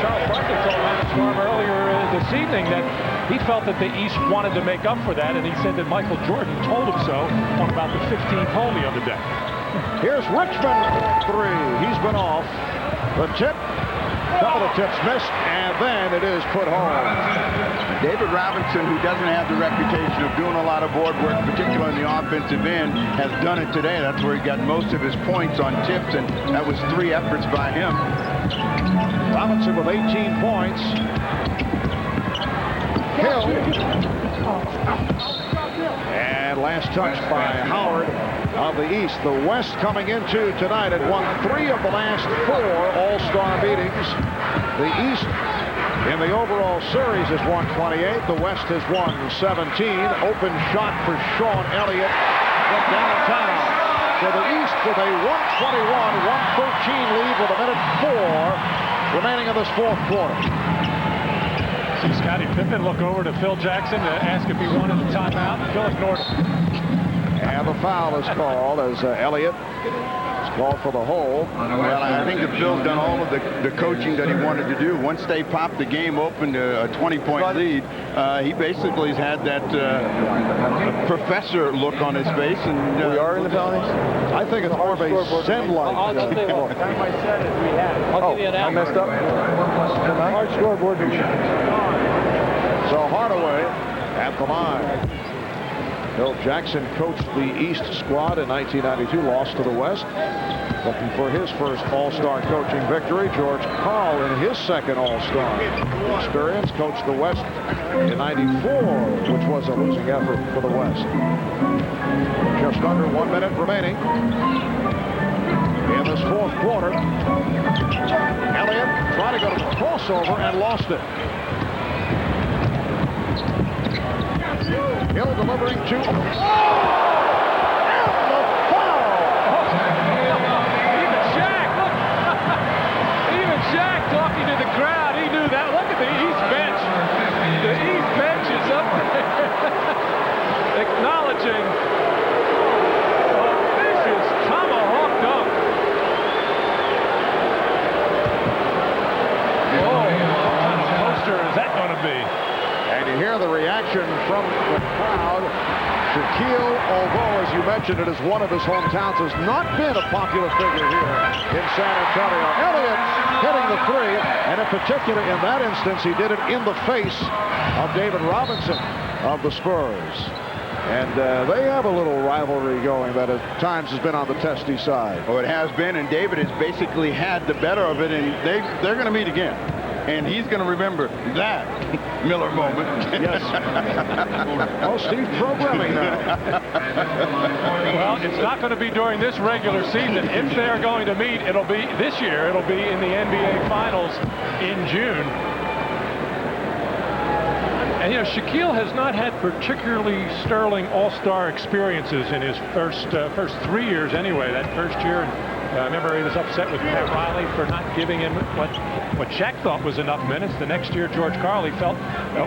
Charles Barkley told Lance Storm earlier this evening that he felt that the East wanted to make up for that, and he said that Michael Jordan told him so on about the 15th hole the other day. Here's Richmond for 3. He's been off. The tip. Couple of tips missed, and then it is put home. David Robinson, who doesn't have the reputation of doing a lot of board work, particularly in the offensive end, has done it today. That's where he got most of his points on tips, and that was 3 efforts by him. Robinson with 18 points. Hill. And last touch by Howard of the East. The West coming into tonight had won 3 of the last 4 All-Star meetings. The East in the overall series has won 28. The West has won 17. Open shot for Sean Elliott from downtown. So the East with a 121-113 lead with a minute 4 remaining in this fourth quarter. See Scottie Pippen look over to Phil Jackson to ask if he wanted a timeout. Phil ignored him. And the foul is called as Elliott is Called for the hold. Well, I think the Phil's done all of the coaching that he wanted to do. Once they popped the game open to a 20-point lead, he basically has had that professor look on his face. And we are in the penalties? I think it's more of a send-like. I'll tell you what, time I said is we had. I'll give you an I messed up. Hard scoreboard. So Hardaway at the line. Bill Jackson coached the East squad in 1992, lost to the West. Looking for his first All-Star coaching victory. George Karl in his second All-Star experience, coached the West in 94, which was a losing effort for the West. Just under 1 minute remaining in this fourth quarter. Elliott tried to go to the crossover and lost it. Hill delivering to... Oh! And the foul! Even Shaq, look! Even Shaq talking to the crowd, he knew that. Look at the East bench. The East bench is up there. Acknowledging a vicious tomahawk dunk. Oh, what kind of poster is that going to be? And you hear the reaction from the crowd. Shaquille, although, as you mentioned, it is one of his hometowns, has not been a popular figure here in San Antonio. Elliott hitting the three, and in particular, in that instance, he did it in the face of David Robinson of the Spurs. And they have a little rivalry going that at times has been on the testy side. Oh, it has been, and David has basically had the better of it, and they're going to meet again. And he's going to remember that Miller moment. Yes. Oh, Steve programming now. Well, it's not going to be during this regular season. If they're going to meet, it'll be this year. It'll be in the NBA Finals in June. And, you know, Shaquille has not had particularly sterling all-star experiences in his first 3 years anyway. That first year, I remember he was upset with Pat Riley for not giving him what Shaq thought was enough minutes. The next year, George Karl, he felt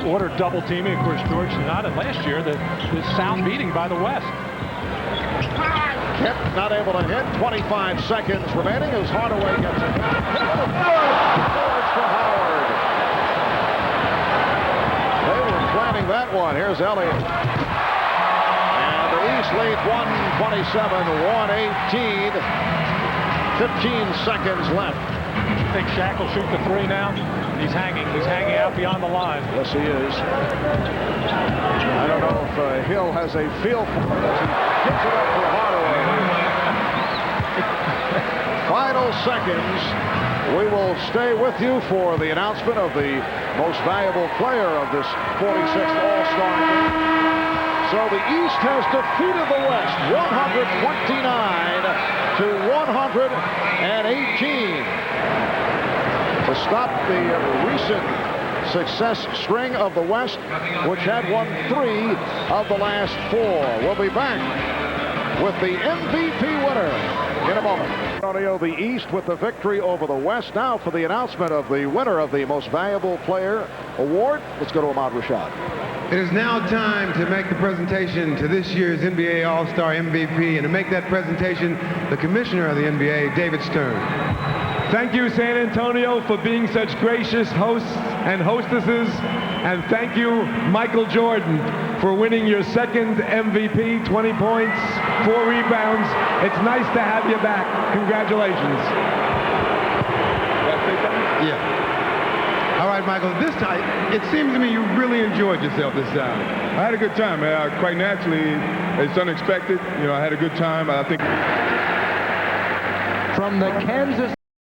ordered double teaming. Of course, George did not. And last year, the sound beating by the West. Kemp not able to hit. 25 seconds remaining as Hardaway gets it back. George for Howard. They were planning that one. Here's Elliott. And the East lead 127-118. 15 seconds left. You think Shaq will shoot the three now? He's hanging out beyond the line. Yes, he is. I don't know if Hill has a feel for it as he gives it up for Hardaway. Final seconds. We will stay with you for the announcement of the most valuable player of this 46th All-Star game. So the East has defeated the West 129-118 to stop the recent success string of the West, which had won 3 of the last 4. We'll be back with the MVP winner in a moment. The East with the victory over the West. Now for the announcement of the winner of the Most Valuable Player Award. Let's go to Ahmad Rashad. It is now time to make the presentation to this year's NBA All-Star MVP, and to make that presentation, the commissioner of the NBA, David Stern. Thank you, San Antonio, for being such gracious hosts and hostesses, and thank you, Michael Jordan, for winning your second MVP, 20 points, 4 rebounds. It's nice to have you back. Congratulations. Yeah. All right, Michael, this time, it seems to me you really enjoyed yourself this time. I had a good time. Quite naturally, it's unexpected. You know, I had a good time. I think. From the Kansas